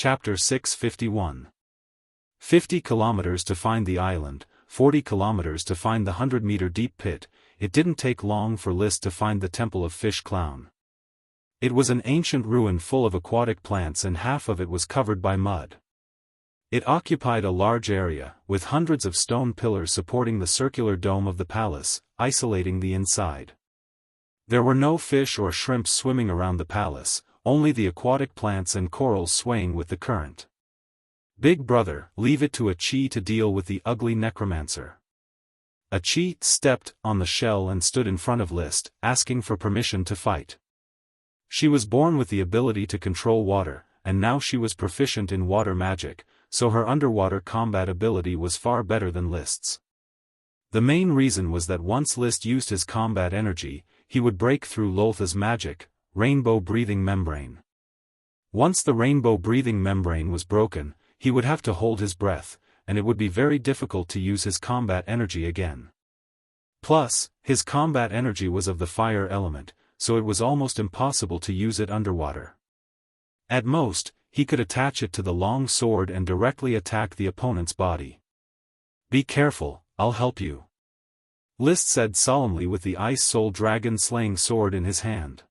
Chapter 651. 50 kilometers to find the island, 40 kilometers to find the 100-meter deep pit. It didn't take long for List to find the Temple of Fish Clown. It was an ancient ruin full of aquatic plants and half of it was covered by mud. It occupied a large area, with hundreds of stone pillars supporting the circular dome of the palace, isolating the inside. There were no fish or shrimps swimming around the palace, only the aquatic plants and corals swaying with the current. Big brother, leave it to a Chi to deal with the ugly necromancer. A Chi stepped on the shell and stood in front of List, asking for permission to fight. She was born with the ability to control water, and now she was proficient in water magic, so her underwater combat ability was far better than List's. The main reason was that once List used his combat energy, he would break through Loltha's magic, rainbow-breathing membrane. Once the rainbow-breathing membrane was broken, he would have to hold his breath, and it would be very difficult to use his combat energy again. Plus, his combat energy was of the fire element, so it was almost impossible to use it underwater. At most, he could attach it to the long sword and directly attack the opponent's body. "Be careful, I'll help you," List said solemnly with the Ice Soul Dragon slaying sword in his hand.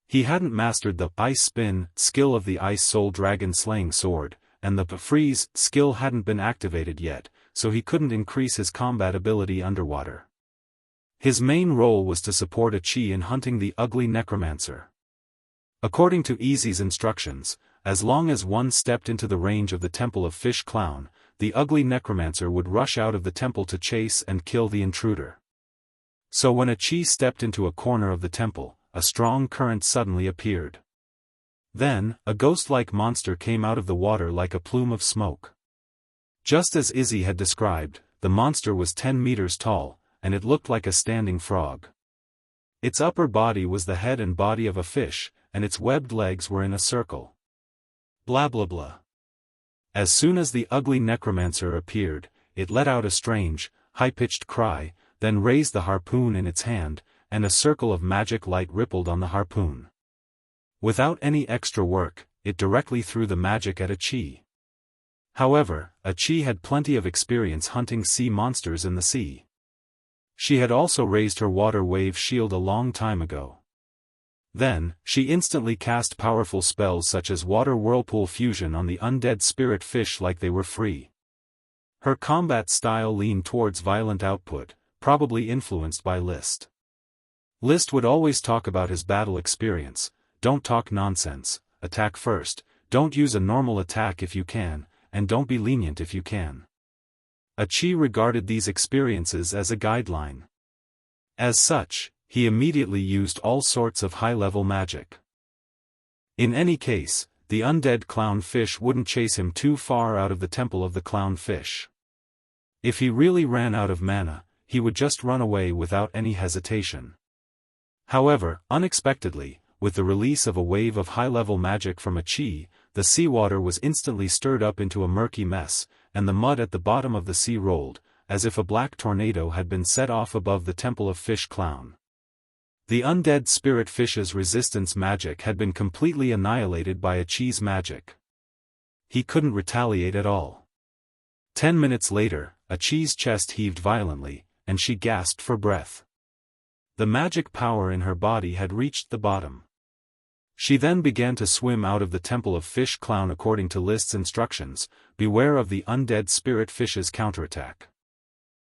He hadn't mastered the Ice Spin skill of the Ice Soul Dragon slaying sword, and the Freeze skill hadn't been activated yet, so he couldn't increase his combat ability underwater. His main role was to support a Chi in hunting the ugly necromancer. According to Easy's instructions, as long as one stepped into the range of the Temple of Fish Clown, the ugly necromancer would rush out of the temple to chase and kill the intruder. So when a Chi stepped into a corner of the temple, a strong current suddenly appeared. Then, a ghost-like monster came out of the water like a plume of smoke. Just as Izzy had described, the monster was 10 meters tall, and it looked like a standing frog. Its upper body was the head and body of a fish, and its webbed legs were in a circle. Blah blah blah. As soon as the ugly necromancer appeared, it let out a strange, high-pitched cry, then raised the harpoon in its hand, and a circle of magic light rippled on the harpoon. Without any extra work, it directly threw the magic at a Chi. However, a Chi had plenty of experience hunting sea monsters in the sea. She had also raised her water wave shield a long time ago. Then, she instantly cast powerful spells such as water whirlpool fusion on the undead spirit fish like they were free. Her combat style leaned towards violent output, probably influenced by List. List would always talk about his battle experience. Don't talk nonsense, attack first, don't use a normal attack if you can, and don't be lenient if you can. A Chi regarded these experiences as a guideline. As such, he immediately used all sorts of high-level magic. In any case, the undead clown fish wouldn't chase him too far out of the temple of the clown fish. If he really ran out of mana, he would just run away without any hesitation. However, unexpectedly, with the release of a wave of high-level magic from a Chi, the seawater was instantly stirred up into a murky mess, and the mud at the bottom of the sea rolled, as if a black tornado had been set off above the Temple of Fish Clown. The undead spirit fish's resistance magic had been completely annihilated by a Chi's magic. He couldn't retaliate at all. 10 minutes later, a Chi's chest heaved violently, and she gasped for breath. The magic power in her body had reached the bottom. She then began to swim out of the Temple of Fish Clown according to List's instructions, beware of the undead spirit fish's counterattack.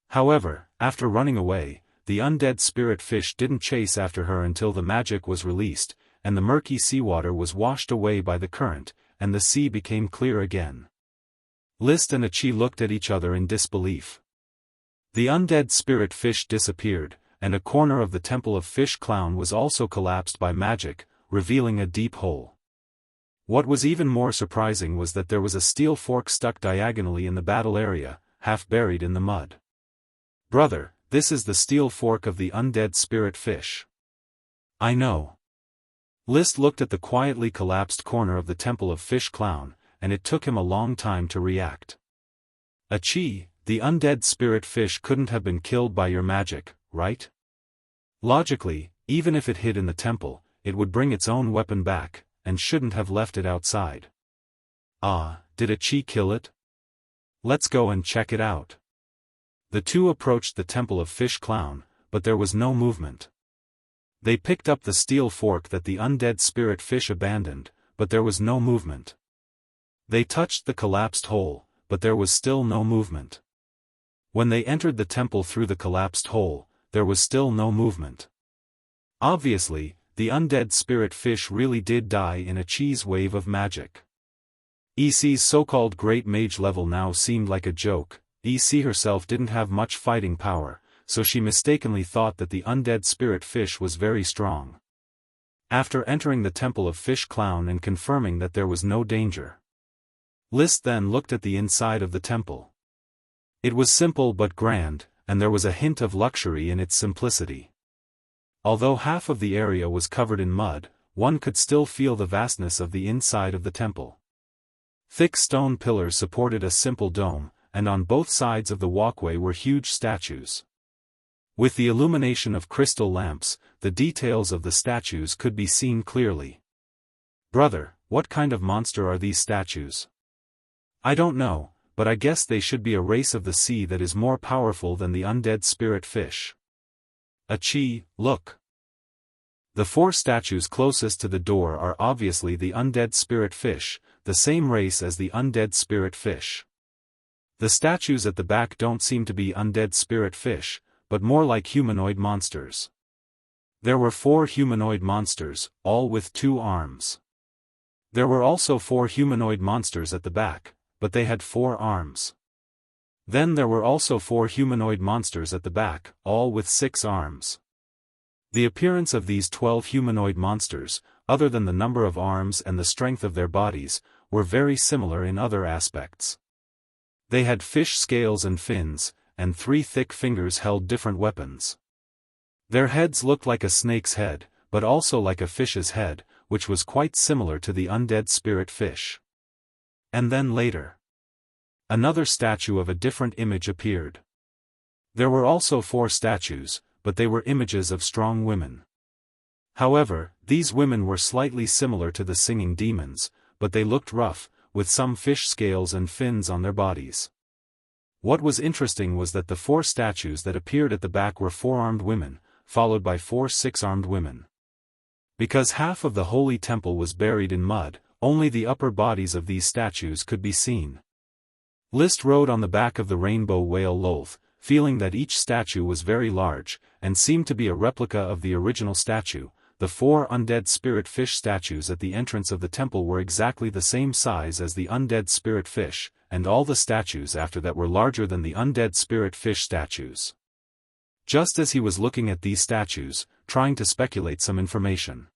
However, after running away, the undead spirit fish didn't chase after her until the magic was released, and the murky seawater was washed away by the current, and the sea became clear again. List and a Chi looked at each other in disbelief. The undead spirit fish disappeared, and a corner of the Temple of Fish Clown was also collapsed by magic, revealing a deep hole. What was even more surprising was that there was a steel fork stuck diagonally in the battle area, half buried in the mud. "Brother, this is the steel fork of the undead spirit fish." "I know." List looked at the quietly collapsed corner of the Temple of Fish Clown, and it took him a long time to react. "A Chi, the undead spirit fish couldn't have been killed by your magic, right? Logically, even if it hid in the temple, it would bring its own weapon back, and shouldn't have left it outside." Ah, did a chi kill it? Let's go and check it out. The two approached the temple of Fish Clown, but there was no movement. They picked up the steel fork that the undead spirit fish abandoned, but there was no movement. They touched the collapsed hole, but there was still no movement. When they entered the temple through the collapsed hole, there was still no movement. Obviously, the undead spirit fish really did die in a cheese wave of magic. EC's so-called great mage level now seemed like a joke. EC herself didn't have much fighting power, so she mistakenly thought that the undead spirit fish was very strong. After entering the temple of Fish Clown and confirming that there was no danger, List then looked at the inside of the temple. It was simple but grand, and there was a hint of luxury in its simplicity. Although half of the area was covered in mud, one could still feel the vastness of the inside of the temple. Thick stone pillars supported a simple dome, and on both sides of the walkway were huge statues. With the illumination of crystal lamps, the details of the statues could be seen clearly. "Brother, what kind of monster are these statues?" "I don't know, but I guess they should be a race of the sea that is more powerful than the undead spirit fish." "Achi, look." The four statues closest to the door are obviously the undead spirit fish, the same race as the undead spirit fish. The statues at the back don't seem to be undead spirit fish, but more like humanoid monsters. There were 4 humanoid monsters, all with 2 arms. There were also 4 humanoid monsters at the back, but they had 4 arms. Then there were also 4 humanoid monsters at the back, all with 6 arms. The appearance of these 12 humanoid monsters, other than the number of arms and the strength of their bodies, were very similar in other aspects. They had fish scales and fins, and 3 thick fingers held different weapons. Their heads looked like a snake's head, but also like a fish's head, which was quite similar to the undead spirit fish. And then later, another statue of a different image appeared. There were also 4 statues, but they were images of strong women. However, these women were slightly similar to the singing demons, but they looked rough, with some fish scales and fins on their bodies. What was interesting was that the 4 statues that appeared at the back were 4-armed women, followed by 4 6-armed women. Because half of the holy temple was buried in mud, only the upper bodies of these statues could be seen. List rode on the back of the rainbow whale Lolth, feeling that each statue was very large, and seemed to be a replica of the original statue. The 4 undead spirit fish statues at the entrance of the temple were exactly the same size as the undead spirit fish, and all the statues after that were larger than the undead spirit fish statues. Just as he was looking at these statues, trying to speculate some information,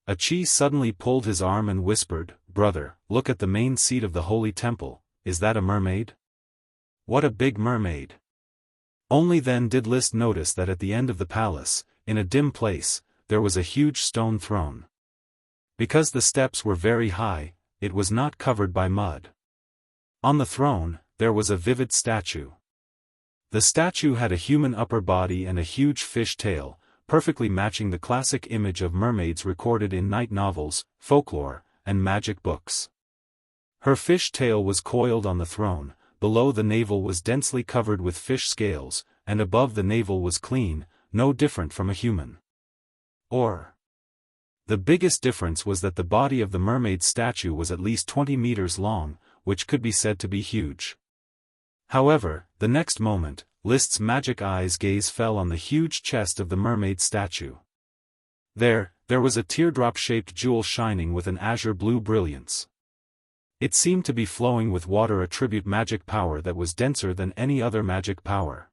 Achi suddenly pulled his arm and whispered, "Brother, look at the main seat of the holy temple. Is that a mermaid? What a big mermaid!" Only then did List notice that at the end of the palace, in a dim place, there was a huge stone throne. Because the steps were very high, it was not covered by mud. On the throne, there was a vivid statue. The statue had a human upper body and a huge fish tail, perfectly matching the classic image of mermaids recorded in night novels, folklore, and magic books. Her fish tail was coiled on the throne, below the navel was densely covered with fish scales, and above the navel was clean, no different from a human. The biggest difference was that the body of the mermaid statue was at least 20 meters long, which could be said to be huge. However, the next moment, List's magic eyes gaze fell on the huge chest of the mermaid statue. There was a teardrop-shaped jewel shining with an azure blue brilliance. It seemed to be flowing with water, a tribute magic power that was denser than any other magic power.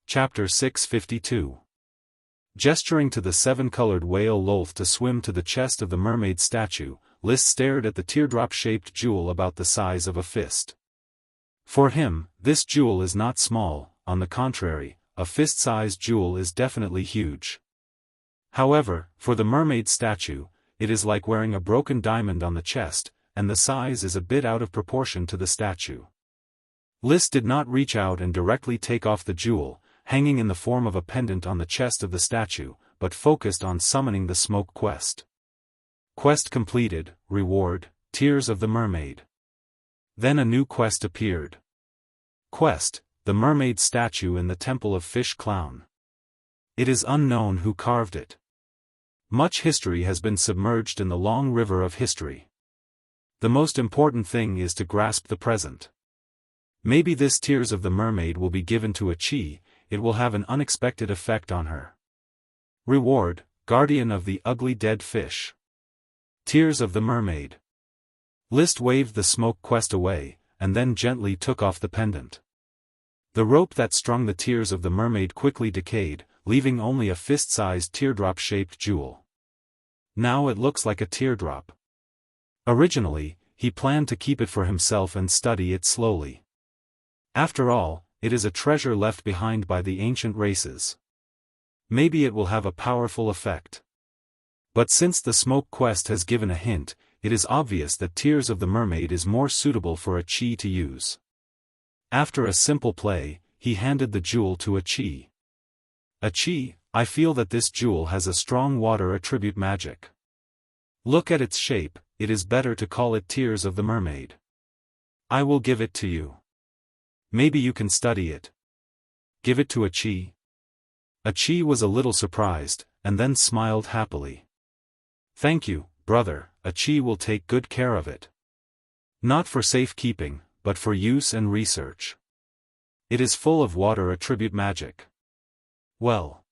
Chapter 652. Gesturing to the 7-colored whale Lolth to swim to the chest of the mermaid statue, List stared at the teardrop-shaped jewel about the size of a fist. For him, this jewel is not small, on the contrary, a fist-sized jewel is definitely huge. However, for the mermaid statue, it is like wearing a broken diamond on the chest, and the size is a bit out of proportion to the statue. List did not reach out and directly take off the jewel, hanging in the form of a pendant on the chest of the statue, but focused on summoning the smoke quest. Quest completed, reward, Tears of the Mermaid. Then a new quest appeared. Quest, the mermaid statue in the Temple of Fish Clown. It is unknown who carved it. Much history has been submerged in the long river of history. The most important thing is to grasp the present. Maybe this Tears of the Mermaid will be given to a Chi, it will have an unexpected effect on her. Reward, Guardian of the Ugly Dead Fish. Tears of the Mermaid. List waved the smoke quest away, and then gently took off the pendant. The rope that strung the Tears of the Mermaid quickly decayed, leaving only a fist-sized teardrop-shaped jewel. Now it looks like a teardrop. Originally, he planned to keep it for himself and study it slowly. After all, it is a treasure left behind by the ancient races. Maybe it will have a powerful effect. But since the smoke quest has given a hint, it is obvious that Tears of the Mermaid is more suitable for a Chi to use. After a simple play, he handed the jewel to a Chi. A Chi, I feel that this jewel has a strong water attribute magic. Look at its shape, it is better to call it Tears of the Mermaid. I will give it to you. Maybe you can study it. Give it to a Chi? A Chi was a little surprised, and then smiled happily. Thank you, brother, a Chi will take good care of it. Not for safekeeping, but for use and research. It is full of water attribute magic. Well.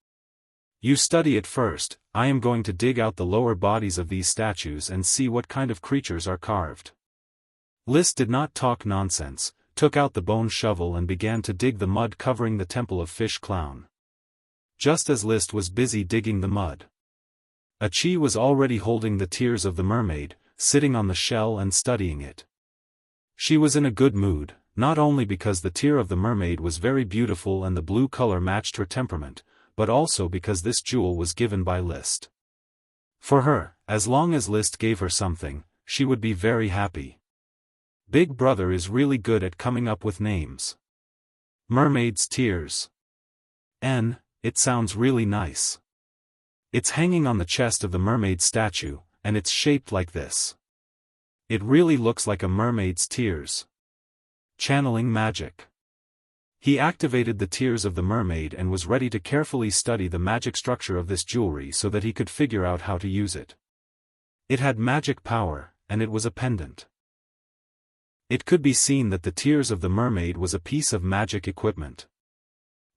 You study it first, I am going to dig out the lower bodies of these statues and see what kind of creatures are carved. List did not talk nonsense, took out the bone shovel and began to dig the mud covering the Temple of Fish Clown. Just as List was busy digging the mud, a Chi was already holding the Tears of the Mermaid, sitting on the shell and studying it. She was in a good mood, not only because the Tear of the Mermaid was very beautiful and the blue color matched her temperament, but also because this jewel was given by List. For her, as long as List gave her something, she would be very happy. Big Brother is really good at coming up with names. Mermaid's Tears. It sounds really nice. It's hanging on the chest of the mermaid statue, and it's shaped like this. It really looks like a mermaid's tears. Channeling magic. He activated the Tears of the Mermaid and was ready to carefully study the magic structure of this jewelry so that he could figure out how to use it. It had magic power, and it was a pendant. It could be seen that the Tears of the Mermaid was a piece of magic equipment.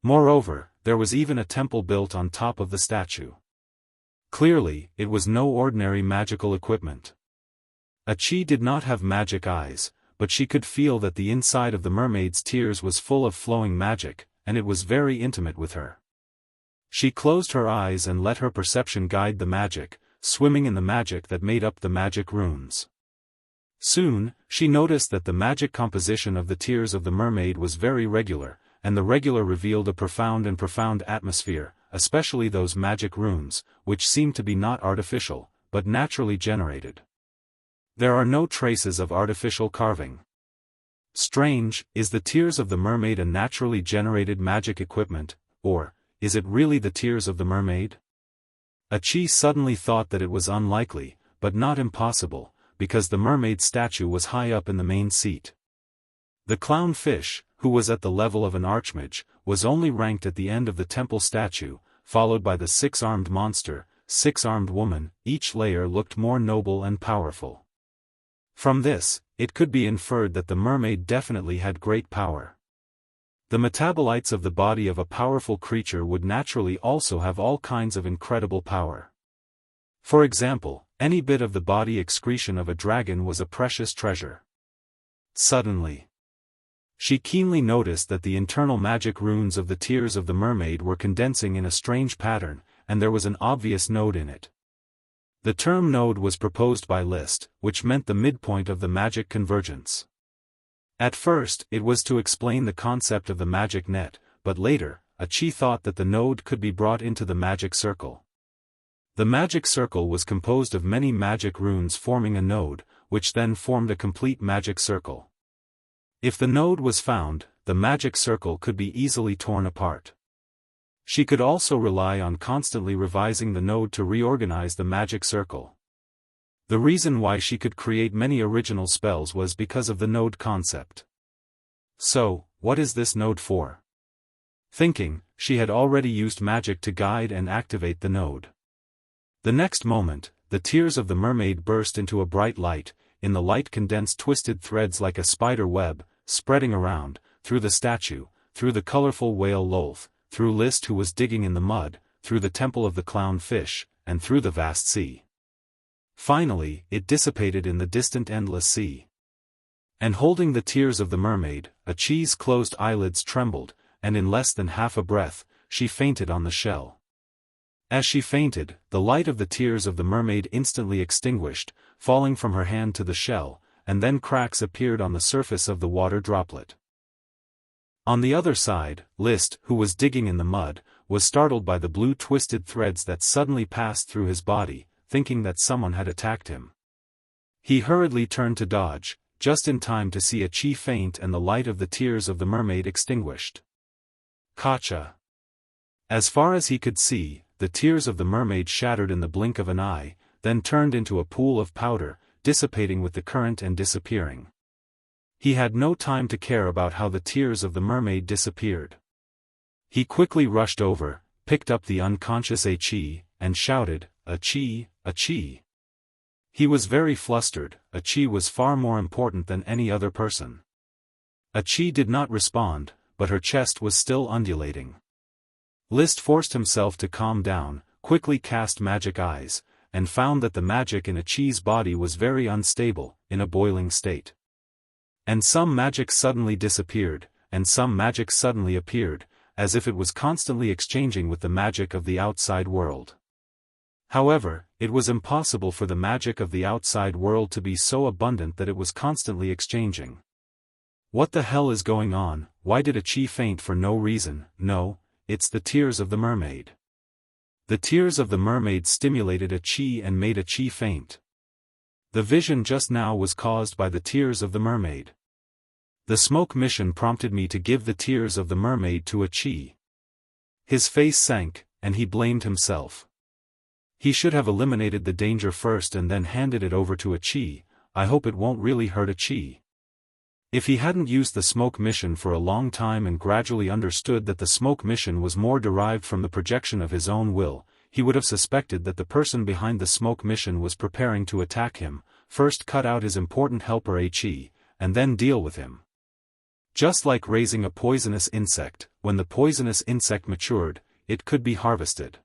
Moreover, there was even a temple built on top of the statue. Clearly, it was no ordinary magical equipment. A Chi did not have magic eyes, but she could feel that the inside of the mermaid's tears was full of flowing magic, and it was very intimate with her. She closed her eyes and let her perception guide the magic, swimming in the magic that made up the magic runes. Soon, she noticed that the magic composition of the Tears of the Mermaid was very regular, and the regular revealed a profound atmosphere, especially those magic runes, which seemed to be not artificial, but naturally generated. There are no traces of artificial carving. Strange, is the Tears of the Mermaid a naturally generated magic equipment, or, is it really the Tears of the Mermaid? A Chi suddenly thought that it was unlikely, but not impossible, because the mermaid statue was high up in the main seat. The clown fish, who was at the level of an archmage, was only ranked at the end of the temple statue, followed by the six-armed monster, six-armed woman. Each layer looked more noble and powerful. From this, it could be inferred that the mermaid definitely had great power. The metabolites of the body of a powerful creature would naturally also have all kinds of incredible power. For example, any bit of the body excretion of a dragon was a precious treasure. Suddenly, she keenly noticed that the internal magic runes of the Tears of the Mermaid were condensing in a strange pattern, and there was an obvious node in it. The term node was proposed by Liszt, which meant the midpoint of the magic convergence. At first, it was to explain the concept of the magic net, but later, a Chi thought that the node could be brought into the magic circle. The magic circle was composed of many magic runes forming a node, which then formed a complete magic circle. If the node was found, the magic circle could be easily torn apart. She could also rely on constantly revising the node to reorganize the magic circle. The reason why she could create many original spells was because of the node concept. So, what is this node for? Thinking, she had already used magic to guide and activate the node. The next moment, the tears of the mermaid burst into a bright light. In the light condensed twisted threads like a spider web, spreading around, through the statue, through the colorful whale Lolth, through List who was digging in the mud, through the temple of the clown fish, and through the vast sea. Finally, it dissipated in the distant endless sea. And holding the tears of the mermaid, Achi's closed eyelids trembled, and in less than half a breath, she fainted on the shell. As she fainted, the light of the tears of the mermaid instantly extinguished, falling from her hand to the shell, and then cracks appeared on the surface of the water droplet. On the other side, List, who was digging in the mud, was startled by the blue twisted threads that suddenly passed through his body, thinking that someone had attacked him. He hurriedly turned to dodge, just in time to see Achi faint and the light of the tears of the mermaid extinguished. Gotcha! As far as he could see, the tears of the mermaid shattered in the blink of an eye, then turned into a pool of powder, dissipating with the current and disappearing. He had no time to care about how the tears of the mermaid disappeared. He quickly rushed over, picked up the unconscious Achi, and shouted, "Achi, Achi!" He was very flustered. Achi was far more important than any other person. Achi did not respond, but her chest was still undulating. List forced himself to calm down, quickly cast magic eyes, and found that the magic in Achi's body was very unstable, in a boiling state. And some magic suddenly disappeared, and some magic suddenly appeared, as if it was constantly exchanging with the magic of the outside world. However, it was impossible for the magic of the outside world to be so abundant that it was constantly exchanging. What the hell is going on? Why did Achi faint for no reason? No, it's the tears of the mermaid. The tears of the mermaid stimulated Achi and made Achi faint. The vision just now was caused by the tears of the mermaid. The smoke mission prompted me to give the tears of the mermaid to Achi. His face sank, and he blamed himself. He should have eliminated the danger first and then handed it over to Achi. I hope it won't really hurt Achi. If he hadn't used the smoke mission for a long time and gradually understood that the smoke mission was more derived from the projection of his own will, he would have suspected that the person behind the smoke mission was preparing to attack him, first cut out his important helper Achi, and then deal with him. Just like raising a poisonous insect, when the poisonous insect matured, it could be harvested.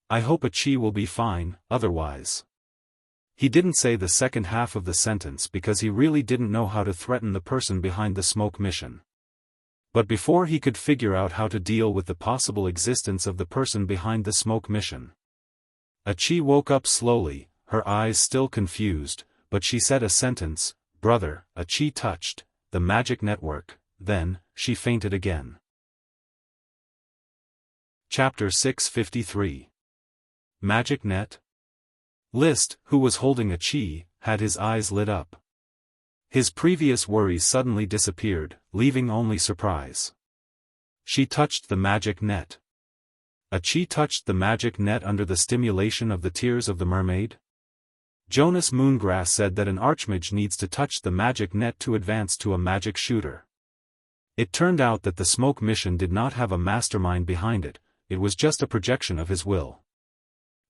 I hope Achi will be fine, otherwise. He didn't say the second half of the sentence because he really didn't know how to threaten the person behind the smoke mission. But before he could figure out how to deal with the possible existence of the person behind the smoke mission, Achi woke up slowly, her eyes still confused, but she said a sentence, "Brother." Achi touched the magic network, then, she fainted again. Chapter 653. Magic Net? List, who was holding Achi, had his eyes lit up. His previous worries suddenly disappeared, leaving only surprise. She touched the magic net. Achi touched the magic net under the stimulation of the tears of the mermaid? Jonas Moongrass said that an archmage needs to touch the magic net to advance to a magic shooter. It turned out that the smoke mission did not have a mastermind behind it, it was just a projection of his will.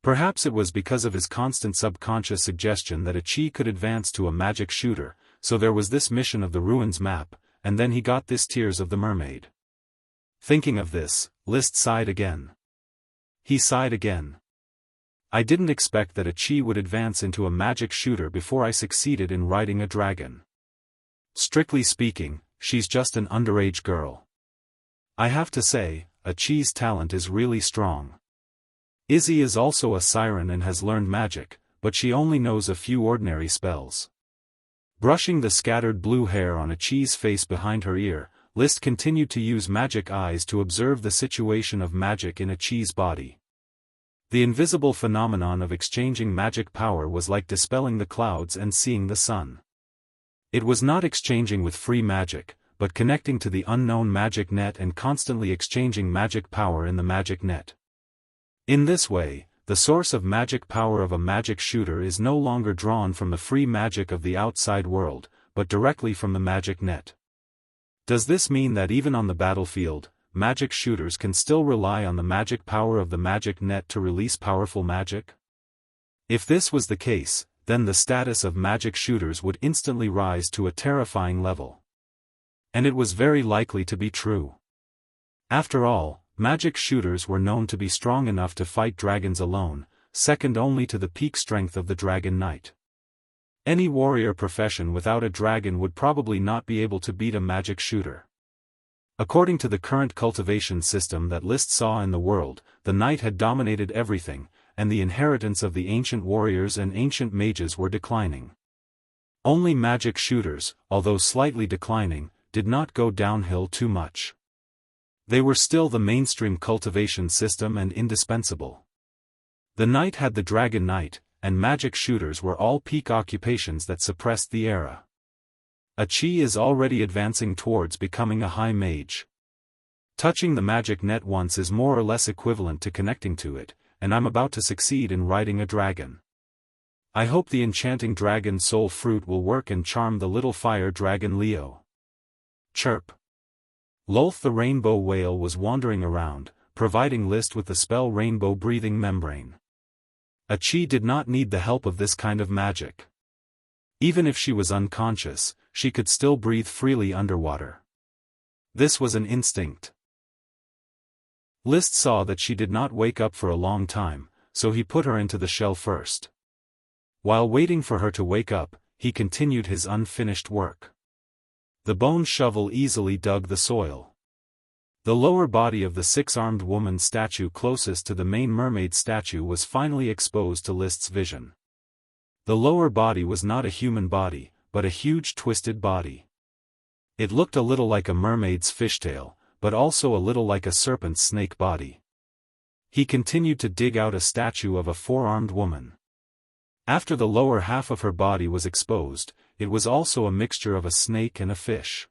Perhaps it was because of his constant subconscious suggestion that Achi could advance to a magic shooter, so there was this mission of the ruins map, and then he got this tears of the mermaid. Thinking of this, List sighed again. He sighed again. I didn't expect that Achi would advance into a magic shooter before I succeeded in riding a dragon. Strictly speaking, she's just an underage girl. I have to say, Achi's talent is really strong. Izzy is also a siren and has learned magic, but she only knows a few ordinary spells. Brushing the scattered blue hair on Achi's face behind her ear, List continued to use magic eyes to observe the situation of magic in Achi's body. The invisible phenomenon of exchanging magic power was like dispelling the clouds and seeing the sun. It was not exchanging with free magic, but connecting to the unknown magic net and constantly exchanging magic power in the magic net. In this way, the source of magic power of a magic shooter is no longer drawn from the free magic of the outside world, but directly from the magic net. Does this mean that even on the battlefield, magic shooters can still rely on the magic power of the magic net to release powerful magic? If this was the case, then the status of magic shooters would instantly rise to a terrifying level. And it was very likely to be true. After all, magic shooters were known to be strong enough to fight dragons alone, second only to the peak strength of the Dragon Knight. Any warrior profession without a dragon would probably not be able to beat a magic shooter. According to the current cultivation system that Liszt saw in the world, the knight had dominated everything, and the inheritance of the ancient warriors and ancient mages were declining. Only magic shooters, although slightly declining, did not go downhill too much. They were still the mainstream cultivation system and indispensable. The knight had the Dragon Knight, and magic shooters were all peak occupations that suppressed the era. A Qi is already advancing towards becoming a high mage. Touching the magic net once is more or less equivalent to connecting to it, and I'm about to succeed in riding a dragon. I hope the enchanting dragon soul fruit will work and charm the little fire dragon Leo. Chirp. Lolth the rainbow whale was wandering around, providing Liszt with the spell rainbow breathing membrane. A Qi did not need the help of this kind of magic. Even if she was unconscious, she could still breathe freely underwater. This was an instinct. Liszt saw that she did not wake up for a long time, so he put her into the shell first. While waiting for her to wake up, he continued his unfinished work. The bone shovel easily dug the soil. The lower body of the six-armed woman statue closest to the main mermaid statue was finally exposed to Liszt's vision. The lower body was not a human body, but a huge twisted body. It looked a little like a mermaid's fishtail, but also a little like a serpent's snake body. He continued to dig out a statue of a four-armed woman. After the lower half of her body was exposed, it was also a mixture of a snake and a fish.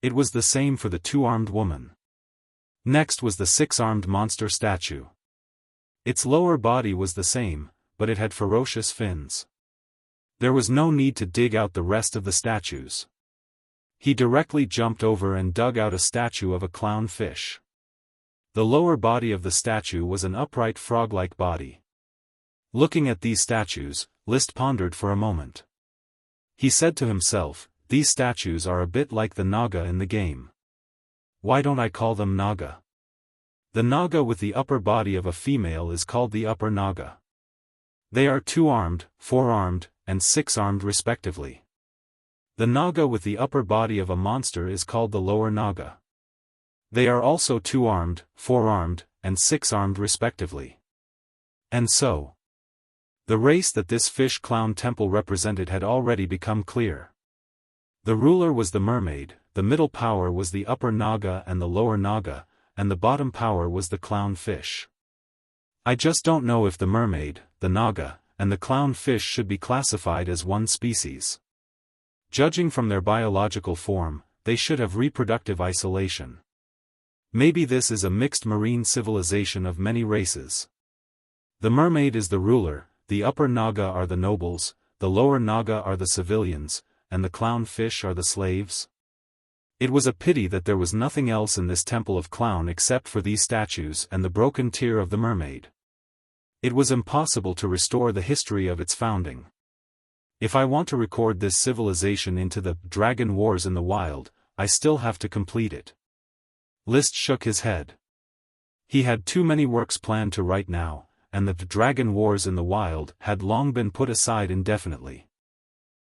It was the same for the two-armed woman. Next was the six-armed monster statue. Its lower body was the same, but it had ferocious fins. There was no need to dig out the rest of the statues. He directly jumped over and dug out a statue of a clown fish. The lower body of the statue was an upright frog-like body. Looking at these statues, Liszt pondered for a moment. He said to himself, "These statues are a bit like the Naga in the game. Why don't I call them Naga?" The Naga with the upper body of a female is called the upper Naga. They are two-armed, four-armed, and six-armed respectively. The Naga with the upper body of a monster is called the lower Naga. They are also two-armed, four-armed, and six-armed respectively. And so, the race that this fish clown temple represented had already become clear. The ruler was the mermaid, the middle power was the upper Naga and the lower Naga, and the bottom power was the clown fish. I just don't know if the mermaid, the Naga, and the clown fish should be classified as one species. Judging from their biological form, they should have reproductive isolation. Maybe this is a mixed marine civilization of many races. The mermaid is the ruler, the upper Naga are the nobles, the lower Naga are the civilians, and the clown fish are the slaves. It was a pity that there was nothing else in this temple of clown except for these statues and the broken tear of the mermaid. It was impossible to restore the history of its founding. If I want to record this civilization into the Dragon Wars in the wild, I still have to complete it. Liszt shook his head. He had too many works planned to write now, and the Dragon Wars in the wild had long been put aside indefinitely.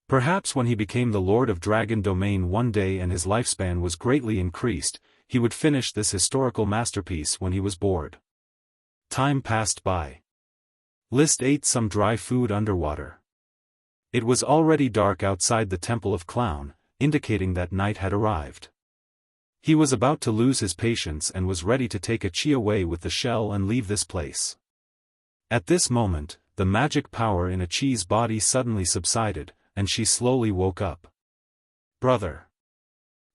Perhaps when he became the Lord of Dragon Domain one day and his lifespan was greatly increased, he would finish this historical masterpiece when he was bored. Time passed by. Liszt ate some dry food underwater. It was already dark outside the Temple of Clown, indicating that night had arrived. He was about to lose his patience and was ready to take a Qi away with the shell and leave this place. At this moment, the magic power in a Qi's body suddenly subsided, and she slowly woke up. "Brother.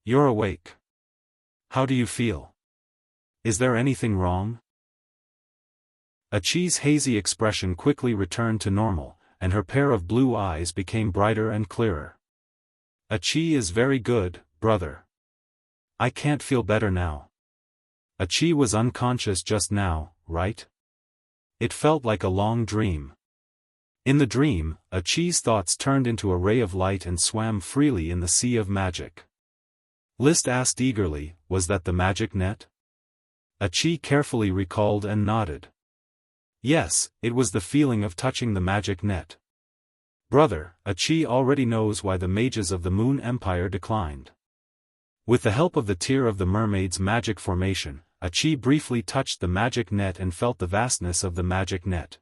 You're awake. How do you feel? Is there anything wrong?" Achi's hazy expression quickly returned to normal, and her pair of blue eyes became brighter and clearer. Achi is very good, brother. I can't feel better now. Achi was unconscious just now, right? It felt like a long dream. In the dream, Achi's thoughts turned into a ray of light and swam freely in the sea of magic. List asked eagerly, was that the magic net? Achi carefully recalled and nodded. Yes, it was the feeling of touching the magic net. Brother, Achi already knows why the mages of the Moon Empire declined. With the help of the Tear of the Mermaid's magic formation, Achi briefly touched the magic net and felt the vastness of the magic net.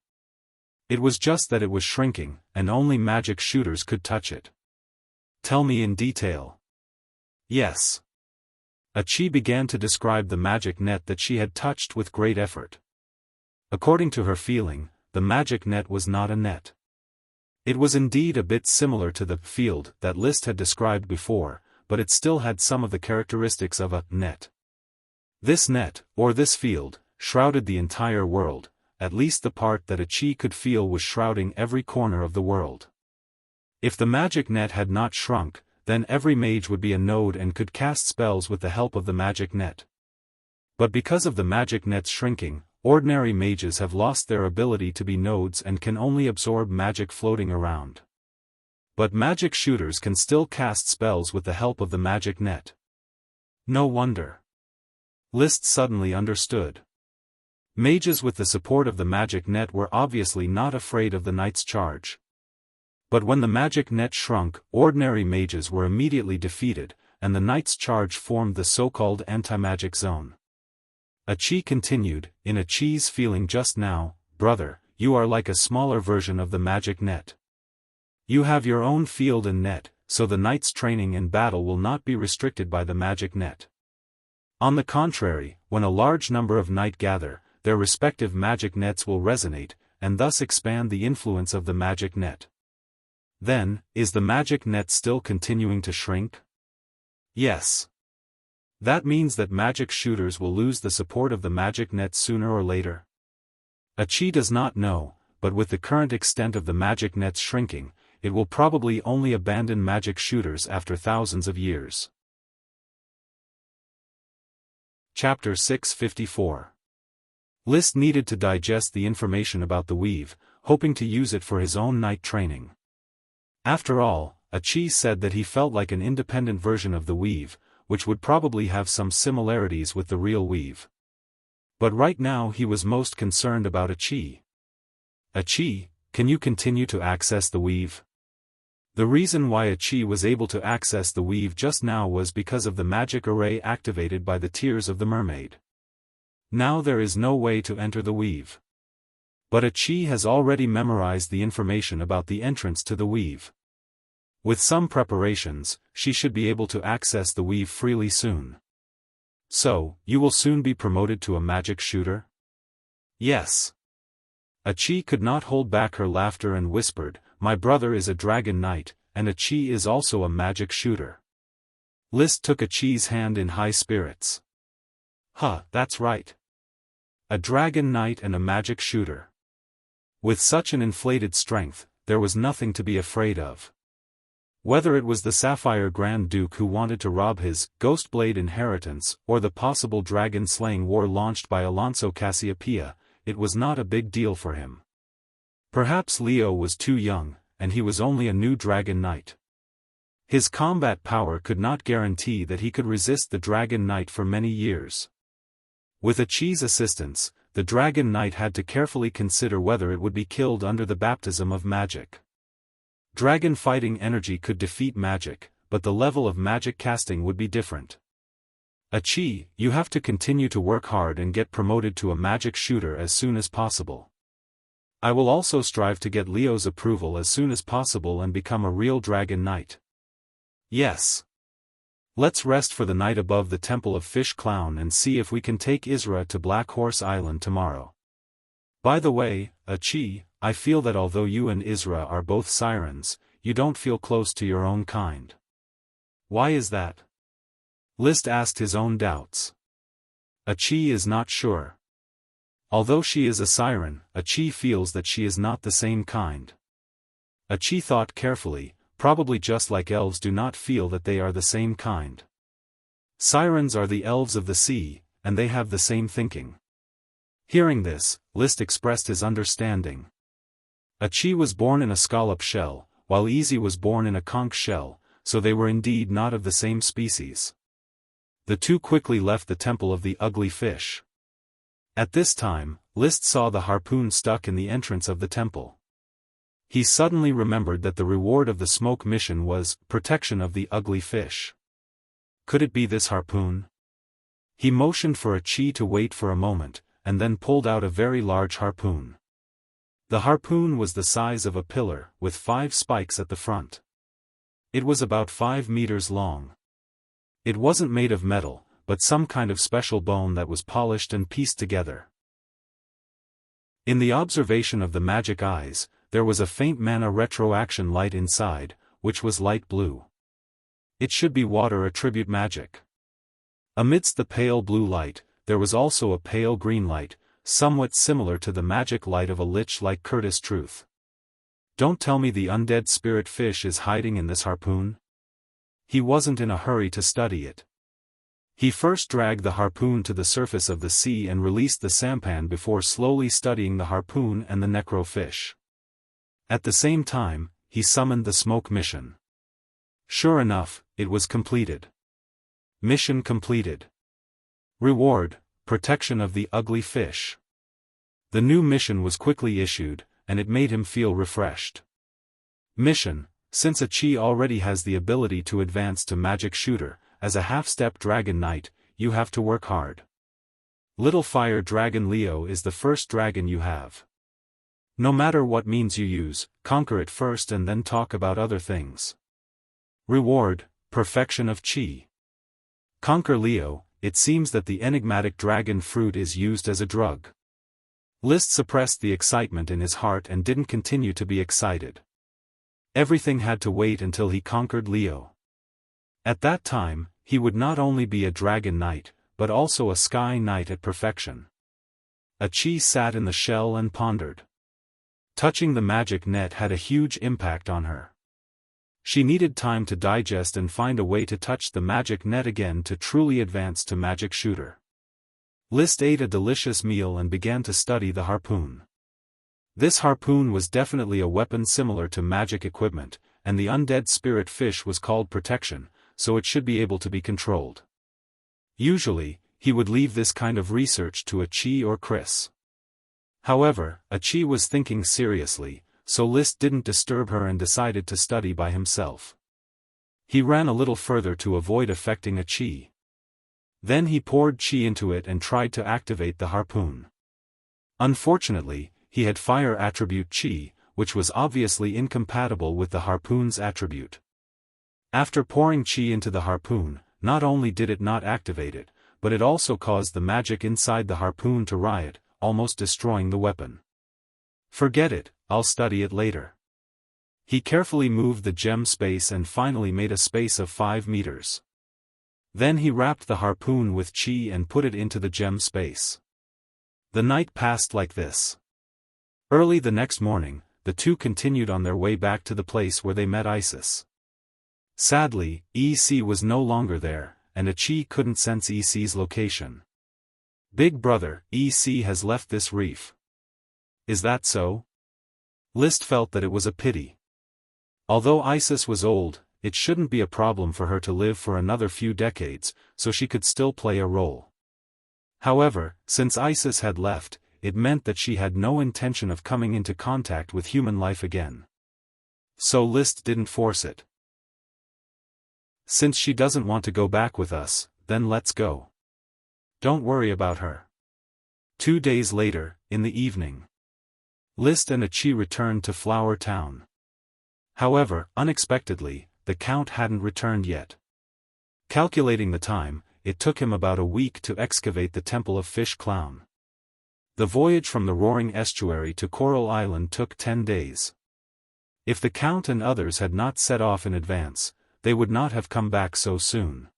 It was just that it was shrinking, and only magic shooters could touch it. Tell me in detail. Yes. Achi began to describe the magic net that she had touched with great effort. According to her feeling, the magic net was not a net. It was indeed a bit similar to the field that List had described before, but it still had some of the characteristics of a net. This net, or this field, shrouded the entire world, at least the part that Achi could feel was shrouding every corner of the world. If the magic net had not shrunk, then every mage would be a node and could cast spells with the help of the magic net. But because of the magic net's shrinking, ordinary mages have lost their ability to be nodes and can only absorb magic floating around. But magic shooters can still cast spells with the help of the magic net. No wonder. List suddenly understood. Mages with the support of the magic net were obviously not afraid of the knight's charge. But when the magic net shrunk, ordinary mages were immediately defeated, and the knight's charge formed the so-called anti-magic zone. Achi continued, in Achi's feeling just now, brother, you are like a smaller version of the magic net. You have your own field and net, so the knight's training and battle will not be restricted by the magic net. On the contrary, when a large number of knight gather, their respective magic nets will resonate, and thus expand the influence of the magic net. Then, is the magic net still continuing to shrink? Yes. That means that magic shooters will lose the support of the magic net sooner or later. Achi does not know, but with the current extent of the magic net's shrinking, it will probably only abandon magic shooters after thousands of years. Chapter 654. List needed to digest the information about the weave, hoping to use it for his own night training. After all, Achi said that he felt like an independent version of the weave, which would probably have some similarities with the real weave. But right now he was most concerned about Achi. Achi, can you continue to access the weave? The reason why Achi was able to access the weave just now was because of the magic array activated by the Tears of the Mermaid. Now there is no way to enter the weave. But Achi has already memorized the information about the entrance to the weave. With some preparations, she should be able to access the weave freely soon. So, you will soon be promoted to a magic shooter? Yes. Achi could not hold back her laughter and whispered, my brother is a dragon knight, and Achi is also a magic shooter. List took Achi's hand in high spirits. That's right. A dragon knight and a magic shooter. With such an inflated strength, there was nothing to be afraid of. Whether it was the Sapphire Grand Duke who wanted to rob his Ghostblade inheritance, or the possible dragon-slaying war launched by Alonso Cassiopeia, it was not a big deal for him. Perhaps Leo was too young, and he was only a new dragon knight. His combat power could not guarantee that he could resist the dragon knight for many years. With Achi's assistance, the dragon knight had to carefully consider whether it would be killed under the baptism of magic. Dragon fighting energy could defeat magic, but the level of magic casting would be different. Achi, you have to continue to work hard and get promoted to a magic shooter as soon as possible. I will also strive to get Leo's approval as soon as possible and become a real dragon knight. Yes. Let's rest for the night above the Temple of Fish Clown and see if we can take Isra to Black Horse Island tomorrow. By the way, Achi, I feel that although you and Isra are both sirens, you don't feel close to your own kind. Why is that? List asked his own doubts. Achi is not sure. Although she is a siren, Achi feels that she is not the same kind. Achi thought carefully, probably just like elves do not feel that they are the same kind. Sirens are the elves of the sea, and they have the same thinking. Hearing this, List expressed his understanding. Achi was born in a scallop shell, while Easy was born in a conch shell, so they were indeed not of the same species. The two quickly left the temple of the ugly fish. At this time, List saw the harpoon stuck in the entrance of the temple. He suddenly remembered that the reward of the smoke mission was protection of the ugly fish. Could it be this harpoon? He motioned for Achi to wait for a moment, and then pulled out a very large harpoon. The harpoon was the size of a pillar, with 5 spikes at the front. It was about 5 meters long. It wasn't made of metal, but some kind of special bone that was polished and pieced together. In the observation of the magic eyes, there was a faint mana retroaction light inside, which was light blue. It should be water attribute magic. Amidst the pale blue light, there was also a pale green light, somewhat similar to the magic light of a lich like Curtis Truth. Don't tell me the undead spirit fish is hiding in this harpoon? He wasn't in a hurry to study it. He first dragged the harpoon to the surface of the sea and released the sampan before slowly studying the harpoon and the necro fish. At the same time, he summoned the smoke mission. Sure enough, it was completed. Mission completed. Reward, protection of the ugly fish. The new mission was quickly issued, and it made him feel refreshed. Mission: since Achi already has the ability to advance to magic shooter, as a half-step dragon knight, you have to work hard. Little fire dragon Leo is the first dragon you have. No matter what means you use, conquer it first and then talk about other things. Reward, perfection of Chi. Conquer Leo. It seems that the enigmatic dragon fruit is used as a drug. List suppressed the excitement in his heart and didn't continue to be excited. Everything had to wait until he conquered Leo. At that time, he would not only be a dragon knight, but also a sky knight at perfection. Achi sat in the shell and pondered. Touching the magic net had a huge impact on her. She needed time to digest and find a way to touch the magic net again to truly advance to magic shooter. List ate a delicious meal and began to study the harpoon. This harpoon was definitely a weapon similar to magic equipment, and the undead spirit fish was called protection, so it should be able to be controlled. Usually, he would leave this kind of research to Achi or Chris. However, Achi was thinking seriously, so List didn't disturb her and decided to study by himself. He ran a little further to avoid affecting Achi. Then he poured Chi into it and tried to activate the harpoon. Unfortunately, he had fire attribute Chi, which was obviously incompatible with the harpoon's attribute. After pouring Chi into the harpoon, not only did it not activate it, but it also caused the magic inside the harpoon to riot, almost destroying the weapon. Forget it, I'll study it later. He carefully moved the gem space and finally made a space of 5 meters. Then he wrapped the harpoon with Chi and put it into the gem space. The night passed like this. Early the next morning, the two continued on their way back to the place where they met Isis. Sadly, EC was no longer there, and Achi couldn't sense EC's location. Big brother, EC has left this reef. Is that so? List felt that it was a pity. Although Isis was old, it shouldn't be a problem for her to live for another few decades, so she could still play a role. However, since Isis had left, it meant that she had no intention of coming into contact with human life again. So List didn't force it. Since she doesn't want to go back with us, then let's go. Don't worry about her. 2 days later, in the evening, List and Achi returned to Flower Town. However, unexpectedly, the Count hadn't returned yet. Calculating the time, it took him about a week to excavate the Temple of Fish Clown. The voyage from the Roaring Estuary to Coral Island took 10 days. If the Count and others had not set off in advance, they would not have come back so soon.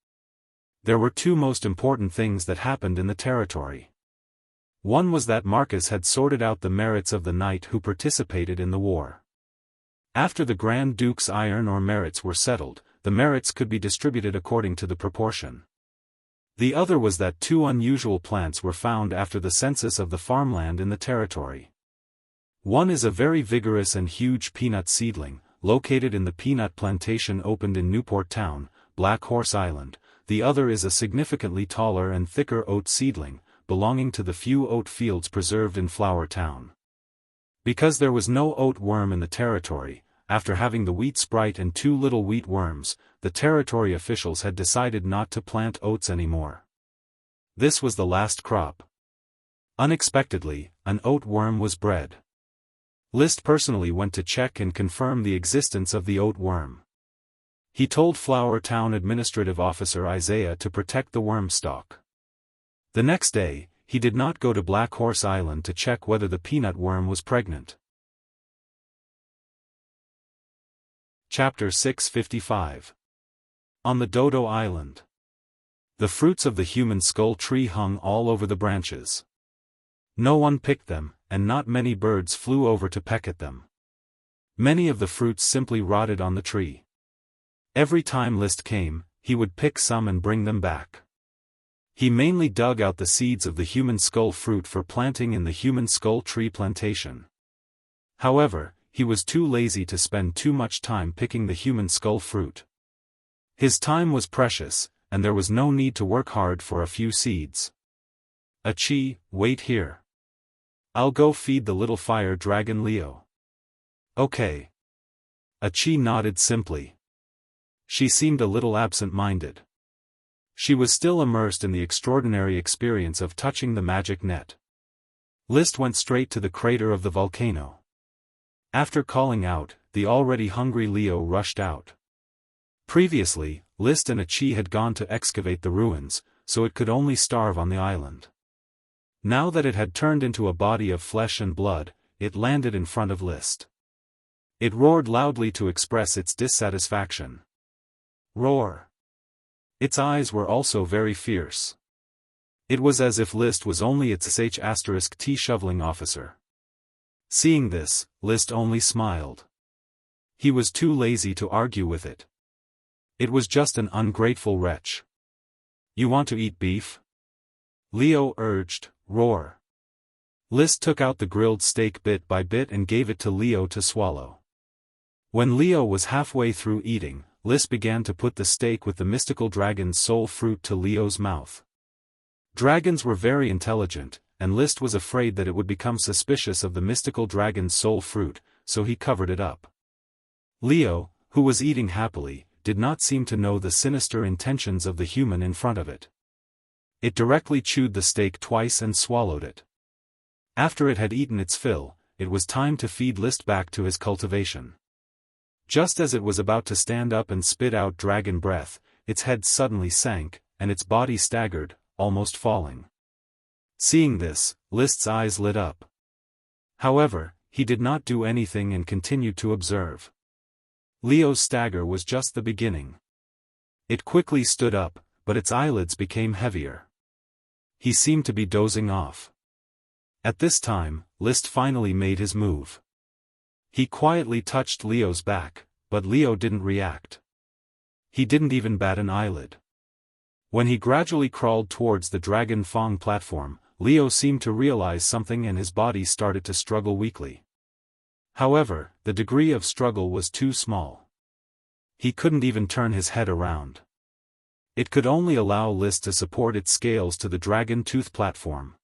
There were 2 most important things that happened in the territory. One was that Marcus had sorted out the merits of the knight who participated in the war. After the Grand Duke's iron or merits were settled, the merits could be distributed according to the proportion. The other was that 2 unusual plants were found after the census of the farmland in the territory. One is a very vigorous and huge peanut seedling, located in the peanut plantation opened in Newport Town, Black Horse Island. The other is a significantly taller and thicker oat seedling, belonging to the few oat fields preserved in Flower Town. Because there was no oat worm in the territory, after having the wheat sprite and 2 little wheat worms, the territory officials had decided not to plant oats anymore. This was the last crop. Unexpectedly, an oat worm was bred. List personally went to check and confirm the existence of the oat worm. He told Flower Town Administrative Officer Isaiah to protect the worm stock. The next day, he did not go to Black Horse Island to check whether the peanut worm was pregnant. Chapter 655. On the Dodo Island. The fruits of the human skull tree hung all over the branches. No one picked them, and not many birds flew over to peck at them. Many of the fruits simply rotted on the tree. Every time List came, he would pick some and bring them back. He mainly dug out the seeds of the human skull fruit for planting in the human skull tree plantation. However, he was too lazy to spend too much time picking the human skull fruit. His time was precious, and there was no need to work hard for a few seeds. Achi, wait here. I'll go feed the little fire dragon Leo. Okay. Achi nodded simply. She seemed a little absent-minded. She was still immersed in the extraordinary experience of touching the magic net. List went straight to the crater of the volcano. After calling out, the already hungry Leo rushed out. Previously, List and Achi had gone to excavate the ruins, so it could only starve on the island. Now that it had turned into a body of flesh and blood, it landed in front of List. It roared loudly to express its dissatisfaction. Roar. Its eyes were also very fierce. It was as if List was only its *T shoveling officer. Seeing this, List only smiled. He was too lazy to argue with it. It was just an ungrateful wretch. You want to eat beef? Leo urged. Roar. List took out the grilled steak bit by bit and gave it to Leo to swallow. When Leo was halfway through eating, List began to put the steak with the mystical dragon's soul fruit to Leo's mouth. Dragons were very intelligent, and List was afraid that it would become suspicious of the mystical dragon's soul fruit, so he covered it up. Leo, who was eating happily, did not seem to know the sinister intentions of the human in front of it. It directly chewed the steak twice and swallowed it. After it had eaten its fill, it was time to feed List back to his cultivation. Just as it was about to stand up and spit out dragon breath, its head suddenly sank, and its body staggered, almost falling. Seeing this, List's eyes lit up. However, he did not do anything and continued to observe. Leo's stagger was just the beginning. It quickly stood up, but its eyelids became heavier. He seemed to be dozing off. At this time, List finally made his move. He quietly touched Leo's back, but Leo didn't react. He didn't even bat an eyelid. When he gradually crawled towards the Dragon Fong platform, Leo seemed to realize something and his body started to struggle weakly. However, the degree of struggle was too small. He couldn't even turn his head around. It could only allow List to support its scales to the dragon tooth platform.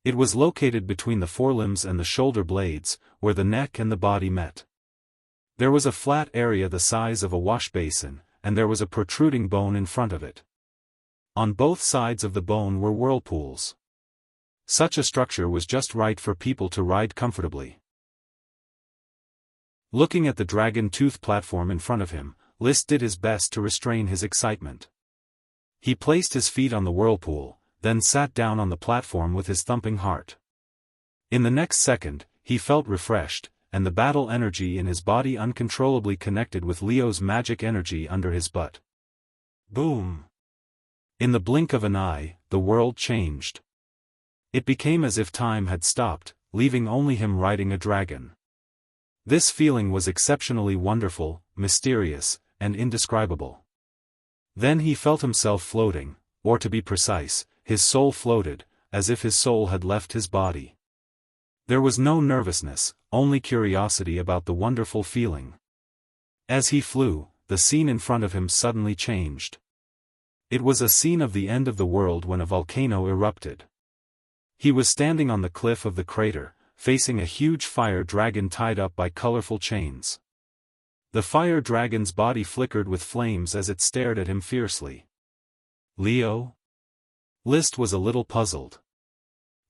It was located between the forelimbs and the shoulder blades, where the neck and the body met. There was a flat area the size of a wash basin, and there was a protruding bone in front of it. On both sides of the bone were whirlpools. Such a structure was just right for people to ride comfortably. Looking at the dragon tooth platform in front of him, List did his best to restrain his excitement. He placed his feet on the whirlpool, then sat down on the platform with his thumping heart. In the next second, he felt refreshed, and the battle energy in his body uncontrollably connected with Leo's magic energy under his butt. Boom! In the blink of an eye, the world changed. It became as if time had stopped, leaving only him riding a dragon. This feeling was exceptionally wonderful, mysterious, and indescribable. Then he felt himself floating, or to be precise, his soul floated, as if his soul had left his body. There was no nervousness, only curiosity about the wonderful feeling. As he flew, the scene in front of him suddenly changed. It was a scene of the end of the world when a volcano erupted. He was standing on the cliff of the crater, facing a huge fire dragon tied up by colorful chains. The fire dragon's body flickered with flames as it stared at him fiercely. Leo? Liszt was a little puzzled.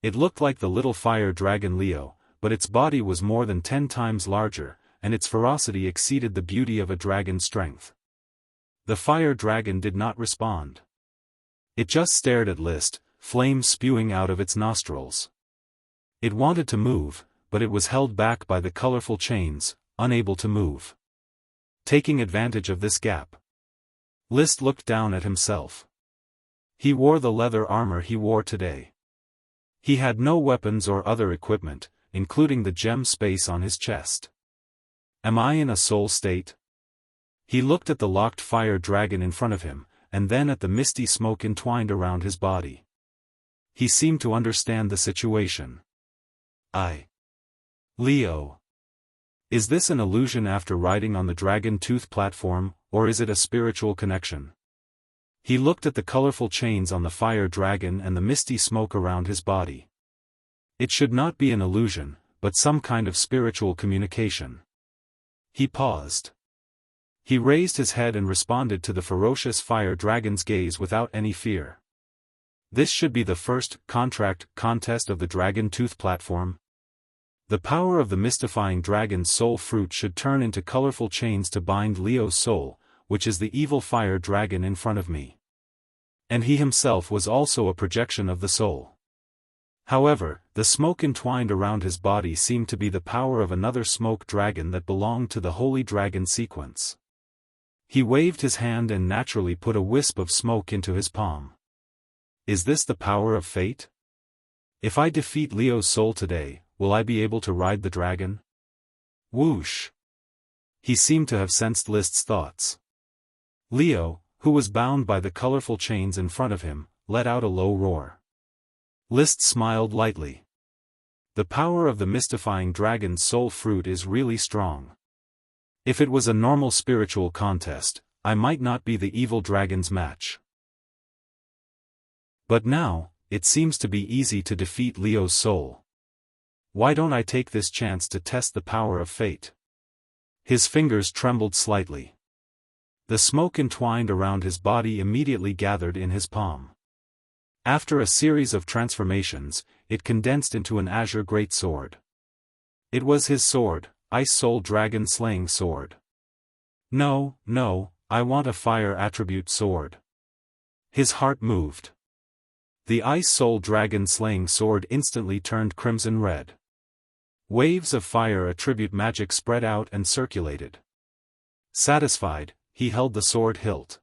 It looked like the little fire dragon Leo, but its body was more than 10 times larger, and its ferocity exceeded the beauty of a dragon's strength. The fire dragon did not respond. It just stared at Liszt, flames spewing out of its nostrils. It wanted to move, but it was held back by the colorful chains, unable to move. Taking advantage of this gap, Liszt looked down at himself. He wore the leather armor he wore today. He had no weapons or other equipment, including the gem space on his chest. Am I in a soul state? He looked at the locked fire dragon in front of him, and then at the misty smoke entwined around his body. He seemed to understand the situation. Leo. Is this an illusion after riding on the dragon tooth platform, or is it a spiritual connection? He looked at the colorful chains on the fire dragon and the misty smoke around his body. It should not be an illusion, but some kind of spiritual communication. He paused. He raised his head and responded to the ferocious fire dragon's gaze without any fear. This should be the first contest of the dragon tooth platform. The power of the mystifying dragon's soul fruit should turn into colorful chains to bind Leo's soul, which is the evil fire dragon in front of me. And he himself was also a projection of the soul. However, the smoke entwined around his body seemed to be the power of another smoke dragon that belonged to the holy dragon sequence. He waved his hand and naturally put a wisp of smoke into his palm. Is this the power of fate? If I defeat Leo's soul today, will I be able to ride the dragon? Whoosh! He seemed to have sensed Liszt's thoughts. Leo, who was bound by the colorful chains in front of him, let out a low roar. Liszt smiled lightly. The power of the mystifying dragon's soul fruit is really strong. If it was a normal spiritual contest, I might not be the evil dragon's match. But now, it seems to be easy to defeat Leo's soul. Why don't I take this chance to test the power of fate? His fingers trembled slightly. The smoke entwined around his body immediately gathered in his palm. After a series of transformations, it condensed into an azure greatsword. It was his sword, Ice Soul Dragon Slaying Sword. No, I want a fire attribute sword. His heart moved. The Ice Soul Dragon Slaying Sword instantly turned crimson red. Waves of fire attribute magic spread out and circulated. Satisfied, he held the sword hilt.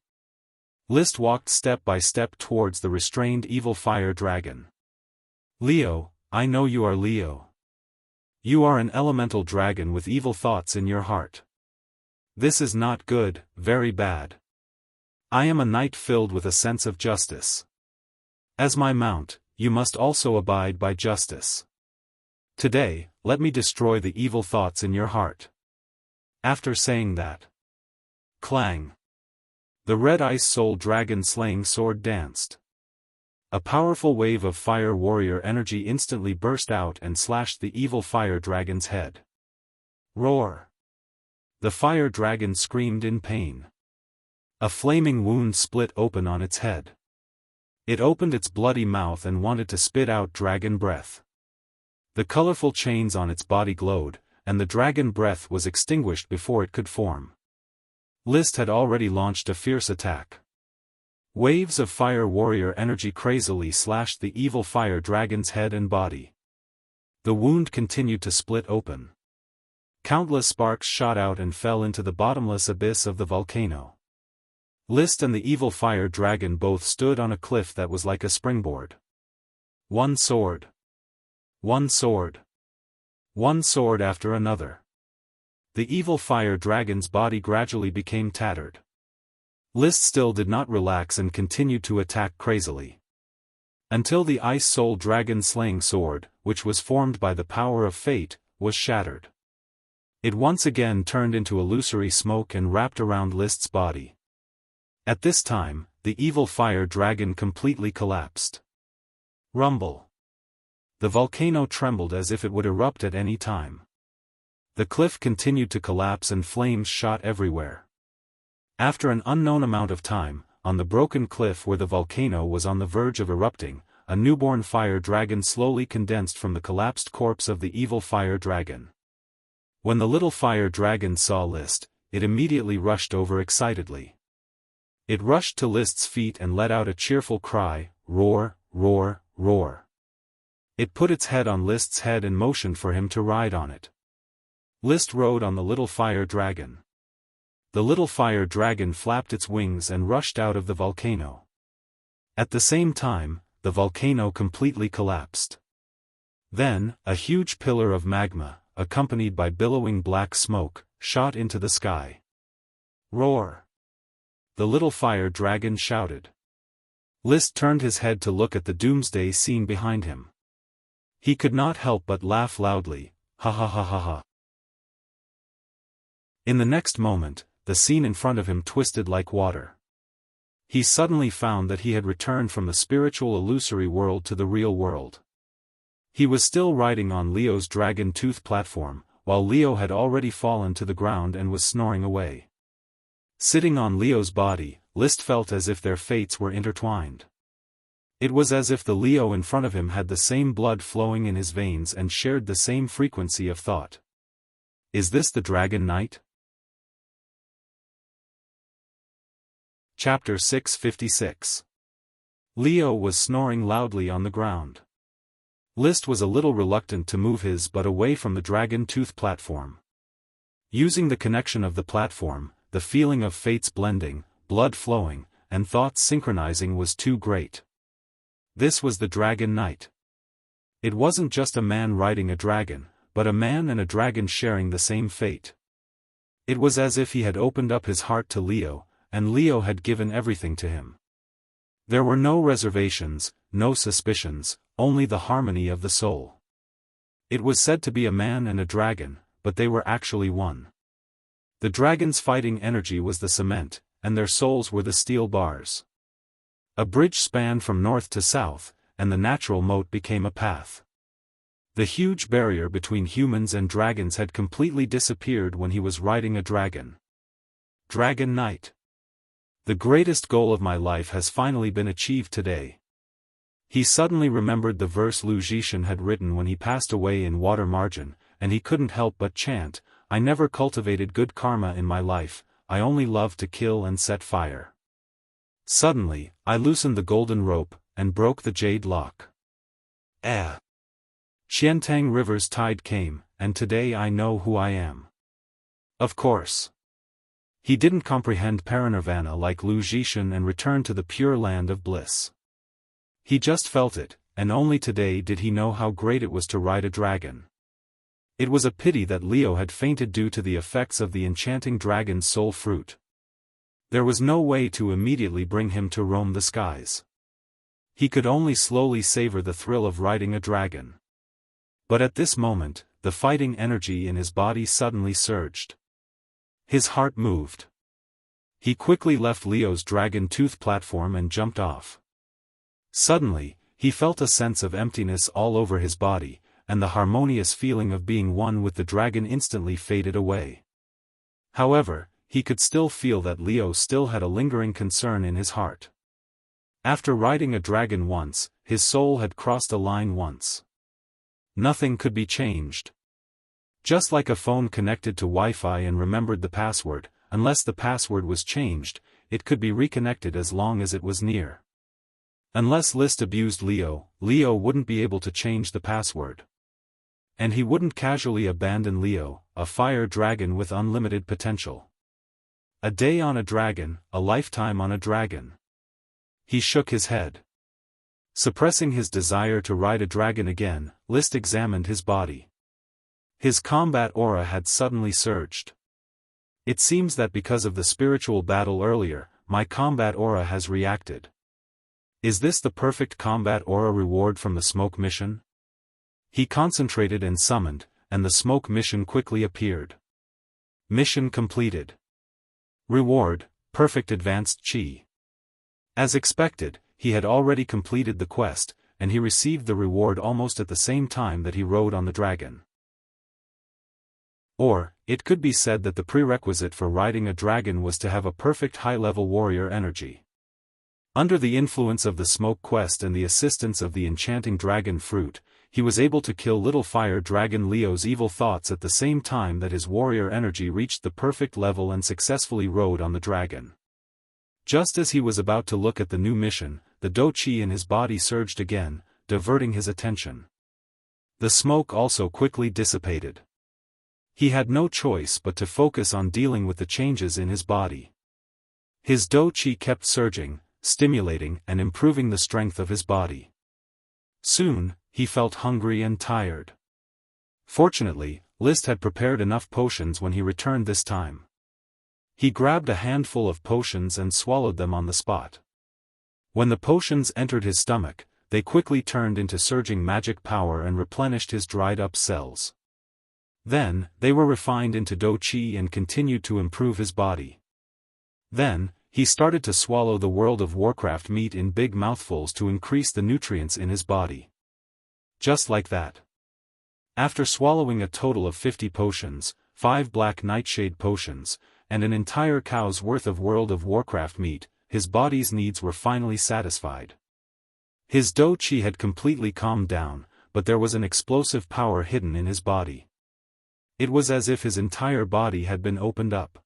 Liszt walked step by step towards the restrained evil fire dragon. Leo, I know you are Leo. You are an elemental dragon with evil thoughts in your heart. This is not good, very bad. I am a knight filled with a sense of justice. As my mount, you must also abide by justice. Today, let me destroy the evil thoughts in your heart. After saying that, clang! The red Ice Soul Dragon Slaying Sword danced. A powerful wave of fire warrior energy instantly burst out and slashed the evil fire dragon's head. Roar! The fire dragon screamed in pain. A flaming wound split open on its head. It opened its bloody mouth and wanted to spit out dragon breath. The colorful chains on its body glowed, and the dragon breath was extinguished before it could form. Liszt had already launched a fierce attack. Waves of fire warrior energy crazily slashed the evil fire dragon's head and body. The wound continued to split open. Countless sparks shot out and fell into the bottomless abyss of the volcano. Liszt and the evil fire dragon both stood on a cliff that was like a springboard. One sword. One sword. One sword after another. The evil fire dragon's body gradually became tattered. List still did not relax and continued to attack crazily. Until the Ice Soul Dragon Slaying Sword, which was formed by the power of fate, was shattered. It once again turned into illusory smoke and wrapped around List's body. At this time, the evil fire dragon completely collapsed. Rumble. The volcano trembled as if it would erupt at any time. The cliff continued to collapse and flames shot everywhere. After an unknown amount of time, on the broken cliff where the volcano was on the verge of erupting, a newborn fire dragon slowly condensed from the collapsed corpse of the evil fire dragon. When the little fire dragon saw List, it immediately rushed over excitedly. It rushed to List's feet and let out a cheerful cry, roar, roar, roar. It put its head on List's head and motioned for him to ride on it. List rode on the little fire dragon. The little fire dragon flapped its wings and rushed out of the volcano. At the same time, the volcano completely collapsed. Then, a huge pillar of magma, accompanied by billowing black smoke, shot into the sky. Roar! The little fire dragon shouted. List turned his head to look at the doomsday scene behind him. He could not help but laugh loudly, ha ha ha ha ha. In the next moment, the scene in front of him twisted like water. He suddenly found that he had returned from the spiritual illusory world to the real world. He was still riding on Leo's dragon tooth platform, while Leo had already fallen to the ground and was snoring away. Sitting on Leo's body, List felt as if their fates were intertwined. It was as if the Leo in front of him had the same blood flowing in his veins and shared the same frequency of thought. Is this the Dragon Knight? Chapter 656. Leo was snoring loudly on the ground. List was a little reluctant to move his butt away from the dragon tooth platform. Using the connection of the platform, the feeling of fates blending, blood flowing, and thoughts synchronizing was too great. This was the Dragon Knight. It wasn't just a man riding a dragon, but a man and a dragon sharing the same fate. It was as if he had opened up his heart to Leo, and Leo had given everything to him. There were no reservations, no suspicions, only the harmony of the soul. It was said to be a man and a dragon, but they were actually one. The dragon's fighting energy was the cement, and their souls were the steel bars. A bridge spanned from north to south, and the natural moat became a path. The huge barrier between humans and dragons had completely disappeared when he was riding a dragon. Dragon Knight. The greatest goal of my life has finally been achieved today. He suddenly remembered the verse Lu Zhishan had written when he passed away in Water Margin, and he couldn't help but chant, I never cultivated good karma in my life, I only loved to kill and set fire. Suddenly, I loosened the golden rope, and broke the jade lock. Xiantang River's tide came, and today I know who I am. Of course. He didn't comprehend parinirvana like Lu Zhishan and returned to the pure land of bliss. He just felt it, and only today did he know how great it was to ride a dragon. It was a pity that Leo had fainted due to the effects of the enchanting dragon's soul fruit. There was no way to immediately bring him to roam the skies. He could only slowly savor the thrill of riding a dragon. But at this moment, the fighting energy in his body suddenly surged. His heart moved. He quickly left Leo's dragon tooth platform and jumped off. Suddenly, he felt a sense of emptiness all over his body, and the harmonious feeling of being one with the dragon instantly faded away. However, he could still feel that Leo still had a lingering concern in his heart. After riding a dragon once, his soul had crossed a line once. Nothing could be changed. Just like a phone connected to Wi-Fi and remembered the password, unless the password was changed, it could be reconnected as long as it was near. Unless List abused Leo, Leo wouldn't be able to change the password. And he wouldn't casually abandon Leo, a fire dragon with unlimited potential. A day on a dragon, a lifetime on a dragon. He shook his head. Suppressing his desire to ride a dragon again, List examined his body. His combat aura had suddenly surged. It seems that because of the spiritual battle earlier, my combat aura has reacted. Is this the perfect combat aura reward from the smoke mission? He concentrated and summoned, and the smoke mission quickly appeared. Mission completed. Reward, perfect advanced chi. As expected, he had already completed the quest, and he received the reward almost at the same time that he rode on the dragon. Or, it could be said that the prerequisite for riding a dragon was to have a perfect high-level warrior energy. Under the influence of the smoke quest and the assistance of the enchanting dragon fruit, he was able to kill little fire dragon Leo's evil thoughts at the same time that his warrior energy reached the perfect level and successfully rode on the dragon. Just as he was about to look at the new mission, the do chi in his body surged again, diverting his attention. The smoke also quickly dissipated. He had no choice but to focus on dealing with the changes in his body. His do chi kept surging, stimulating and improving the strength of his body. Soon, he felt hungry and tired. Fortunately, List had prepared enough potions when he returned this time. He grabbed a handful of potions and swallowed them on the spot. When the potions entered his stomach, they quickly turned into surging magic power and replenished his dried-up cells. Then, they were refined into do chi and continued to improve his body. Then, he started to swallow the World of Warcraft meat in big mouthfuls to increase the nutrients in his body. Just like that. After swallowing a total of 50 potions, 5 black nightshade potions, and an entire cow's worth of World of Warcraft meat, his body's needs were finally satisfied. His do chi had completely calmed down, but there was an explosive power hidden in his body. It was as if his entire body had been opened up.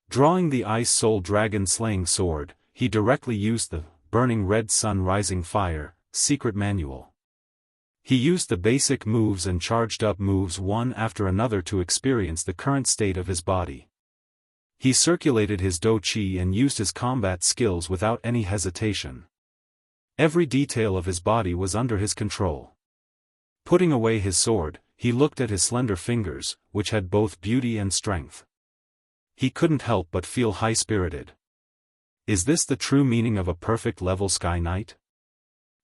Drawing the Ice Soul Dragon Slaying Sword, he directly used the Burning Red Sun Rising Fire secret manual. He used the basic moves and charged up moves one after another to experience the current state of his body. He circulated his do chi and used his combat skills without any hesitation. Every detail of his body was under his control. Putting away his sword, he looked at his slender fingers, which had both beauty and strength. He couldn't help but feel high-spirited. Is this the true meaning of a perfect level Sky Knight?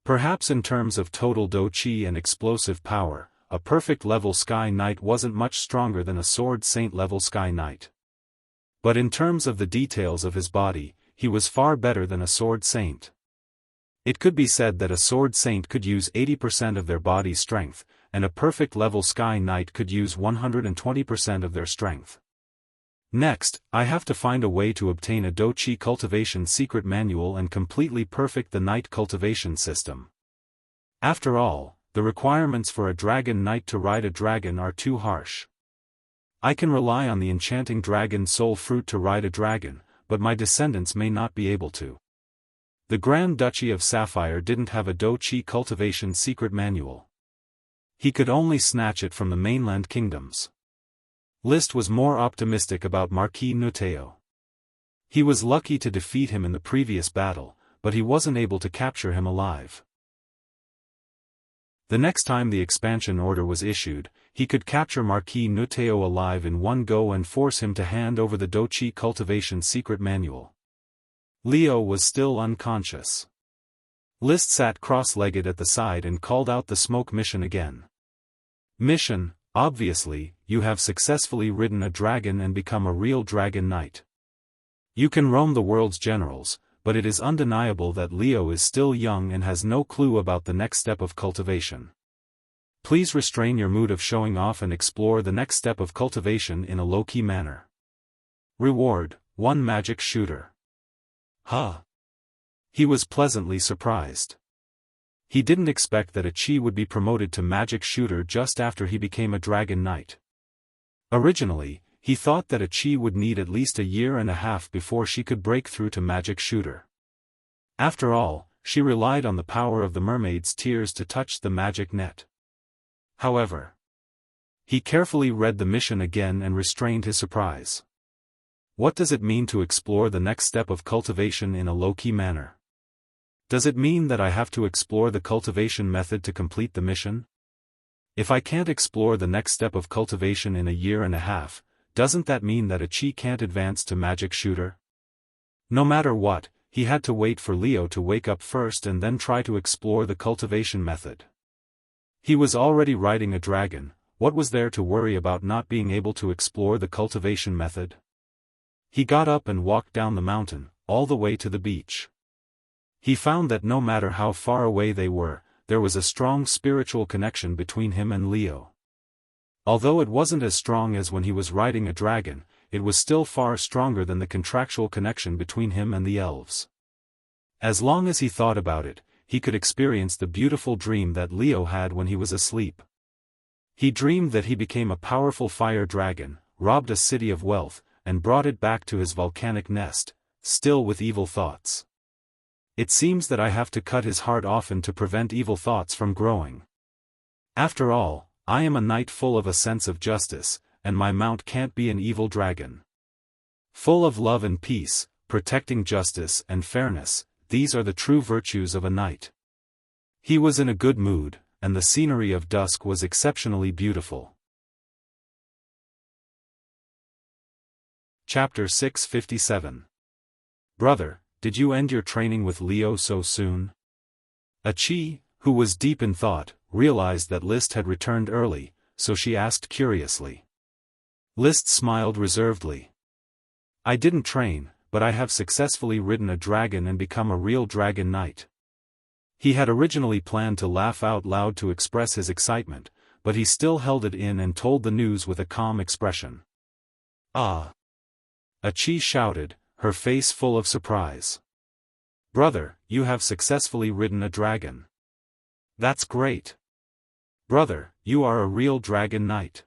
Perhaps in terms of total do chi and explosive power, a perfect level Sky Knight wasn't much stronger than a Sword Saint level Sky Knight. But in terms of the details of his body, he was far better than a Sword Saint. It could be said that a Sword Saint could use 80% of their body's strength, and a perfect level Sky Knight could use 120% of their strength. Next, I have to find a way to obtain a do chi cultivation secret manual and completely perfect the Knight cultivation system. After all, the requirements for a dragon knight to ride a dragon are too harsh. I can rely on the enchanting dragon soul fruit to ride a dragon, but my descendants may not be able to. The Grand Duchy of Sapphire didn't have a do chi cultivation secret manual. He could only snatch it from the mainland kingdoms. List was more optimistic about Marquis Nuteo. He was lucky to defeat him in the previous battle, but he wasn't able to capture him alive. The next time the expansion order was issued, he could capture Marquis Nuteo alive in one go and force him to hand over the do chi cultivation secret manual. Leo was still unconscious. List sat cross-legged at the side and called out the smoke mission again. Mission, obviously, you have successfully ridden a dragon and become a real dragon knight. You can roam the world's generals, but it is undeniable that Leo is still young and has no clue about the next step of cultivation. Please restrain your mood of showing off and explore the next step of cultivation in a low-key manner. Reward, 1 magic shooter. Huh. He was pleasantly surprised. He didn't expect that a chi would be promoted to magic shooter just after he became a dragon knight. Originally, he thought that a chi would need at least a year and a half before she could break through to magic shooter. After all, she relied on the power of the mermaid's tears to touch the magic net. However, he carefully read the mission again and restrained his surprise. What does it mean to explore the next step of cultivation in a low-key manner? Does it mean that I have to explore the cultivation method to complete the mission? If I can't explore the next step of cultivation in a year and a half, doesn't that mean that Chi can't advance to magic shooter? No matter what, he had to wait for Leo to wake up first and then try to explore the cultivation method. He was already riding a dragon. What was there to worry about not being able to explore the cultivation method? He got up and walked down the mountain, all the way to the beach. He found that no matter how far away they were, there was a strong spiritual connection between him and Leo. Although it wasn't as strong as when he was riding a dragon, it was still far stronger than the contractual connection between him and the elves. As long as he thought about it, he could experience the beautiful dream that Leo had when he was asleep. He dreamed that he became a powerful fire dragon, robbed a city of wealth, and brought it back to his volcanic nest, still with evil thoughts. It seems that I have to cut his heart often to prevent evil thoughts from growing. After all, I am a knight full of a sense of justice, and my mount can't be an evil dragon. Full of love and peace, protecting justice and fairness, these are the true virtues of a knight. He was in a good mood, and the scenery of dusk was exceptionally beautiful. Chapter 657. Brother, did you end your training with Leo so soon? Chi, who was deep in thought, realized that List had returned early, so she asked curiously. List smiled reservedly. I didn't train, but I have successfully ridden a dragon and become a real dragon knight. He had originally planned to laugh out loud to express his excitement, but he still held it in and told the news with a calm expression. Ah! Chi shouted, her face full of surprise. Brother, you have successfully ridden a dragon. That's great. Brother, you are a real dragon knight.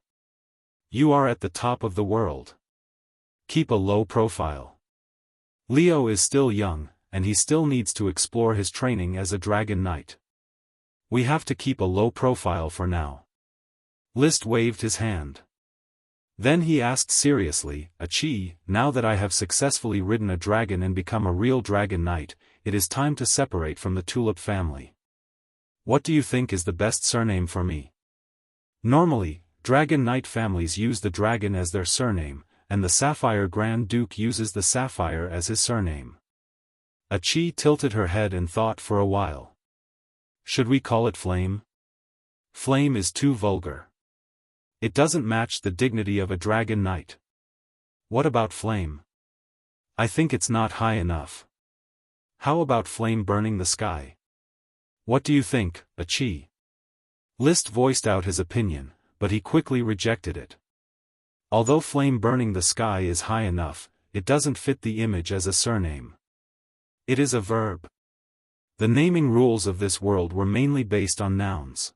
You are at the top of the world. Keep a low profile. Leo is still young, and he still needs to explore his training as a dragon knight. We have to keep a low profile for now. List waved his hand. Then he asked seriously, Chi, now that I have successfully ridden a dragon and become a real dragon knight, it is time to separate from the Tulip family. What do you think is the best surname for me? Normally, dragon knight families use the dragon as their surname, and the Sapphire Grand Duke uses the Sapphire as his surname. Chi tilted her head and thought for a while. Should we call it Flame? Flame is too vulgar. It doesn't match the dignity of a dragon knight. What about Flame? I think it's not high enough. How about Flame burning the sky? What do you think, Chi? List voiced out his opinion, but he quickly rejected it. Although Flame burning the sky is high enough, it doesn't fit the image as a surname. It is a verb. The naming rules of this world were mainly based on nouns.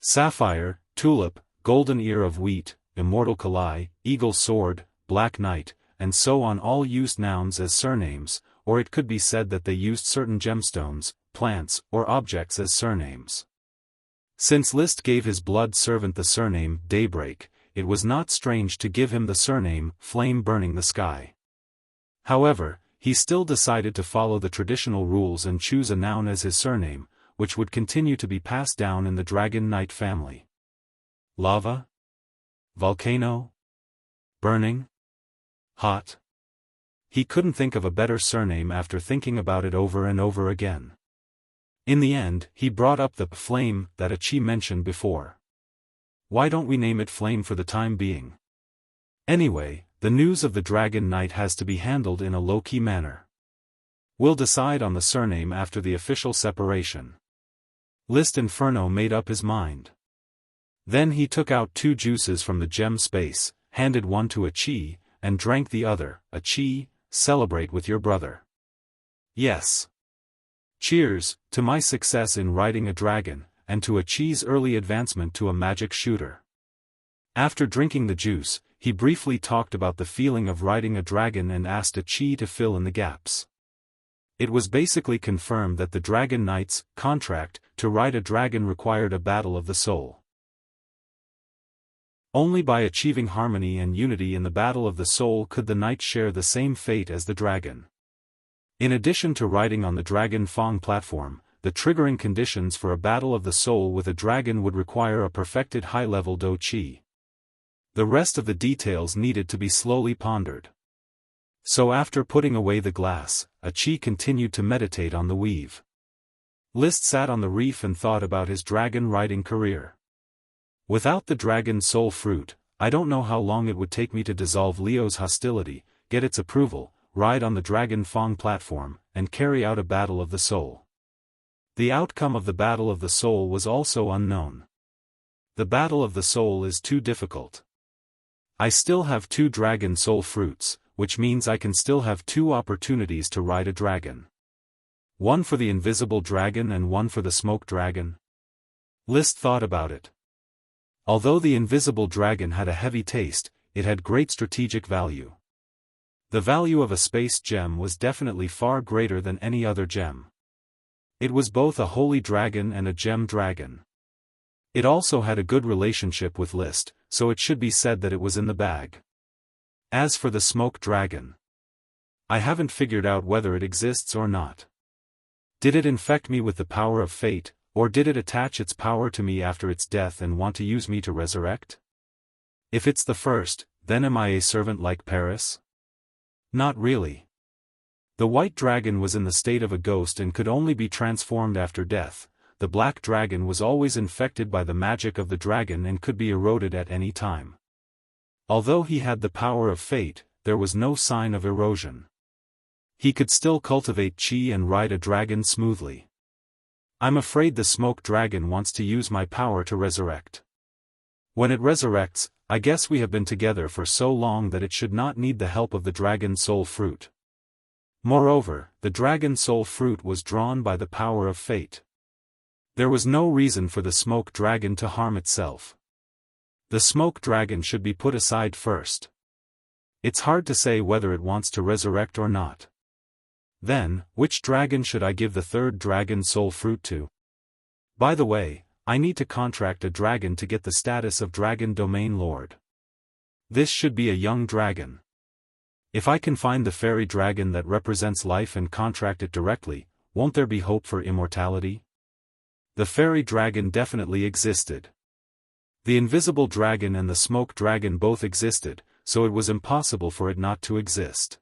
Sapphire, Tulip, Golden Ear of Wheat, Immortal Kalai, Eagle Sword, Black Knight, and so on all used nouns as surnames, or it could be said that they used certain gemstones, plants, or objects as surnames. Since List gave his blood servant the surname Daybreak, it was not strange to give him the surname Flame Burning the Sky. However, he still decided to follow the traditional rules and choose a noun as his surname, which would continue to be passed down in the Dragon Knight family. Lava? Volcano? Burning? Hot? He couldn't think of a better surname after thinking about it over and over again. In the end, he brought up the Flame that Chi mentioned before. Why don't we name it Flame for the time being? Anyway, the news of the Dragon Knight has to be handled in a low-key manner. We'll decide on the surname after the official separation. List Inferno made up his mind. Then he took out 2 juices from the gem space, handed one to Chi, and drank the other. Chi, celebrate with your brother. Yes. Cheers, to my success in riding a dragon, and to Chi's early advancement to a magic shooter. After drinking the juice, he briefly talked about the feeling of riding a dragon and asked Chi to fill in the gaps. It was basically confirmed that the Dragon Knight's contract to ride a dragon required a battle of the soul. Only by achieving harmony and unity in the battle of the soul could the knight share the same fate as the dragon. In addition to riding on the Dragon Fang platform, the triggering conditions for a battle of the soul with a dragon would require a perfected high-level Do Qi. The rest of the details needed to be slowly pondered. So after putting away the glass, Qi continued to meditate on the weave. List sat on the reef and thought about his dragon-riding career. Without the dragon soul fruit, I don't know how long it would take me to dissolve Leo's hostility, get its approval, ride on the Dragon Fang platform, and carry out a battle of the soul. The outcome of the battle of the soul was also unknown. The battle of the soul is too difficult. I still have 2 dragon soul fruits, which means I can still have 2 opportunities to ride a dragon. One for the invisible dragon and one for the smoke dragon. List thought about it. Although the invisible dragon had a heavy taste, it had great strategic value. The value of a space gem was definitely far greater than any other gem. It was both a holy dragon and a gem dragon. It also had a good relationship with List, so it should be said that it was in the bag. As for the smoke dragon, I haven't figured out whether it exists or not. Did it infect me with the power of fate, or did it attach its power to me after its death and want to use me to resurrect? If it's the first, then am I a servant like Paris? Not really. The white dragon was in the state of a ghost and could only be transformed after death. The black dragon was always infected by the magic of the dragon and could be eroded at any time. Although he had the power of fate, there was no sign of erosion. He could still cultivate qi and ride a dragon smoothly. I'm afraid the smoke dragon wants to use my power to resurrect. When it resurrects, I guess we have been together for so long that it should not need the help of the dragon soul fruit. Moreover, the dragon soul fruit was drawn by the power of fate. There was no reason for the smoke dragon to harm itself. The smoke dragon should be put aside first. It's hard to say whether it wants to resurrect or not. Then, which dragon should I give the 3rd dragon soul fruit to? By the way, I need to contract a dragon to get the status of Dragon Domain Lord. This should be a young dragon. If I can find the fairy dragon that represents life and contract it directly, won't there be hope for immortality? The fairy dragon definitely existed. The invisible dragon and the smoke dragon both existed, so it was impossible for it not to exist.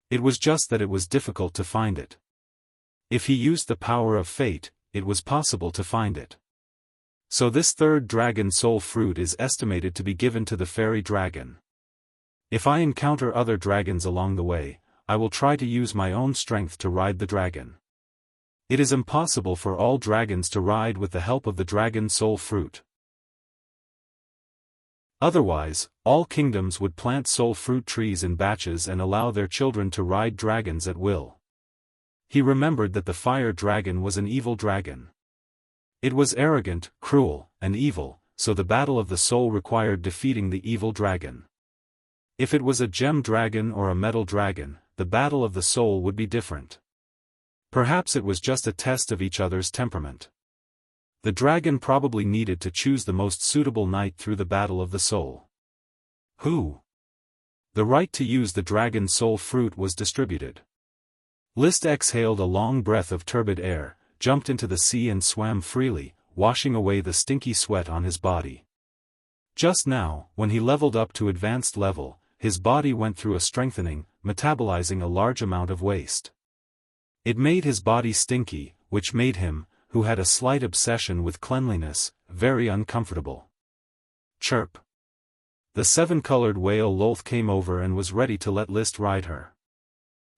It was just that it was difficult to find it. If he used the power of fate, it was possible to find it. So this 3rd dragon soul fruit is estimated to be given to the fairy dragon. If I encounter other dragons along the way, I will try to use my own strength to ride the dragon. It is impossible for all dragons to ride with the help of the dragon soul fruit. Otherwise, all kingdoms would plant soul fruit trees in batches and allow their children to ride dragons at will. He remembered that the fire dragon was an evil dragon. It was arrogant, cruel, and evil, so the battle of the soul required defeating the evil dragon. If it was a gem dragon or a metal dragon, the battle of the soul would be different. Perhaps it was just a test of each other's temperament. The dragon probably needed to choose the most suitable knight through the battle of the soul. Who? The right to use the dragon soul fruit was distributed. List exhaled a long breath of turbid air, jumped into the sea and swam freely, washing away the stinky sweat on his body. Just now, when he leveled up to advanced level, his body went through a strengthening, metabolizing a large amount of waste. It made his body stinky, which made him, who had a slight obsession with cleanliness, very uncomfortable. Chirp. The 7-colored whale Lolth came over and was ready to let List ride her.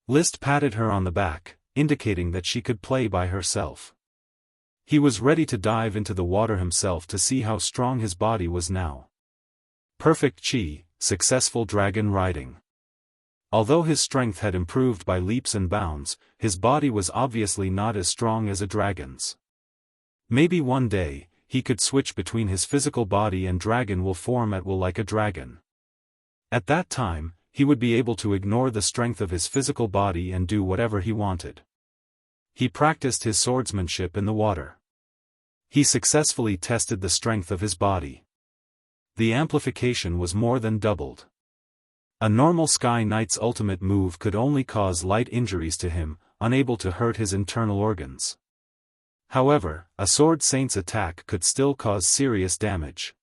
List patted her on the back, indicating that she could play by herself. He was ready to dive into the water himself to see how strong his body was now. Perfect chi, successful dragon riding. Although his strength had improved by leaps and bounds, his body was obviously not as strong as a dragon's. Maybe one day, he could switch between his physical body and dragon will form at will like a dragon. At that time, he would be able to ignore the strength of his physical body and do whatever he wanted. He practiced his swordsmanship in the water. He successfully tested the strength of his body. The amplification was more than doubled. A normal Sky Knight's ultimate move could only cause light injuries to him, unable to hurt his internal organs. However, a Sword Saint's attack could still cause serious damage.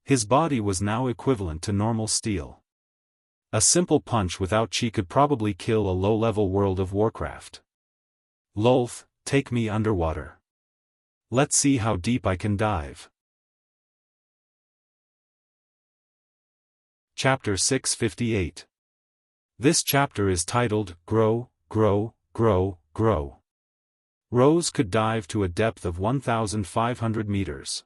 His body was now equivalent to normal steel. A simple punch without chi could probably kill a low-level World of Warcraft. Lolth, take me underwater. Let's see how deep I can dive. Chapter 658. This chapter is titled, Grow, Grow, Grow, Grow. Rose could dive to a depth of 1,500 meters.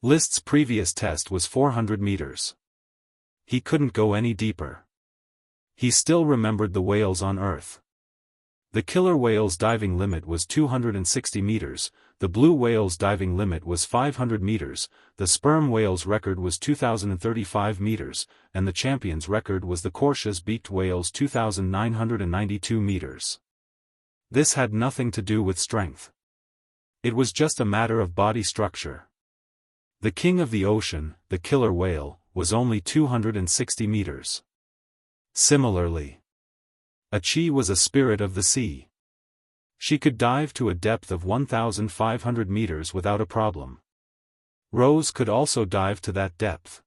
List's previous test was 400 meters. He couldn't go any deeper. He still remembered the whales on Earth. The killer whale's diving limit was 260 meters, the blue whale's diving limit was 500 meters, the sperm whale's record was 2,035 meters, and the champion's record was the Korsha's beaked whale's 2,992 meters. This had nothing to do with strength. It was just a matter of body structure. The king of the ocean, the killer whale, was only 260 meters. Similarly, a chi was a spirit of the sea. She could dive to a depth of 1,500 meters without a problem. Rose could also dive to that depth.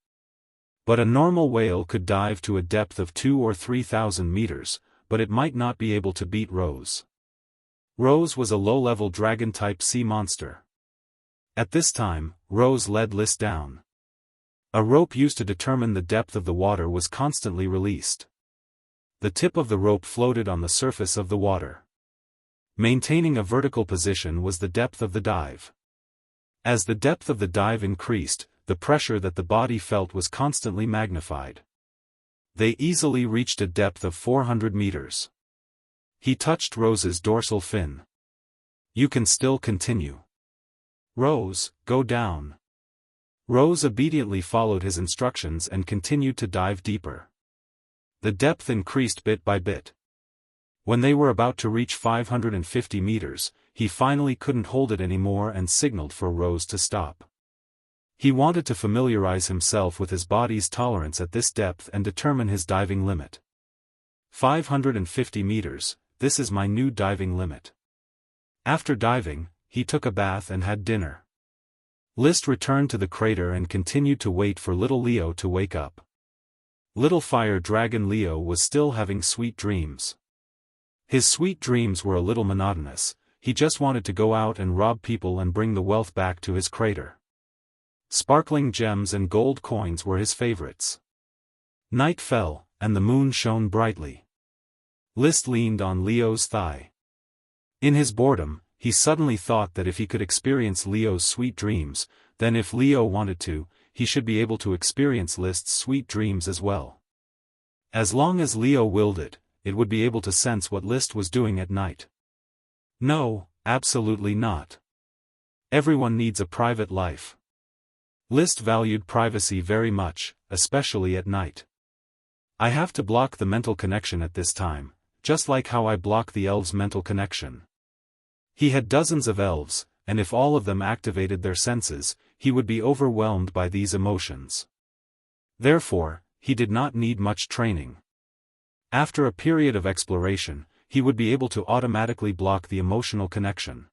But a normal whale could dive to a depth of 2,000 or 3,000 meters, but it might not be able to beat Rose. Rose was a low-level dragon-type sea monster. At this time, Rose led List down. A rope used to determine the depth of the water was constantly released. The tip of the rope floated on the surface of the water. Maintaining a vertical position was the depth of the dive. As the depth of the dive increased, the pressure that the body felt was constantly magnified. They easily reached a depth of 400 meters. He touched Rose's dorsal fin. You can still continue. Rose, go down. Rose obediently followed his instructions and continued to dive deeper. The depth increased bit by bit. When they were about to reach 550 meters, he finally couldn't hold it anymore and signaled for Rose to stop. He wanted to familiarize himself with his body's tolerance at this depth and determine his diving limit. 550 meters, this is my new diving limit. After diving, he took a bath and had dinner. List returned to the crater and continued to wait for little Leo to wake up. Little fire dragon Leo was still having sweet dreams. His sweet dreams were a little monotonous, he just wanted to go out and rob people and bring the wealth back to his crater. Sparkling gems and gold coins were his favorites. Night fell, and the moon shone brightly. List leaned on Leo's thigh. In his boredom, he suddenly thought that if he could experience Leo's sweet dreams, then if Leo wanted to, he should be able to experience List's sweet dreams as well. As long as Leo willed it, it would be able to sense what List was doing at night. No, absolutely not. Everyone needs a private life. List valued privacy very much, especially at night. I have to block the mental connection at this time, just like how I block the elves' mental connection. He had dozens of elves, and if all of them activated their senses, he would be overwhelmed by these emotions. Therefore, he did not need much training. After a period of exploration, he would be able to automatically block the emotional connection.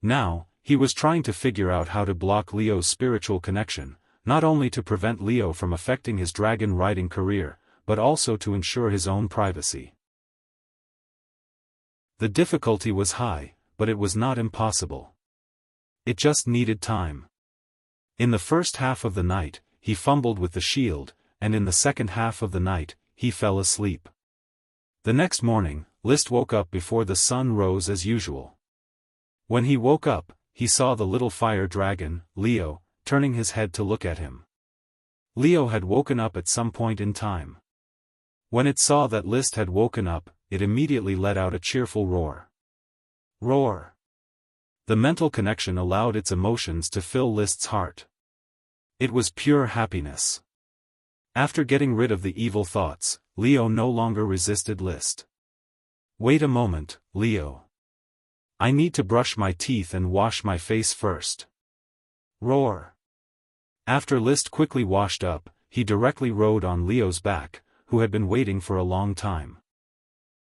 Now, he was trying to figure out how to block Leo's spiritual connection, not only to prevent Leo from affecting his dragon riding career, but also to ensure his own privacy. The difficulty was high, but it was not impossible. It just needed time. In the first half of the night, he fumbled with the shield, and in the second half of the night, he fell asleep. The next morning, List woke up before the sun rose as usual. When he woke up, he saw the little fire dragon, Leo, turning his head to look at him. Leo had woken up at some point in time. When it saw that List had woken up, it immediately let out a cheerful roar. Roar! The mental connection allowed its emotions to fill List's heart. It was pure happiness. After getting rid of the evil thoughts, Leo no longer resisted List. Wait a moment, Leo. I need to brush my teeth and wash my face first. Roar! After List quickly washed up, he directly rode on Leo's back, who had been waiting for a long time.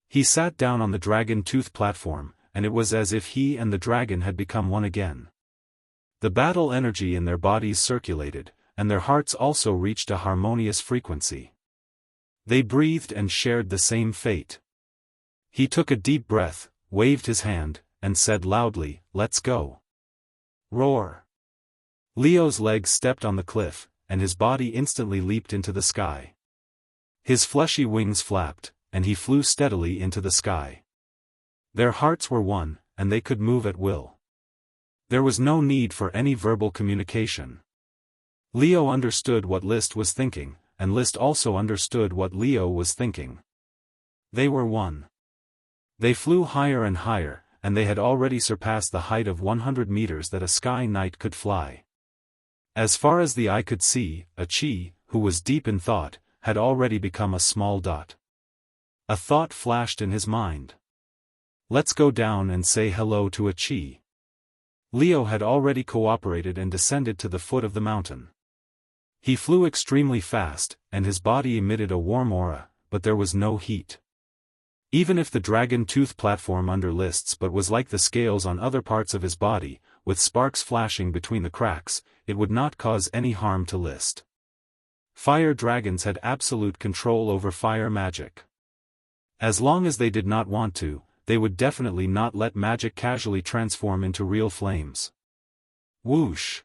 He sat down on the dragon tooth platform, and it was as if he and the dragon had become one again. The battle energy in their bodies circulated, and their hearts also reached a harmonious frequency. They breathed and shared the same fate. He took a deep breath, waved his hand, and said loudly, "Let's go." Roar! Leo's legs stepped on the cliff, and his body instantly leaped into the sky. His fleshy wings flapped, and he flew steadily into the sky. Their hearts were one, and they could move at will. There was no need for any verbal communication. Leo understood what Liszt was thinking, and Liszt also understood what Leo was thinking. They were one. They flew higher and higher, and they had already surpassed the height of 100 meters that a sky knight could fly. As far as the eye could see, Qi, who was deep in thought, had already become a small dot. A thought flashed in his mind. Let's go down and say hello to Qi. Leo had already cooperated and descended to the foot of the mountain. He flew extremely fast, and his body emitted a warm aura, but there was no heat. Even if the dragon tooth platform under Liszt's but was like the scales on other parts of his body, with sparks flashing between the cracks, it would not cause any harm to Liszt. Fire dragons had absolute control over fire magic. As long as they did not want to, they would definitely not let magic casually transform into real flames. Whoosh!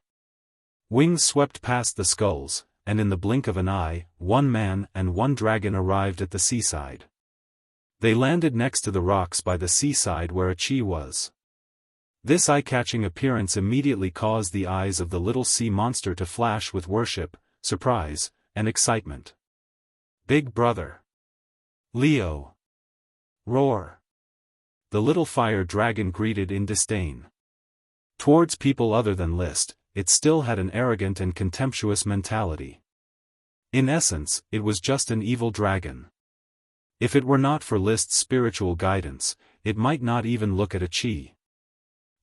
Wings swept past the skulls, and in the blink of an eye, one man and one dragon arrived at the seaside. They landed next to the rocks by the seaside where Qi was. This eye-catching appearance immediately caused the eyes of the little sea monster to flash with worship, surprise, and excitement. Big brother! Leo! Roar! The little fire dragon greeted in disdain. Towards people other than Liszt, it still had an arrogant and contemptuous mentality. In essence, it was just an evil dragon. If it were not for Liszt's spiritual guidance, it might not even look at Qi.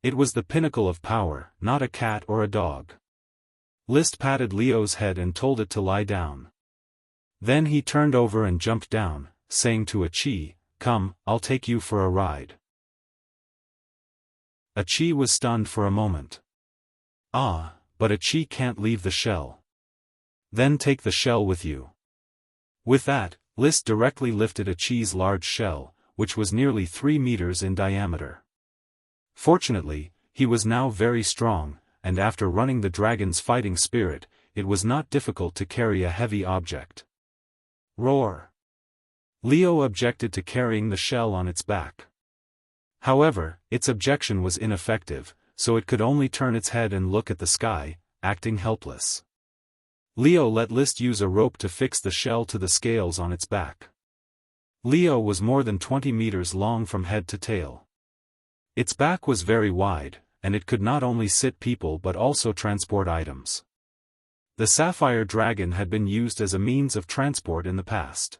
It was the pinnacle of power, not a cat or a dog. Liszt patted Leo's head and told it to lie down. Then he turned over and jumped down, saying to Qi, "Come, I'll take you for a ride." Qi was stunned for a moment. Ah, but Qi can't leave the shell. Then take the shell with you. With that, Liszt directly lifted Qi's large shell, which was nearly 3 meters in diameter. Fortunately, he was now very strong, and after running the dragon's fighting spirit, it was not difficult to carry a heavy object. Roar! Leo objected to carrying the shell on its back. However, its objection was ineffective, so it could only turn its head and look at the sky, acting helpless. Leo let Liszt use a rope to fix the shell to the scales on its back. Leo was more than 20 meters long from head to tail. Its back was very wide, and it could not only sit people but also transport items. The sapphire dragon had been used as a means of transport in the past.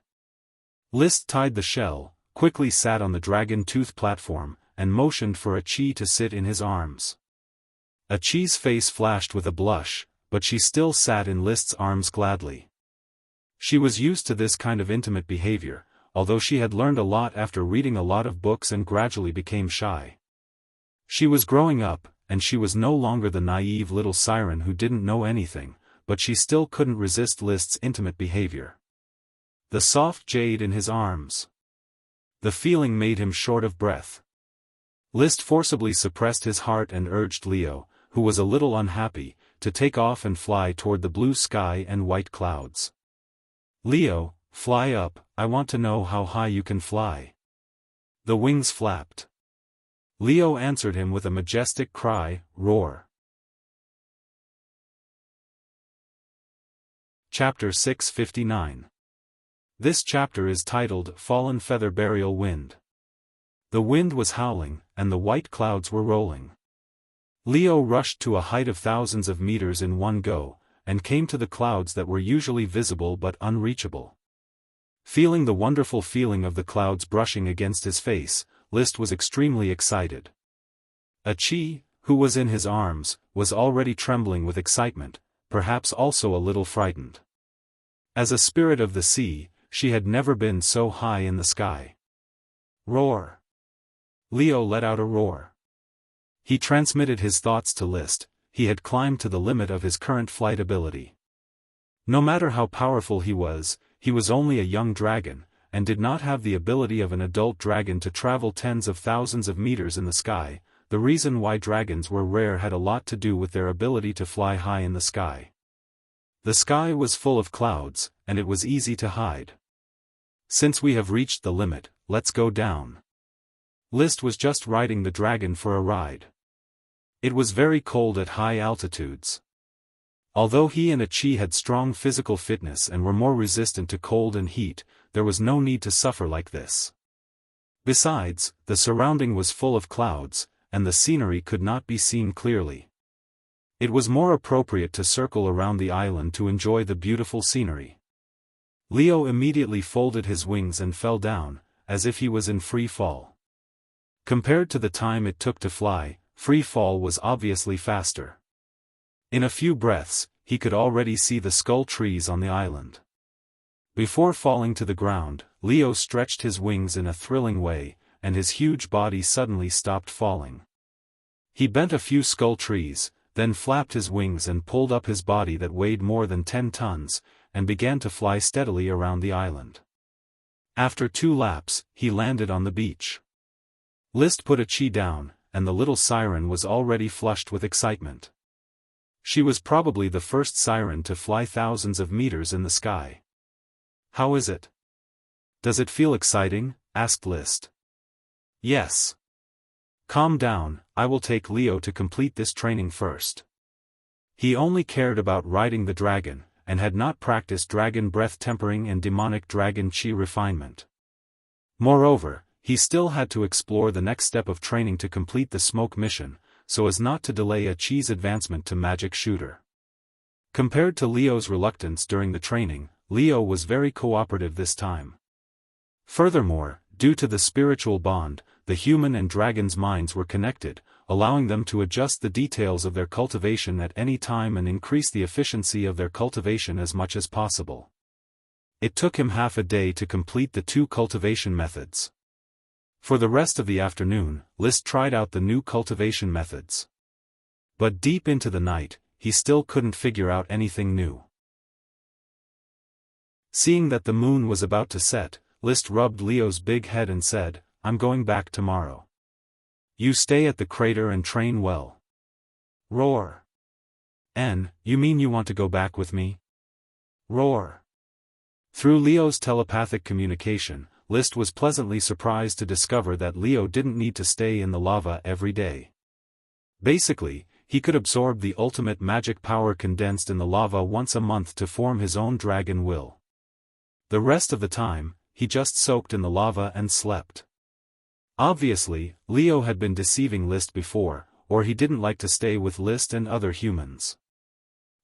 Liszt tied the shell, quickly sat on the dragon tooth platform, and motioned for Qi to sit in his arms. Qi's face flashed with a blush, but she still sat in Liszt's arms gladly. She was used to this kind of intimate behavior, although she had learned a lot after reading a lot of books and gradually became shy. She was growing up, and she was no longer the naive little siren who didn't know anything, but she still couldn't resist Liszt's intimate behavior. The soft jade in his arms. The feeling made him short of breath. Liszt forcibly suppressed his heart and urged Leo, who was a little unhappy, to take off and fly toward the blue sky and white clouds. Leo, fly up, I want to know how high you can fly. The wings flapped. Leo answered him with a majestic cry, roar. Chapter 659. This chapter is titled Fallen Feather Burial Wind. The wind was howling, and the white clouds were rolling. Leo rushed to a height of thousands of meters in one go, and came to the clouds that were usually visible but unreachable. Feeling the wonderful feeling of the clouds brushing against his face, Liszt was extremely excited. Qi, who was in his arms, was already trembling with excitement, perhaps also a little frightened. As a spirit of the sea, she had never been so high in the sky. Roar! Leo let out a roar. He transmitted his thoughts to List. He had climbed to the limit of his current flight ability. No matter how powerful he was only a young dragon, and did not have the ability of an adult dragon to travel tens of thousands of meters in the sky. The reason why dragons were rare had a lot to do with their ability to fly high in the sky. The sky was full of clouds, and it was easy to hide. Since we have reached the limit, let's go down. List was just riding the dragon for a ride. It was very cold at high altitudes. Although he and Achi had strong physical fitness and were more resistant to cold and heat, there was no need to suffer like this. Besides, the surrounding was full of clouds, and the scenery could not be seen clearly. It was more appropriate to circle around the island to enjoy the beautiful scenery. Leo immediately folded his wings and fell down, as if he was in free fall. Compared to the time it took to fly, free fall was obviously faster. In a few breaths, he could already see the skull trees on the island. Before falling to the ground, Leo stretched his wings in a thrilling way, and his huge body suddenly stopped falling. He bent a few skull trees, then flapped his wings and pulled up his body that weighed more than 10 tons, and began to fly steadily around the island. After 2 laps, he landed on the beach. List put Achi down, and the little siren was already flushed with excitement. She was probably the first siren to fly thousands of meters in the sky. "How is it? Does it feel exciting?" asked List. "Yes. Calm down, I will take Leo to complete this training first." He only cared about riding the dragon, and had not practiced dragon breath tempering and demonic dragon chi refinement. Moreover, he still had to explore the next step of training to complete the smoke mission, so as not to delay Achi's advancement to magic shooter. Compared to Leo's reluctance during the training, Leo was very cooperative this time. Furthermore, due to the spiritual bond, the human and dragon's minds were connected, allowing them to adjust the details of their cultivation at any time and increase the efficiency of their cultivation as much as possible. It took him half a day to complete the 2 cultivation methods. For the rest of the afternoon, List tried out the new cultivation methods. But deep into the night, he still couldn't figure out anything new. Seeing that the moon was about to set, List rubbed Leo's big head and said, "I'm going back tomorrow. You stay at the crater and train well." Roar. You mean you want to go back with me? Roar. Through Leo's telepathic communication, List was pleasantly surprised to discover that Leo didn't need to stay in the lava every day. Basically, he could absorb the ultimate magic power condensed in the lava once a month to form his own dragon will. The rest of the time, he just soaked in the lava and slept. Obviously, Leo had been deceiving List before, or he didn't like to stay with List and other humans.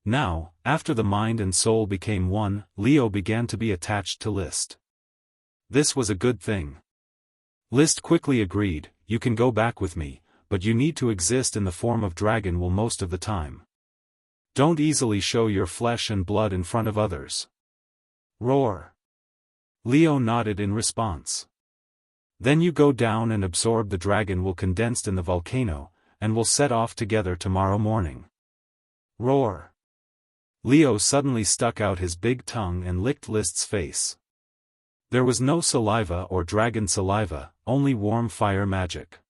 Now, after the mind and soul became one, Leo began to be attached to List. This was a good thing. List quickly agreed, "You can go back with me, but you need to exist in the form of dragon will most of the time. Don't easily show your flesh and blood in front of others." Roar. Leo nodded in response. "Then you go down and absorb the dragon will condensed in the volcano, and we'll set off together tomorrow morning." Roar. Leo suddenly stuck out his big tongue and licked List's face. There was no saliva or dragon saliva, only warm fire magic.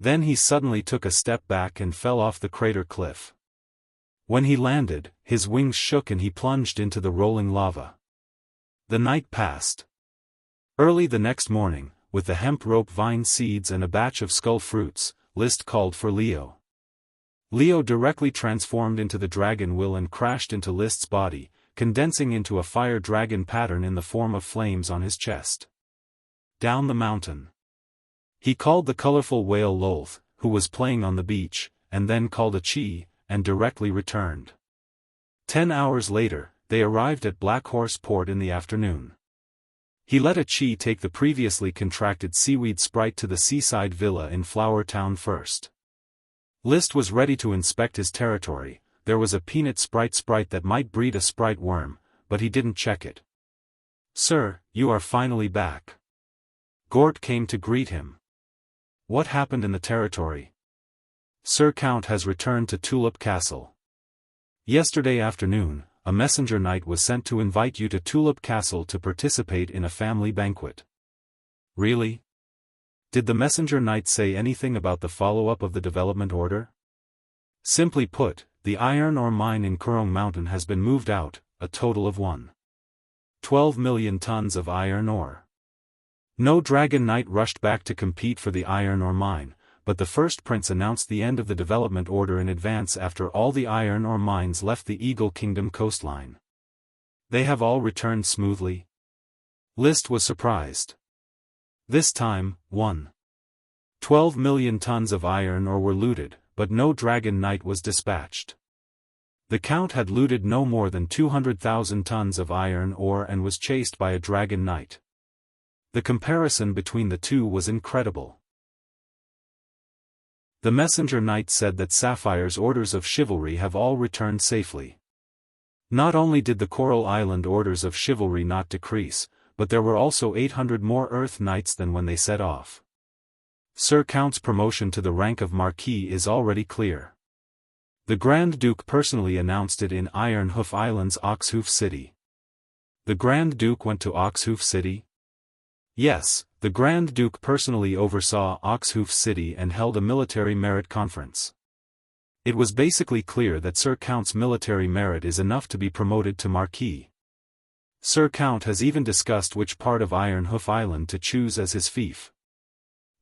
Then he suddenly took a step back and fell off the crater cliff. When he landed, his wings shook and he plunged into the rolling lava. The night passed. Early the next morning, with the hemp rope vine seeds and a batch of skull fruits, List called for Leo. Leo directly transformed into the dragon will and crashed into List's body, condensing into a fire dragon pattern in the form of flames on his chest. Down the mountain. He called the colorful whale Lolth, who was playing on the beach, and then called Achi, and directly returned. 10 hours later, they arrived at Black Horse Port in the afternoon. He let Achi take the previously contracted seaweed sprite to the seaside villa in Flower Town first. List was ready to inspect his territory. There was a peanut sprite that might breed a sprite worm, but he didn't check it. "Sir, you are finally back." Gort came to greet him. "What happened in the territory?" "Sir Count has returned to Tulip Castle. Yesterday afternoon, a messenger knight was sent to invite you to Tulip Castle to participate in a family banquet." "Really? Did the messenger knight say anything about the follow-up of the development order?" "Simply put, the iron ore mine in Kurong Mountain has been moved out, a total of 1.12 million tons of iron ore. No Dragon Knight rushed back to compete for the iron ore mine, but the first prince announced the end of the development order in advance after all the iron ore mines left the Eagle Kingdom coastline. They have all returned smoothly." List was surprised. This time, 1.12 million tons of iron ore were looted, but no Dragon Knight was dispatched. The Count had looted no more than 200,000 tons of iron ore and was chased by a Dragon Knight. The comparison between the two was incredible. The messenger knight said that Sapphire's orders of chivalry have all returned safely. Not only did the Coral Island orders of chivalry not decrease, but there were also 800 more Earth Knights than when they set off. Sir Count's promotion to the rank of Marquis is already clear. The Grand Duke personally announced it in Iron Hoof Island's Oxhoof City. The Grand Duke went to Oxhoof City? Yes, the Grand Duke personally oversaw Oxhoof City and held a military merit conference. It was basically clear that Sir Count's military merit is enough to be promoted to Marquis. Sir Count has even discussed which part of Iron Hoof Island to choose as his fief.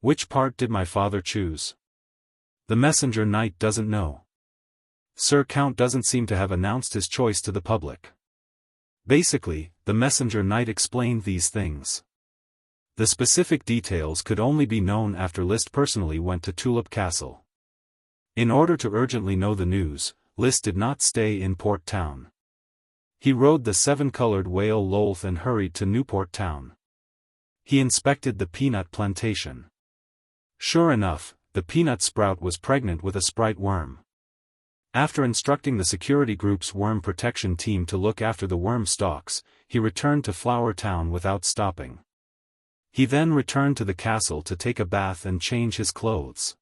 Which part did my father choose? The messenger knight doesn't know. Sir Count doesn't seem to have announced his choice to the public. Basically, the messenger knight explained these things. The specific details could only be known after List personally went to Tulip Castle. In order to urgently know the news, List did not stay in Port Town. He rode the seven-colored whale Lolth and hurried to Newport Town. He inspected the peanut plantation. Sure enough, the peanut sprout was pregnant with a sprite worm. After instructing the security group's worm protection team to look after the worm stalks, he returned to Flower Town without stopping. He then returned to the castle to take a bath and change his clothes.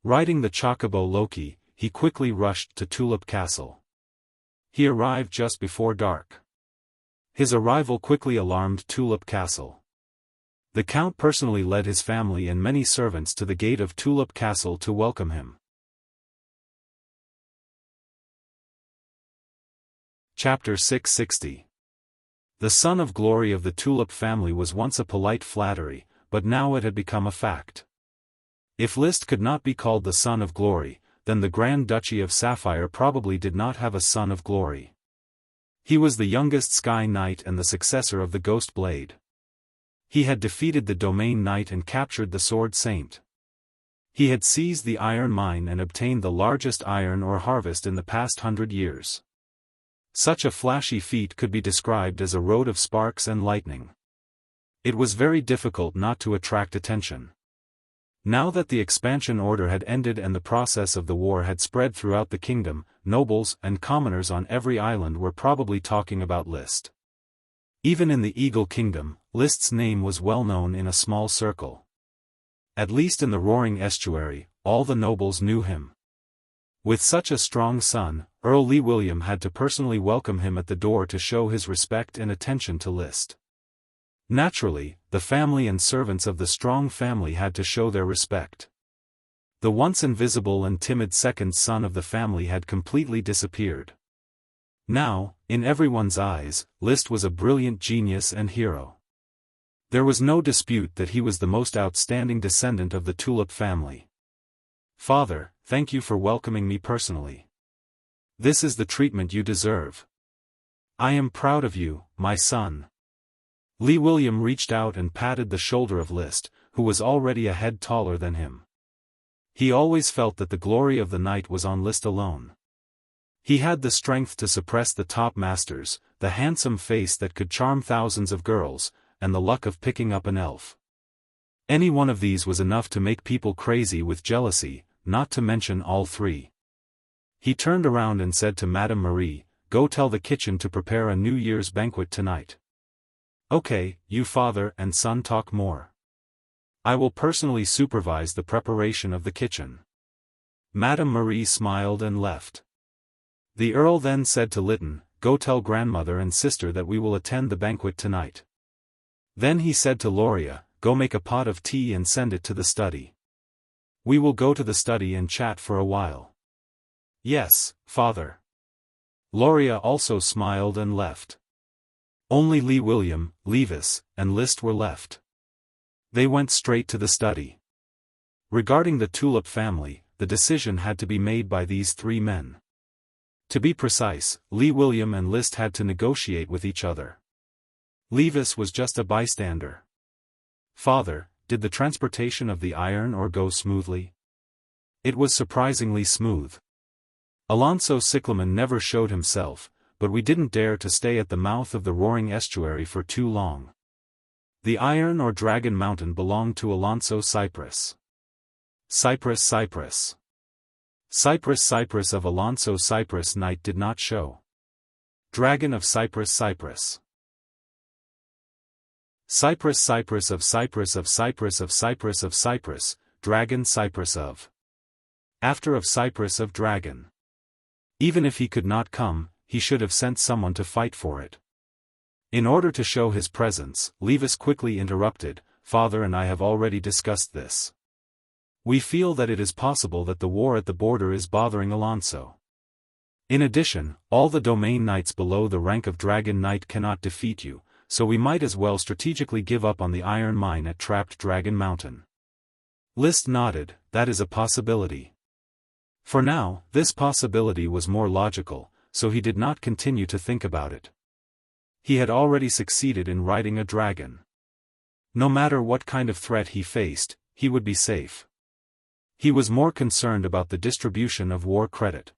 Riding the chocobo Loki, he quickly rushed to Tulip Castle. He arrived just before dark. His arrival quickly alarmed Tulip Castle. The Count personally led his family and many servants to the gate of Tulip Castle to welcome him. Chapter 660. The son of glory of the Tulip family was once a polite flattery, but now it had become a fact. If List could not be called the son of glory, then the Grand Duchy of Sapphire probably did not have a son of glory. He was the youngest Sky Knight and the successor of the Ghost Blade. He had defeated the Domain Knight and captured the Sword Saint. He had seized the iron mine and obtained the largest iron ore harvest in the past 100 years. Such a flashy feat could be described as a road of sparks and lightning. It was very difficult not to attract attention. Now that the expansion order had ended and the process of the war had spread throughout the kingdom, nobles and commoners on every island were probably talking about List. Even in the Eagle Kingdom, List's name was well known in a small circle. At least in the Roaring Estuary, all the nobles knew him. With such a strong son, Earl Lee William had to personally welcome him at the door to show his respect and attention to List. Naturally, the family and servants of the strong family had to show their respect. The once invisible and timid second son of the family had completely disappeared. Now, in everyone's eyes, List was a brilliant genius and hero. There was no dispute that he was the most outstanding descendant of the Tulip family. "Father, thank you for welcoming me personally. This is the treatment you deserve. I am proud of you, my son." Lee William reached out and patted the shoulder of List, who was already a head taller than him. He always felt that the glory of the night was on List alone. He had the strength to suppress the top masters, the handsome face that could charm thousands of girls, and the luck of picking up an elf. Any one of these was enough to make people crazy with jealousy, not to mention all three. He turned around and said to Madame Marie, "Go tell the kitchen to prepare a New Year's banquet tonight. Okay, you father and son talk more. I will personally supervise the preparation of the kitchen. Madame Marie smiled and left. The Earl then said to Lytton, go tell grandmother and sister that we will attend the banquet tonight. Then he said to Loria, go make a pot of tea and send it to the study. We will go to the study and chat for a while. Yes, father. Loria also smiled and left. Only Lee William, Levis, and List were left. They went straight to the study. Regarding the Tulip family, the decision had to be made by these three men. To be precise, Lee William and List had to negotiate with each other. Levis was just a bystander. Father, did the transportation of the iron ore go smoothly? It was surprisingly smooth. Alonso Cyclamen never showed himself, but we didn't dare to stay at the mouth of the roaring estuary for too long. The iron or Dragon Mountain belonged to Alonso Cyprus. Cyprus of Alonso Cyprus Knight did not show. Dragon of Cyprus Cyprus of Cyprus, Dragon Cyprus of. After of Cyprus of Dragon. Even if he could not come, he should have sent someone to fight for it. In order to show his presence, Levis quickly interrupted, Father and I have already discussed this. We feel that it is possible that the war at the border is bothering Alonso. In addition, all the domain knights below the rank of Dragon Knight cannot defeat you, so we might as well strategically give up on the iron mine at Trapped Dragon Mountain. List nodded, that is a possibility. For now, this possibility was more logical, so he did not continue to think about it. He had already succeeded in riding a dragon. No matter what kind of threat he faced, he would be safe. He was more concerned about the distribution of war credit.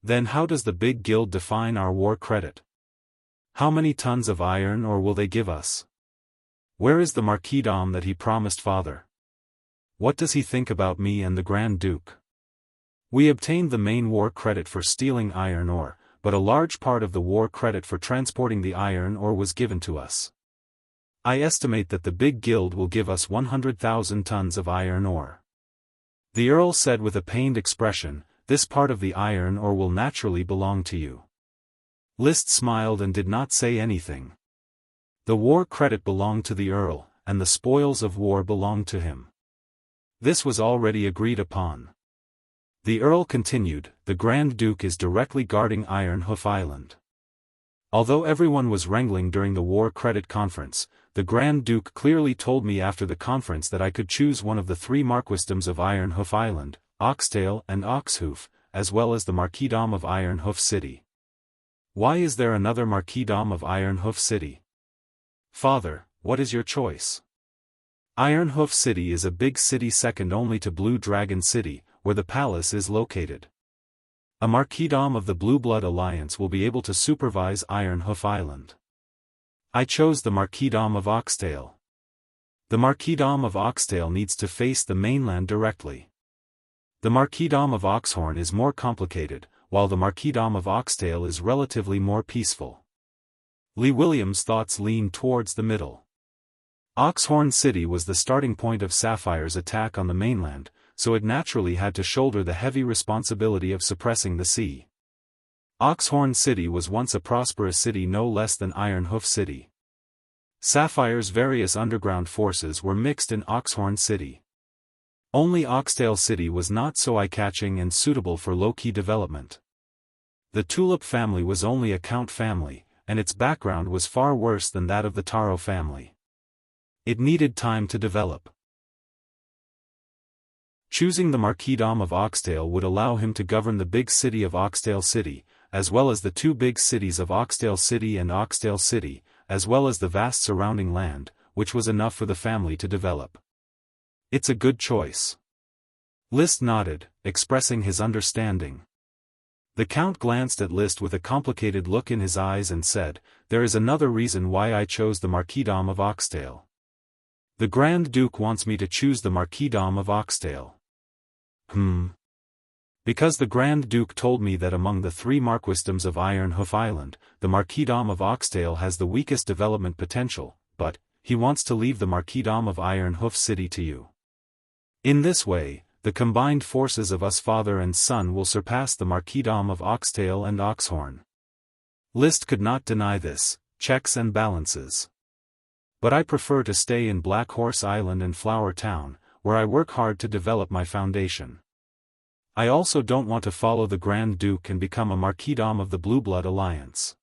Then how does the big guild define our war credit? How many tons of iron ore will they give us? Where is the marquisdom that he promised father? What does he think about me and the Grand Duke? We obtained the main war credit for stealing iron ore, but a large part of the war credit for transporting the iron ore was given to us. I estimate that the big guild will give us 100,000 tons of iron ore. The Earl said with a pained expression, this part of the iron ore will naturally belong to you. List smiled and did not say anything. The war credit belonged to the Earl, and the spoils of war belonged to him. This was already agreed upon. The Earl continued, the Grand Duke is directly guarding Iron Hoof Island. Although everyone was wrangling during the war credit conference, the Grand Duke clearly told me after the conference that I could choose one of the three marquisdoms of Iron Hoof Island, Oxtail and Oxhoof, as well as the marquisdom of Iron Hoof City. Why is there another marquisdom of Iron Hoof City? Father, what is your choice? Iron Hoof City is a big city second only to Blue Dragon City, where the palace is located. A marquisdom of the Blue Blood Alliance will be able to supervise Iron Hoof Island. I chose the marquisdom of Oxtail. The marquisdom of Oxtail needs to face the mainland directly. The marquisdom of Oxhorn is more complicated, while the marquisdom of Oxtail is relatively more peaceful. Lee William's thoughts leaned towards the middle. Oxhorn City was the starting point of Sapphire's attack on the mainland, so it naturally had to shoulder the heavy responsibility of suppressing the sea. Oxhorn City was once a prosperous city no less than Iron Hoof City. Sapphire's various underground forces were mixed in Oxhorn City. Only Oxtail City was not so eye-catching and suitable for low-key development. The Tulip family was only a count family, and its background was far worse than that of the Taro family. It needed time to develop. Choosing the marquisdom of Oxtail would allow him to govern the big city of Oxtail City, as well as the two big cities of Oxtail City and Oxtail City, as well as the vast surrounding land, which was enough for the family to develop. It's a good choice. List nodded, expressing his understanding. The Count glanced at List with a complicated look in his eyes and said, there is another reason why I chose the marquisdom of Oxtail. The Grand Duke wants me to choose the marquisdom of Oxtail. Because the Grand Duke told me that among the 3 marquisdoms of Iron Hoof Island, the Marquisdom of Oxtail has the weakest development potential, but he wants to leave the Marquisdom of Iron Hoof City to you. In this way, the combined forces of us father and son will surpass the Marquisdom of Oxtail and Oxhorn. List could not deny this, checks and balances. But I prefer to stay in Black Horse Island and Flower Town, where I work hard to develop my foundation. I also don't want to follow the Grand Duke and become a Marquisdom of the Blue Blood Alliance.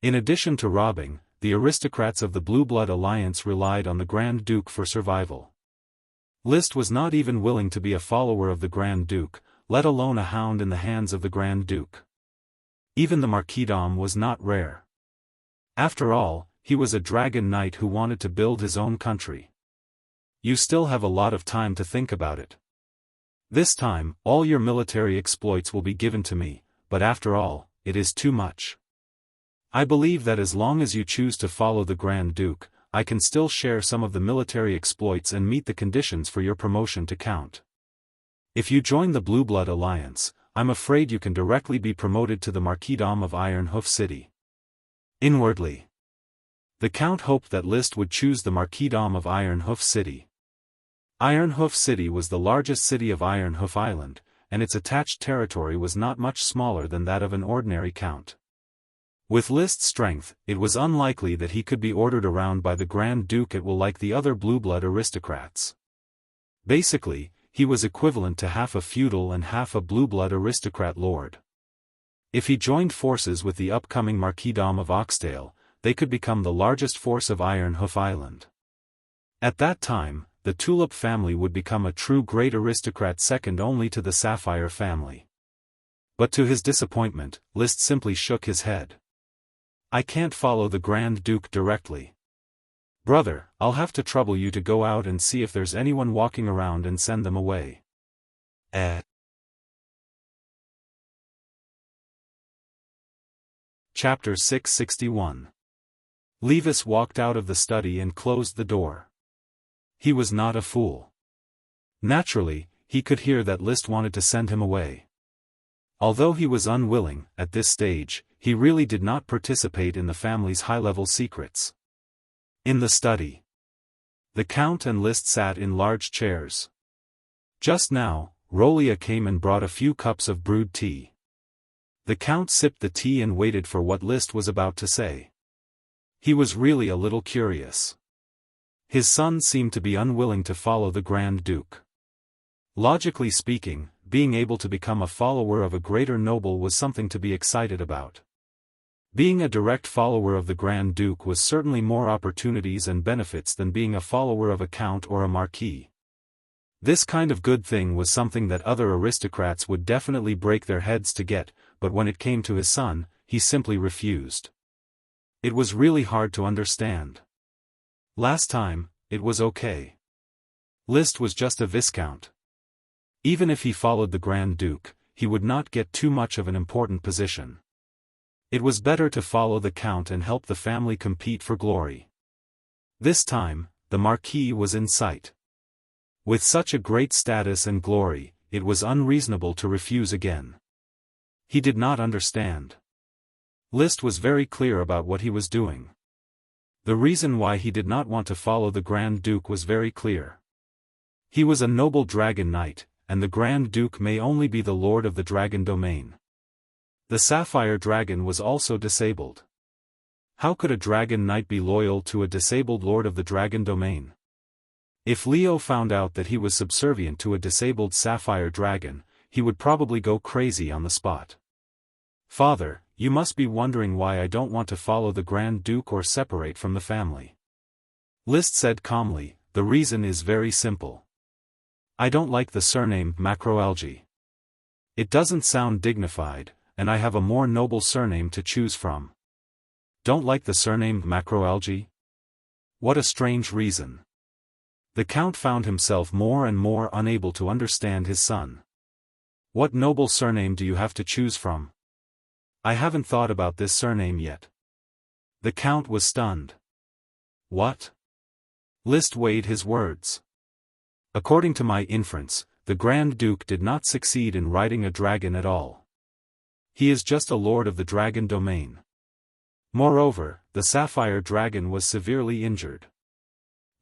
In addition to robbing, the aristocrats of the Blue Blood Alliance relied on the Grand Duke for survival. List was not even willing to be a follower of the Grand Duke, let alone a hound in the hands of the Grand Duke. Even the Marquisdom was not rare. After all, he was a dragon knight who wanted to build his own country. You still have a lot of time to think about it. This time, all your military exploits will be given to me, but after all, it is too much. I believe that as long as you choose to follow the Grand Duke, I can still share some of the military exploits and meet the conditions for your promotion to Count. If you join the Blue Blood Alliance, I'm afraid you can directly be promoted to the Marquisdom of Iron Hoof City. Inwardly, the Count hoped that List would choose the Marquisdom of Iron Hoof City. Iron Hoof City was the largest city of Iron Hoof Island, and its attached territory was not much smaller than that of an ordinary count. With List's strength, it was unlikely that he could be ordered around by the Grand Duke at will like the other Blue Blood aristocrats. Basically, he was equivalent to half a feudal and half a Blue Blood aristocrat lord. If he joined forces with the upcoming Marquisdom of Oxtail, they could become the largest force of Iron Hoof Island. At that time, the Tulip family would become a true great aristocrat second only to the Sapphire family. But to his disappointment, List simply shook his head. I can't follow the Grand Duke directly. Brother, I'll have to trouble you to go out and see if there's anyone walking around and send them away. Chapter 661. Levis walked out of the study and closed the door. He was not a fool. Naturally, he could hear that List wanted to send him away. Although he was unwilling, at this stage, he really did not participate in the family's high-level secrets. In the study, the Count and List sat in large chairs. Just now, Rolia came and brought a few cups of brewed tea. The Count sipped the tea and waited for what List was about to say. He was really a little curious. His son seemed to be unwilling to follow the Grand Duke. Logically speaking, being able to become a follower of a greater noble was something to be excited about. Being a direct follower of the Grand Duke was certainly more opportunities and benefits than being a follower of a count or a marquis. This kind of good thing was something that other aristocrats would definitely break their heads to get, but when it came to his son, he simply refused. It was really hard to understand. Last time, it was okay. List was just a viscount. Even if he followed the Grand Duke, he would not get too much of an important position. It was better to follow the Count and help the family compete for glory. This time, the Marquis was in sight. With such a great status and glory, it was unreasonable to refuse again. He did not understand. List was very clear about what he was doing. The reason why he did not want to follow the Grand Duke was very clear. He was a noble dragon knight, and the Grand Duke may only be the lord of the dragon domain. The Sapphire Dragon was also disabled. How could a dragon knight be loyal to a disabled lord of the dragon domain? If Leo found out that he was subservient to a disabled Sapphire Dragon, he would probably go crazy on the spot. Father, you must be wondering why I don't want to follow the Grand Duke or separate from the family. List said calmly, the reason is very simple. I don't like the surname Macroalgae. It doesn't sound dignified, and I have a more noble surname to choose from. Don't like the surname Macroalgae? What a strange reason. The Count found himself more and more unable to understand his son. What noble surname do you have to choose from? I haven't thought about this surname yet. The Count was stunned. What? List weighed his words. According to my inference, the Grand Duke did not succeed in riding a dragon at all. He is just a lord of the dragon domain. Moreover, the sapphire dragon was severely injured.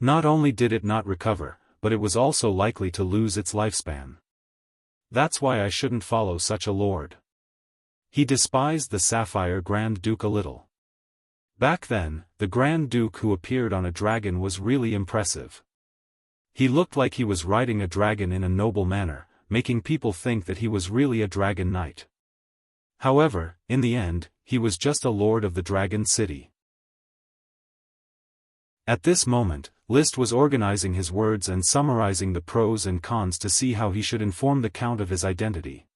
Not only did it not recover, but it was also likely to lose its lifespan. That's why I shouldn't follow such a lord. He despised the sapphire Grand Duke a little. Back then, the Grand Duke who appeared on a dragon was really impressive. He looked like he was riding a dragon in a noble manner, making people think that he was really a dragon knight. However, in the end, he was just a lord of the dragon city. At this moment, Liszt was organizing his words and summarizing the pros and cons to see how he should inform the Count of his identity.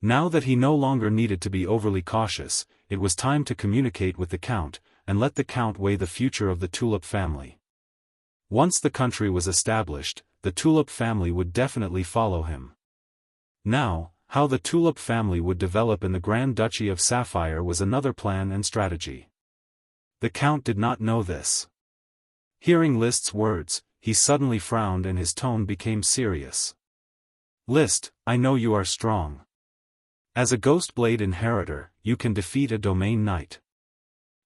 Now that he no longer needed to be overly cautious, it was time to communicate with the Count, and let the Count weigh the future of the Tulip family. Once the country was established, the Tulip family would definitely follow him. Now, how the Tulip family would develop in the Grand Duchy of Sapphire was another plan and strategy. The Count did not know this. Hearing Liszt's words, he suddenly frowned and his tone became serious. Liszt, I know you are strong. As a Ghost Blade inheritor, you can defeat a domain knight.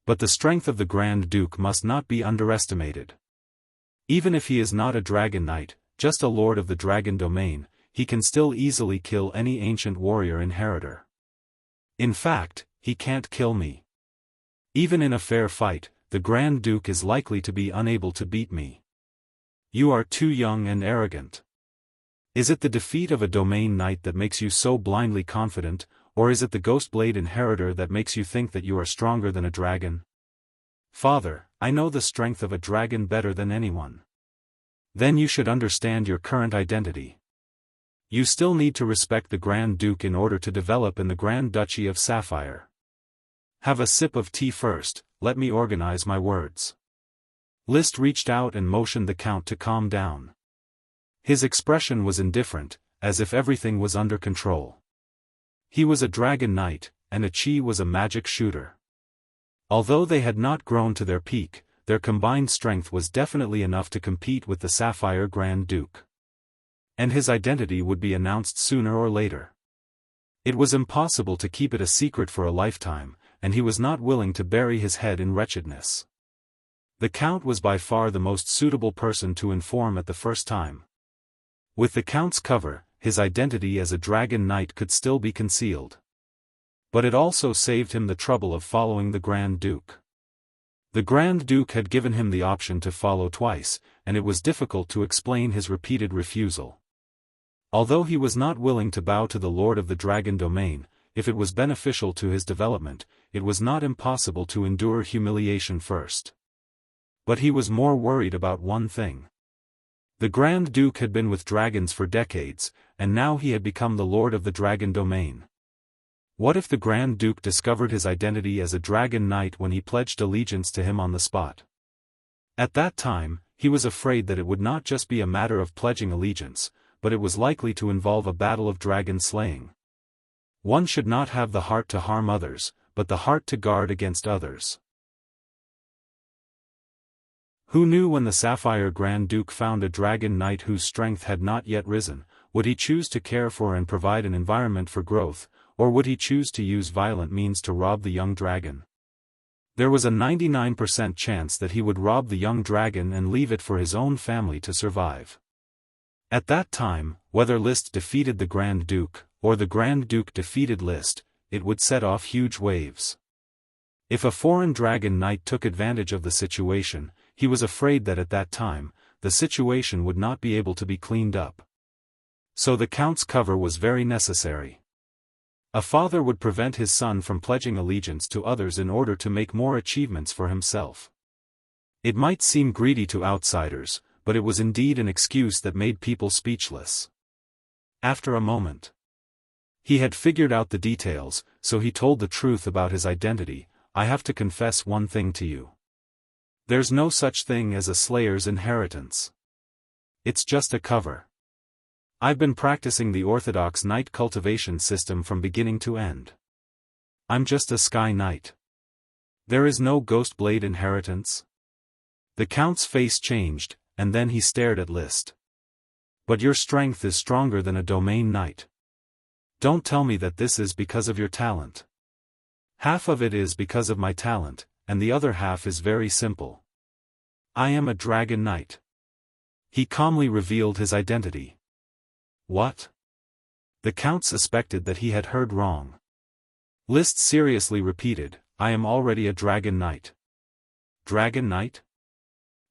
But the strength of the Grand Duke must not be underestimated. Even if he is not a dragon knight, just a lord of the dragon domain, he can still easily kill any ancient warrior inheritor. In fact, he can't kill me. Even in a fair fight, the Grand Duke is likely to be unable to beat me. You are too young and arrogant. Is it the defeat of a domain knight that makes you so blindly confident, or is it the Ghostblade inheritor that makes you think that you are stronger than a dragon? Father, I know the strength of a dragon better than anyone. Then you should understand your current identity. You still need to respect the Grand Duke in order to develop in the Grand Duchy of Sapphire. Have a sip of tea first, let me organize my words. Liszt reached out and motioned the Count to calm down. His expression was indifferent, as if everything was under control. He was a dragon knight, and Achi was a magic shooter. Although they had not grown to their peak, their combined strength was definitely enough to compete with the Sapphire Grand Duke. And his identity would be announced sooner or later. It was impossible to keep it a secret for a lifetime, and he was not willing to bury his head in wretchedness. The Count was by far the most suitable person to inform at the first time. With the Count's cover, his identity as a dragon knight could still be concealed. But it also saved him the trouble of following the Grand Duke. The Grand Duke had given him the option to follow twice, and it was difficult to explain his repeated refusal. Although he was not willing to bow to the Lord of the Dragon Domain, if it was beneficial to his development, it was not impossible to endure humiliation first. But he was more worried about one thing. The Grand Duke had been with dragons for decades, and now he had become the Lord of the Dragon Domain. What if the Grand Duke discovered his identity as a dragon knight when he pledged allegiance to him on the spot? At that time, he was afraid that it would not just be a matter of pledging allegiance, but it was likely to involve a battle of dragon slaying. One should not have the heart to harm others, but the heart to guard against others. Who knew when the Sapphire Grand Duke found a dragon knight whose strength had not yet risen, would he choose to care for and provide an environment for growth, or would he choose to use violent means to rob the young dragon? There was a 99% chance that he would rob the young dragon and leave it for his own family to survive. At that time, whether Liszt defeated the Grand Duke, or the Grand Duke defeated Liszt, it would set off huge waves. If a foreign dragon knight took advantage of the situation, he was afraid that at that time, the situation would not be able to be cleaned up. So the Count's cover was very necessary. A father would prevent his son from pledging allegiance to others in order to make more achievements for himself. It might seem greedy to outsiders, but it was indeed an excuse that made people speechless. After a moment, he had figured out the details, so he told the truth about his identity. I have to confess one thing to you. There's no such thing as a slayer's inheritance. It's just a cover. I've been practicing the orthodox knight cultivation system from beginning to end. I'm just a sky knight. There is no ghost blade inheritance. The Count's face changed, and then he stared at Liszt. But your strength is stronger than a domain knight. Don't tell me that this is because of your talent. Half of it is because of my talent, and the other half is very simple. I am a dragon knight. He calmly revealed his identity. What? The count suspected that he had heard wrong. Liszt seriously repeated, I am already a dragon knight. Dragon knight?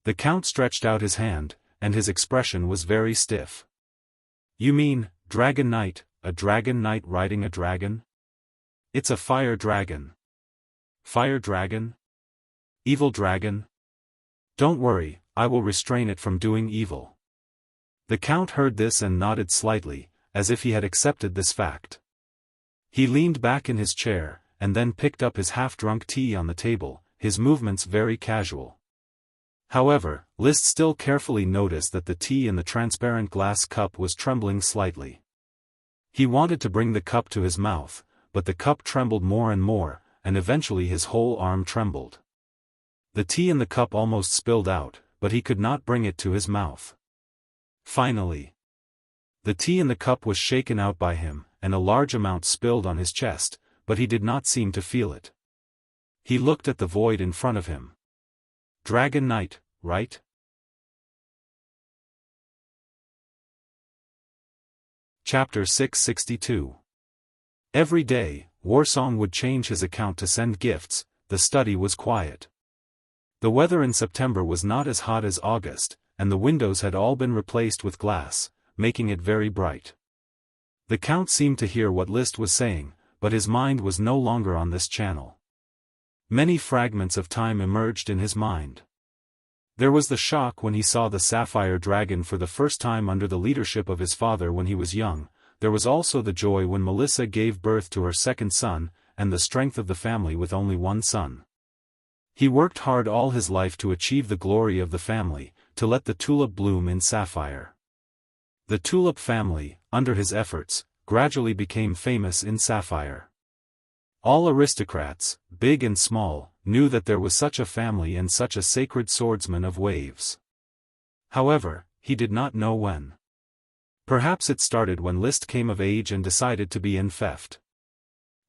The count stretched out his hand, and his expression was very stiff. You mean, dragon knight, a dragon knight riding a dragon? It's a fire dragon. Fire dragon? Evil dragon? Don't worry, I will restrain it from doing evil. The count heard this and nodded slightly, as if he had accepted this fact. He leaned back in his chair, and then picked up his half-drunk tea on the table, his movements very casual. However, Liszt still carefully noticed that the tea in the transparent glass cup was trembling slightly. He wanted to bring the cup to his mouth, but the cup trembled more and more, and eventually his whole arm trembled. The tea in the cup almost spilled out, but he could not bring it to his mouth. Finally, the tea in the cup was shaken out by him, and a large amount spilled on his chest, but he did not seem to feel it. He looked at the void in front of him. Dragon Knight, right? Chapter 662. Every day, Warsong would change his account to send gifts. The study was quiet. The weather in September was not as hot as August, and the windows had all been replaced with glass, making it very bright. The count seemed to hear what Liszt was saying, but his mind was no longer on this channel. Many fragments of time emerged in his mind. There was the shock when he saw the sapphire dragon for the first time under the leadership of his father when he was young. There was also the joy when Melissa gave birth to her second son, and the strength of the family with only one son. He worked hard all his life to achieve the glory of the family, to let the tulip bloom in sapphire. The tulip family, under his efforts, gradually became famous in sapphire. All aristocrats, big and small, knew that there was such a family and such a sacred swordsman of waves. However, he did not know when. Perhaps it started when Liszt came of age and decided to be in theft.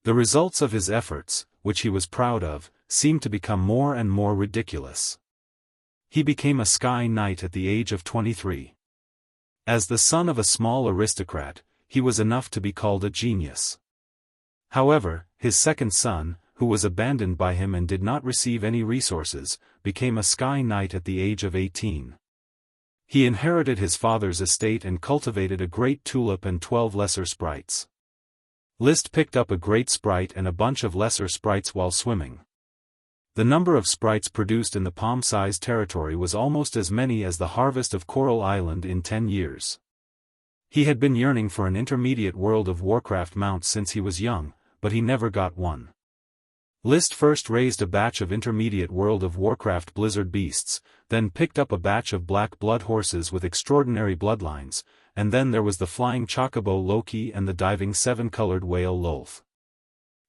The results of his efforts, which he was proud of, seemed to become more and more ridiculous. He became a sky knight at the age of 23. As the son of a small aristocrat, he was enough to be called a genius. However, his second son, who was abandoned by him and did not receive any resources, became a sky knight at the age of 18. He inherited his father's estate and cultivated a great tulip and 12 lesser sprites. Liszt picked up a great sprite and a bunch of lesser sprites while swimming. The number of sprites produced in the palm-sized territory was almost as many as the harvest of Coral Island in 10 years. He had been yearning for an intermediate World of Warcraft mount since he was young, but he never got one. Liszt first raised a batch of intermediate World of Warcraft Blizzard beasts, then picked up a batch of black blood horses with extraordinary bloodlines, and then there was the flying chocobo Loki and the diving seven-colored whale Lolth.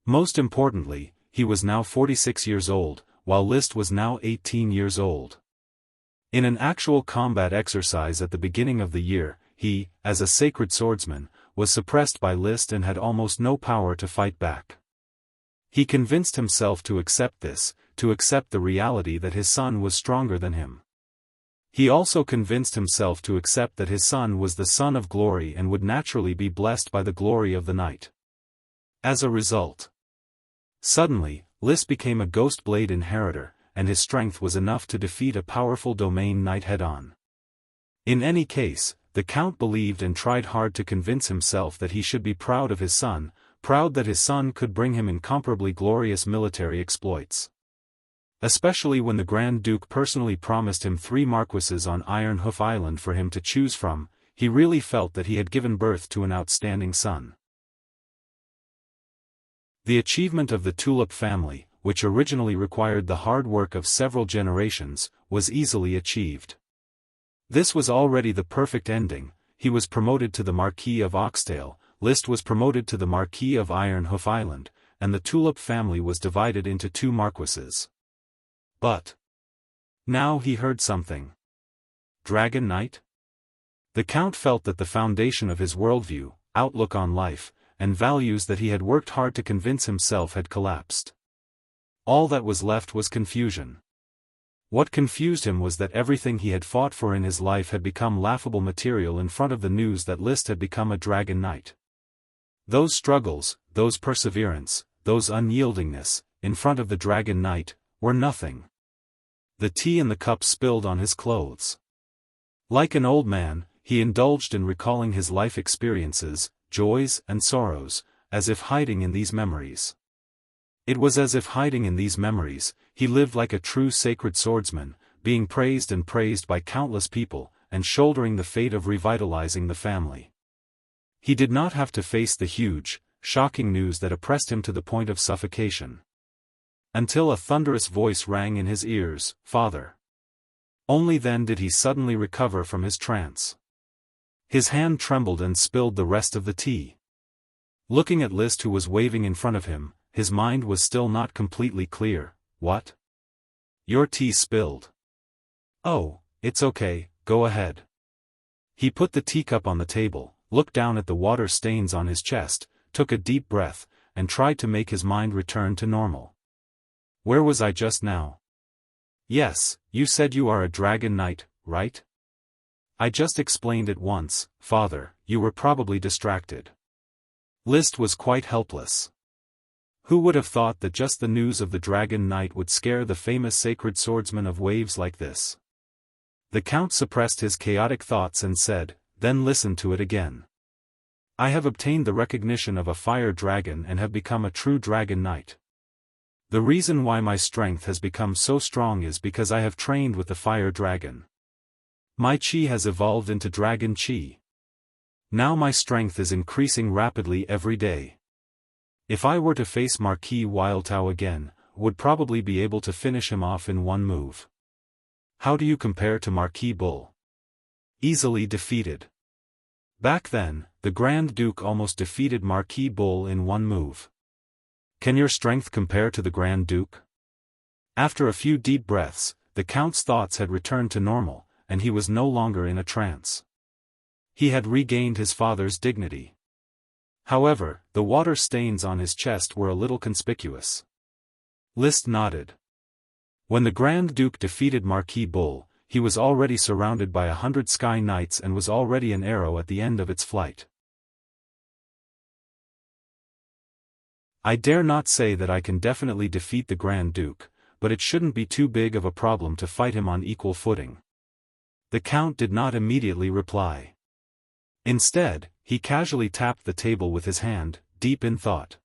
Most importantly, he was now 46 years old, while Liszt was now 18 years old. In an actual combat exercise at the beginning of the year, he, as a sacred swordsman, was suppressed by Liszt and had almost no power to fight back. He convinced himself to accept this, to accept the reality that his son was stronger than him. He also convinced himself to accept that his son was the son of glory and would naturally be blessed by the glory of the night. As a result, suddenly, Liszt became a ghost blade inheritor, and his strength was enough to defeat a powerful domain knight head-on. In any case, the count believed and tried hard to convince himself that he should be proud of his son, proud that his son could bring him incomparably glorious military exploits. Especially when the Grand Duke personally promised him 3 marquises on Iron Hoof Island for him to choose from, he really felt that he had given birth to an outstanding son. The achievement of the Tulip family, which originally required the hard work of several generations, was easily achieved. This was already the perfect ending. He was promoted to the Marquis of Oxtail, Liszt was promoted to the Marquis of Iron Hoof Island, and the Tulip family was divided into 2 marquises. But now he heard something. Dragon Knight? The Count felt that the foundation of his worldview, outlook on life, and values that he had worked hard to convince himself had collapsed. All that was left was confusion. What confused him was that everything he had fought for in his life had become laughable material in front of the news that Liszt had become a dragon knight. Those struggles, those perseverance, those unyieldingness, in front of the dragon knight, were nothing. The tea in the cup spilled on his clothes. Like an old man, he indulged in recalling his life experiences, joys and sorrows, as if hiding in these memories. It was as if hiding in these memories, he lived like a true sacred swordsman, being praised and praised by countless people, and shouldering the fate of revitalizing the family. He did not have to face the huge, shocking news that oppressed him to the point of suffocation. Until a thunderous voice rang in his ears, "Father." Only then did he suddenly recover from his trance. His hand trembled and spilled the rest of the tea. Looking at Liszt, who was waving in front of him, his mind was still not completely clear. "What? Your tea spilled." "Oh, it's okay, go ahead." He put the teacup on the table, looked down at the water stains on his chest, took a deep breath, and tried to make his mind return to normal. "Where was I just now?" "Yes, you said you are a dragon knight, right?" "I just explained it once, father, you were probably distracted." Liszt was quite helpless. Who would have thought that just the news of the dragon knight would scare the famous sacred swordsman of waves like this? The Count suppressed his chaotic thoughts and said, "Then listen to it again. I have obtained the recognition of a fire dragon and have become a true dragon knight. The reason why my strength has become so strong is because I have trained with the fire dragon. My chi has evolved into dragon chi. Now my strength is increasing rapidly every day. If I were to face Marquis Wildtao again, would probably be able to finish him off in one move. How do you compare to Marquis Bull?" "Easily defeated. Back then, the Grand Duke almost defeated Marquis Bull in one move. Can your strength compare to the Grand Duke?" After a few deep breaths, the Count's thoughts had returned to normal, and he was no longer in a trance. He had regained his father's dignity. However, the water stains on his chest were a little conspicuous. Liszt nodded. When the Grand Duke defeated Marquis Bull, he was already surrounded by 100 sky knights and was already an arrow at the end of its flight. "I dare not say that I can definitely defeat the Grand Duke, but it shouldn't be too big of a problem to fight him on equal footing." The Count did not immediately reply. Instead, he casually tapped the table with his hand, deep in thought.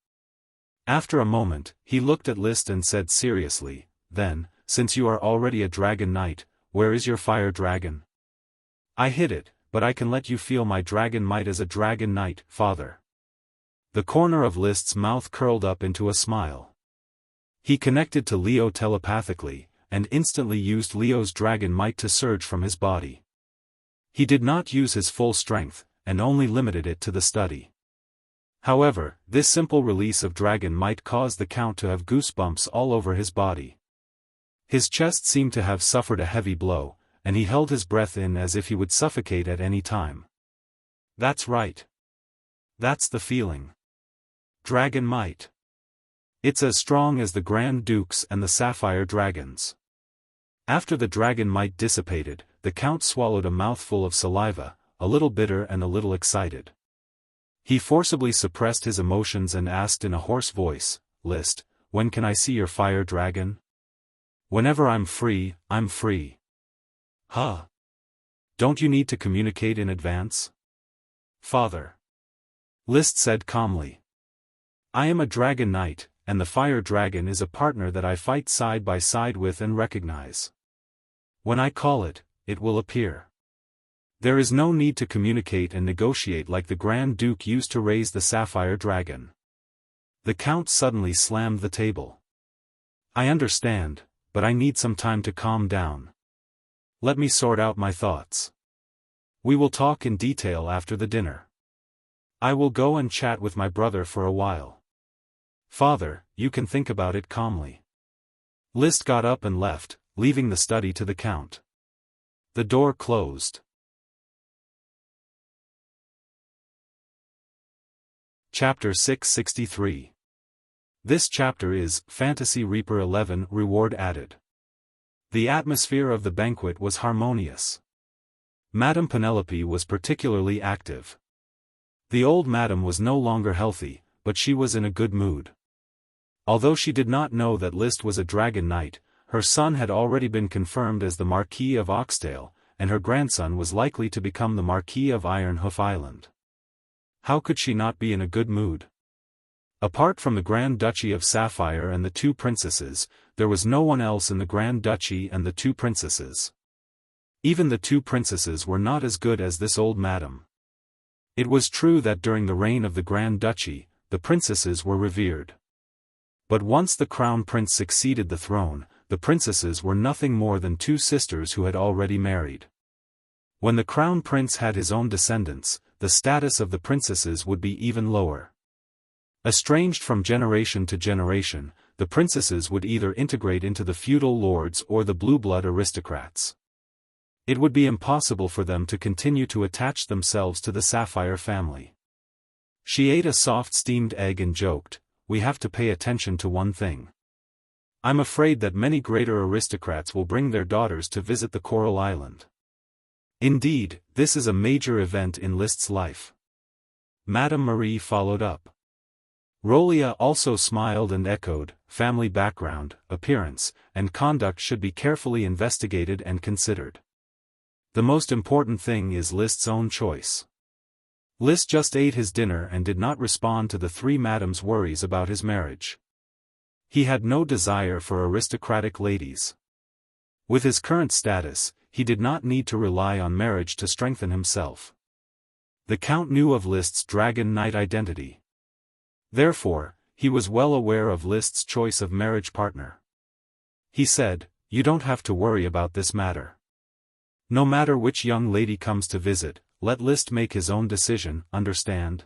After a moment, he looked at Liszt and said seriously, "Then, since you are already a dragon knight, where is your fire dragon?" "I hid it, but I can let you feel my dragon might as a dragon knight, father." The corner of Liszt's mouth curled up into a smile. He connected to Leo telepathically, and instantly used Leo's dragon might to surge from his body. He did not use his full strength, and only limited it to the study. However, this simple release of dragon might caused the Count to have goosebumps all over his body. His chest seemed to have suffered a heavy blow, and he held his breath in as if he would suffocate at any time. "That's right. That's the feeling. Dragon might. It's as strong as the Grand Dukes and the Sapphire Dragons." After the dragon might dissipated, the Count swallowed a mouthful of saliva, a little bitter and a little excited. He forcibly suppressed his emotions and asked in a hoarse voice, "Liszt, when can I see your fire dragon?" "Whenever I'm free, I'm free." "Huh? Don't you need to communicate in advance?" "Father," Liszt said calmly, "I am a dragon knight, and the fire dragon is a partner that I fight side by side with and recognize. When I call it, it will appear. There is no need to communicate and negotiate like the Grand Duke used to raise the Sapphire Dragon." The Count suddenly slammed the table. "I understand, but I need some time to calm down. Let me sort out my thoughts. We will talk in detail after the dinner. I will go and chat with my brother for a while. Father, you can think about it calmly." Liszt got up and left, leaving the study to the Count. The door closed. Chapter 663. This chapter is Fantasy Reaper 11 Reward Added. The atmosphere of the banquet was harmonious. Madame Penelope was particularly active. The old madam was no longer healthy, but she was in a good mood. Although she did not know that Liszt was a dragon knight, her son had already been confirmed as the Marquis of Oxdale, and her grandson was likely to become the Marquis of Ironhoof Island. How could she not be in a good mood? Apart from the Grand Duchy of Sapphire and the two princesses, there was no one else in the Grand Duchy and the two princesses. Even the two princesses were not as good as this old madam. It was true that during the reign of the Grand Duchy, the princesses were revered. But once the crown prince succeeded the throne, the princesses were nothing more than two sisters who had already married. When the crown prince had his own descendants, the status of the princesses would be even lower. Estranged from generation to generation, the princesses would either integrate into the feudal lords or the blue-blood aristocrats. It would be impossible for them to continue to attach themselves to the Sapphire family. She ate a soft steamed egg and joked, "We have to pay attention to one thing. I'm afraid that many greater aristocrats will bring their daughters to visit the Coral Island. Indeed, this is a major event in Liszt's life." Madame Marie followed up. Rolia also smiled and echoed, "Family background, appearance, and conduct should be carefully investigated and considered. The most important thing is Liszt's own choice." Liszt just ate his dinner and did not respond to the three madams' worries about his marriage. He had no desire for aristocratic ladies. With his current status, he did not need to rely on marriage to strengthen himself. The Count knew of Liszt's dragon knight identity. Therefore, he was well aware of Liszt's choice of marriage partner. He said, "You don't have to worry about this matter. No matter which young lady comes to visit, let Liszt make his own decision, understand?"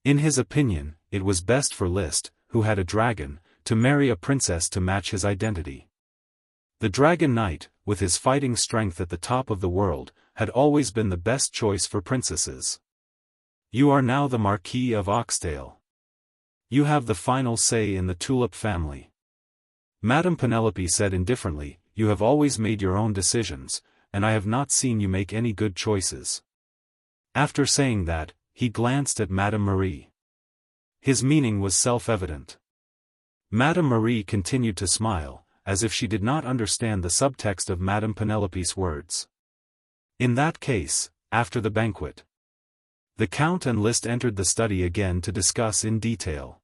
In his opinion, it was best for Liszt, who had a dragon, to marry a princess to match his identity. The Dragon Knight, with his fighting strength at the top of the world, had always been the best choice for princesses. "You are now the Marquis of Oxdale. You have the final say in the Tulip family." Madame Penelope said indifferently, "You have always made your own decisions, and I have not seen you make any good choices." After saying that, he glanced at Madame Marie. His meaning was self-evident. Madame Marie continued to smile, as if she did not understand the subtext of Madame Penelope's words. In that case, after the banquet, the Count and Liszt entered the study again to discuss in detail.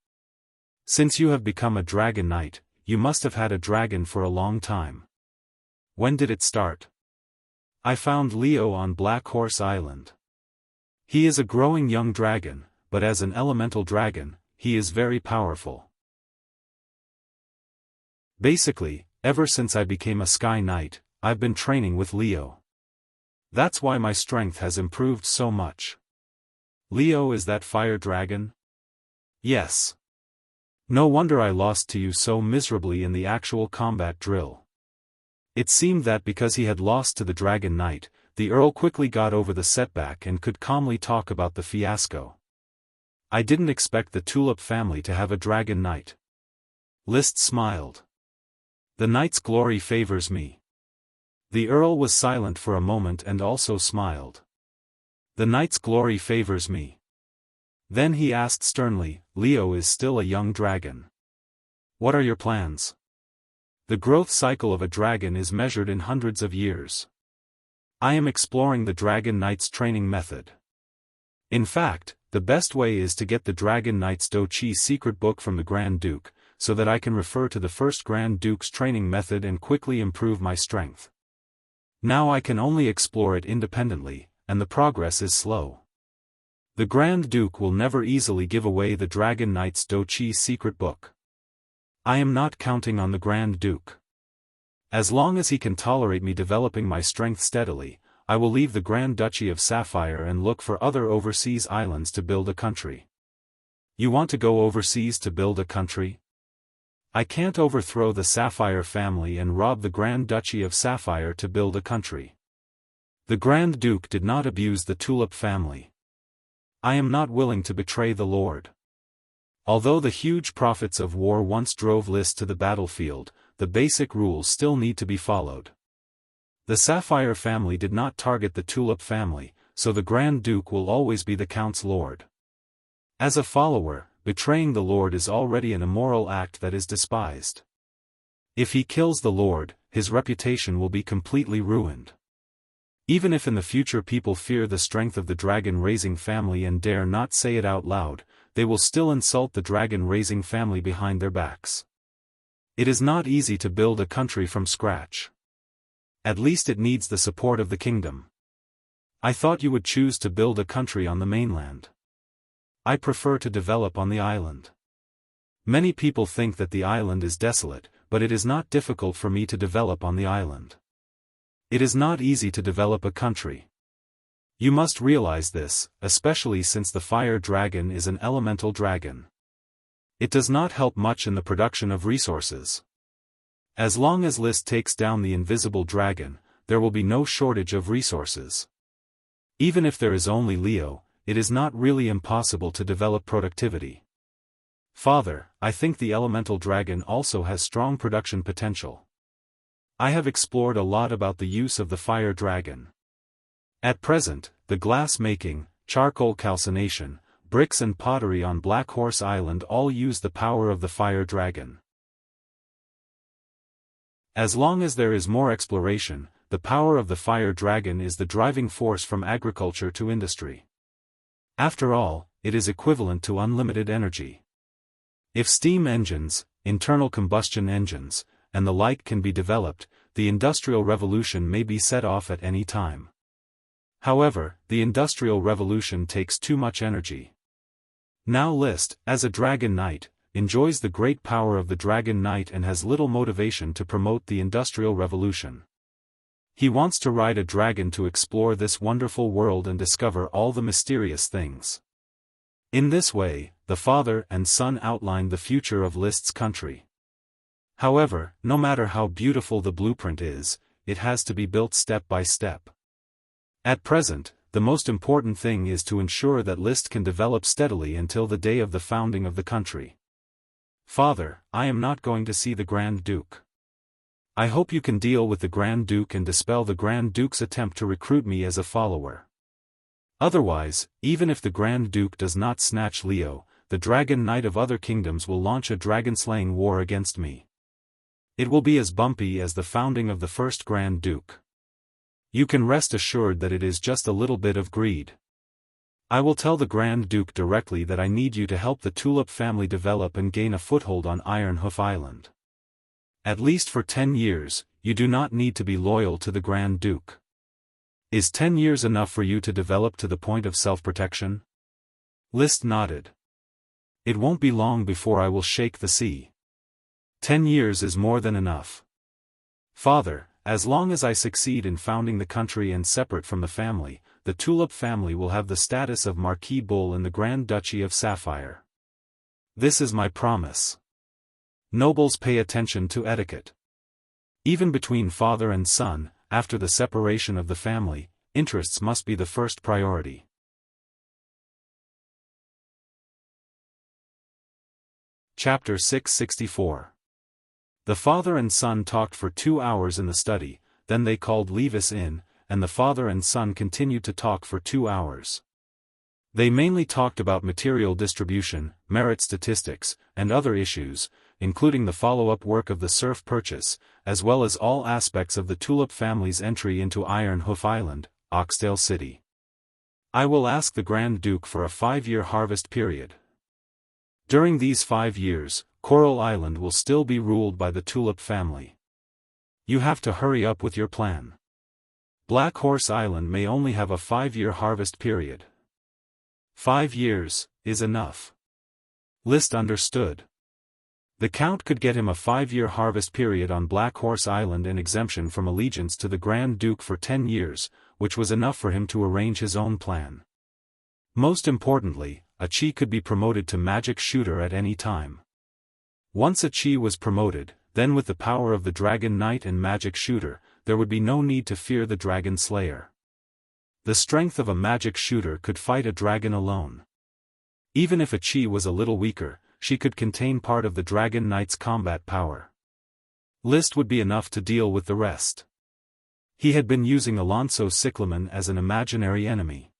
"Since you have become a dragon knight, you must have had a dragon for a long time. When did it start?" "I found Leo on Black Horse Island. He is a growing young dragon, but as an elemental dragon, he is very powerful. Basically, ever since I became a Sky Knight, I've been training with Leo. That's why my strength has improved so much." "Leo is that fire dragon?" "Yes. No wonder I lost to you so miserably in the actual combat drill." It seemed that because he had lost to the Dragon Knight, the Earl quickly got over the setback and could calmly talk about the fiasco. "I didn't expect the Tulip family to have a Dragon Knight." Liszt smiled. "The knight's glory favors me." The Earl was silent for a moment and also smiled. "The knight's glory favors me." Then he asked sternly, "Leo is still a young dragon. What are your plans?" "The growth cycle of a dragon is measured in hundreds of years. I am exploring the Dragon Knight's training method. In fact, the best way is to get the Dragon Knight's Dochi secret book from the Grand Duke, so that I can refer to the first Grand Duke's training method and quickly improve my strength. Now I can only explore it independently, and the progress is slow. The Grand Duke will never easily give away the Dragon Knight's Dochi secret book. I am not counting on the Grand Duke. As long as he can tolerate me developing my strength steadily, I will leave the Grand Duchy of Sapphire and look for other overseas islands to build a country." "You want to go overseas to build a country?" "I can't overthrow the Sapphire family and rob the Grand Duchy of Sapphire to build a country. The Grand Duke did not abuse the Tulip family. I am not willing to betray the Lord. Although the huge profits of war once drove List to the battlefield, the basic rules still need to be followed. The Sapphire family did not target the Tulip family, so the Grand Duke will always be the Count's lord. As a follower, betraying the Lord is already an immoral act that is despised. If he kills the Lord, his reputation will be completely ruined. Even if in the future people fear the strength of the dragon-raising family and dare not say it out loud, they will still insult the dragon-raising family behind their backs. It is not easy to build a country from scratch. At least it needs the support of the kingdom. I thought you would choose to build a country on the mainland. I prefer to develop on the island. Many people think that the island is desolate, but it is not difficult for me to develop on the island. It is not easy to develop a country. You must realize this, especially since the fire dragon is an elemental dragon. It does not help much in the production of resources. As long as List takes down the invisible dragon, there will be no shortage of resources. Even if there is only Leo, it is not really impossible to develop productivity. Father, I think the elemental dragon also has strong production potential. I have explored a lot about the use of the fire dragon. At present, the glass making, charcoal calcination, bricks and pottery on Black Horse Island all use the power of the fire dragon. As long as there is more exploration, the power of the fire dragon is the driving force from agriculture to industry. After all, it is equivalent to unlimited energy. If steam engines, internal combustion engines, and the like can be developed, the Industrial Revolution may be set off at any time. However, the Industrial Revolution takes too much energy. Now List, as a Dragon Knight, enjoys the great power of the Dragon Knight and has little motivation to promote the Industrial Revolution. He wants to ride a dragon to explore this wonderful world and discover all the mysterious things. In this way, the father and son outlined the future of List's country. However, no matter how beautiful the blueprint is, it has to be built step by step. At present, the most important thing is to ensure that List can develop steadily until the day of the founding of the country. Father, I am not going to see the Grand Duke. I hope you can deal with the Grand Duke and dispel the Grand Duke's attempt to recruit me as a follower. Otherwise, even if the Grand Duke does not snatch Leo, the Dragon Knight of other kingdoms will launch a dragon-slaying war against me. It will be as bumpy as the founding of the first Grand Duke. You can rest assured that it is just a little bit of greed. I will tell the Grand Duke directly that I need you to help the Tulip family develop and gain a foothold on Ironhoof Island. At least for 10 years, you do not need to be loyal to the Grand Duke. Is 10 years enough for you to develop to the point of self-protection? List nodded. It won't be long before I will shake the sea. 10 years is more than enough. Father, as long as I succeed in founding the country and separate from the family, the Tulip family will have the status of Marquis Bull in the Grand Duchy of Sapphire. This is my promise. Nobles pay attention to etiquette. Even between father and son, after the separation of the family, interests must be the first priority. Chapter 664. The father and son talked for 2 hours in the study, then they called Levis in, and the father and son continued to talk for 2 hours. They mainly talked about material distribution, merit statistics, and other issues, including the follow-up work of the serf purchase, as well as all aspects of the Tulip family's entry into Ironhoof Island, Oxdale City. I will ask the Grand Duke for a 5-year harvest period. During these 5 years, Coral Island will still be ruled by the Tulip family. You have to hurry up with your plan. Black Horse Island may only have a 5-year harvest period. 5 years is enough. List understood. The Count could get him a 5-year harvest period on Black Horse Island and exemption from allegiance to the Grand Duke for 10 years, which was enough for him to arrange his own plan. Most importantly, a Chi could be promoted to Magic Shooter at any time. Once a Chi was promoted, then with the power of the Dragon Knight and Magic Shooter, there would be no need to fear the Dragon Slayer. The strength of a magic shooter could fight a dragon alone. Even if a chi was a little weaker, she could contain part of the Dragon Knight's combat power. List would be enough to deal with the rest. He had been using Alonso Cyclamen as an imaginary enemy.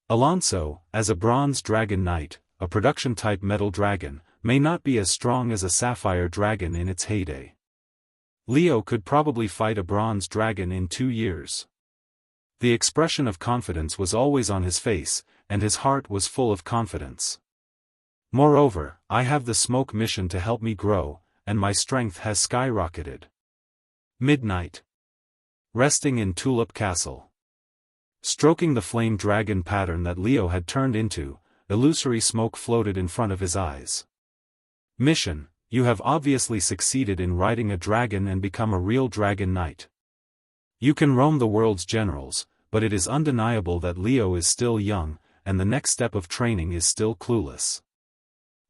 Alonso, as a bronze dragon knight, a production-type metal dragon, may not be as strong as a sapphire dragon in its heyday. Leo could probably fight a bronze dragon in 2 years. The expression of confidence was always on his face, and his heart was full of confidence. Moreover, I have the smoke mission to help me grow, and my strength has skyrocketed. Midnight. Resting in Tulip Castle. Stroking the flame dragon pattern that Leo had turned into, illusory smoke floated in front of his eyes. Mission: you have obviously succeeded in riding a dragon and become a real dragon knight. You can roam the world's generals, but it is undeniable that Leo is still young, and the next step of training is still clueless.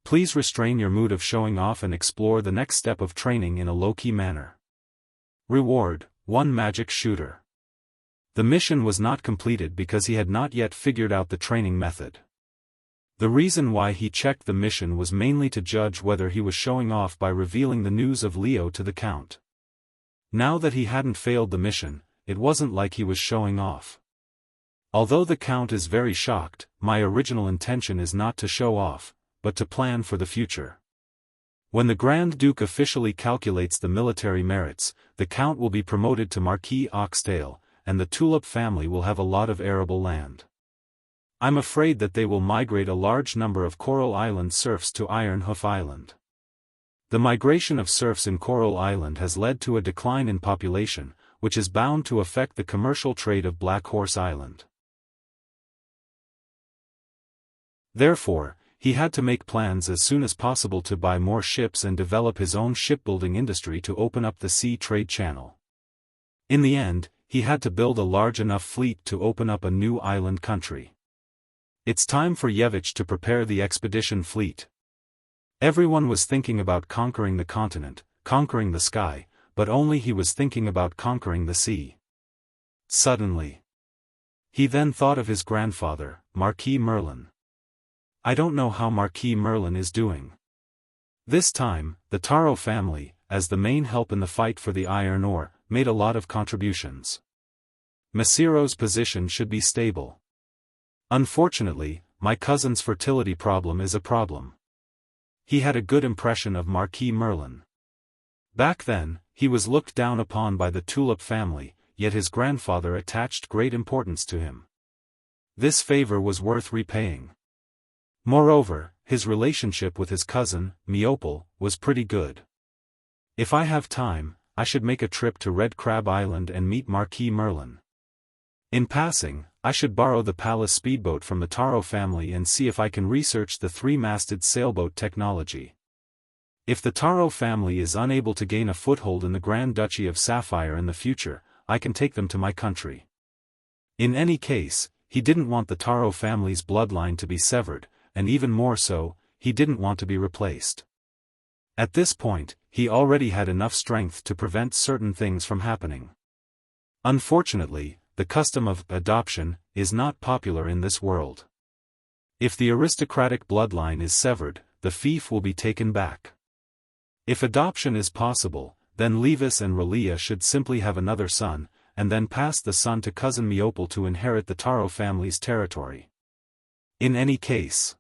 Please restrain your mood of showing off and explore the next step of training in a low-key manner. Reward: 1 magic shooter. The mission was not completed because he had not yet figured out the training method. The reason why he checked the mission was mainly to judge whether he was showing off by revealing the news of Leo to the Count. Now that he hadn't failed the mission, it wasn't like he was showing off. Although the Count is very shocked, my original intention is not to show off, but to plan for the future. When the Grand Duke officially calculates the military merits, the Count will be promoted to Marquis Oxtail, and the Tulip family will have a lot of arable land. I'm afraid that they will migrate a large number of Coral Island serfs to Iron Hoof Island. The migration of serfs in Coral Island has led to a decline in population, which is bound to affect the commercial trade of Black Horse Island. Therefore, he had to make plans as soon as possible to buy more ships and develop his own shipbuilding industry to open up the sea trade channel. In the end, he had to build a large enough fleet to open up a new island country. It's time for Yevich to prepare the expedition fleet. Everyone was thinking about conquering the continent, conquering the sky, but only he was thinking about conquering the sea. Suddenly, he then thought of his grandfather, Marquis Merlin. I don't know how Marquis Merlin is doing. This time, the Taro family, as the main help in the fight for the iron ore, made a lot of contributions. Masiro's position should be stable. Unfortunately, my cousin's fertility problem is a problem. He had a good impression of Marquis Merlin. Back then, he was looked down upon by the Tulip family, yet his grandfather attached great importance to him. This favor was worth repaying. Moreover, his relationship with his cousin, Miopal, was pretty good. If I have time, I should make a trip to Red Crab Island and meet Marquis Merlin. In passing, I should borrow the Palace speedboat from the Taro family and see if I can research the 3-masted sailboat technology. If the Taro family is unable to gain a foothold in the Grand Duchy of Sapphire in the future, I can take them to my country. In any case, he didn't want the Taro family's bloodline to be severed, and even more so, he didn't want to be replaced. At this point, he already had enough strength to prevent certain things from happening. Unfortunately, the custom of adoption is not popular in this world. If the aristocratic bloodline is severed, the fief will be taken back. If adoption is possible, then Levis and Relia should simply have another son, and then pass the son to cousin Miopal to inherit the Taro family's territory. In any case,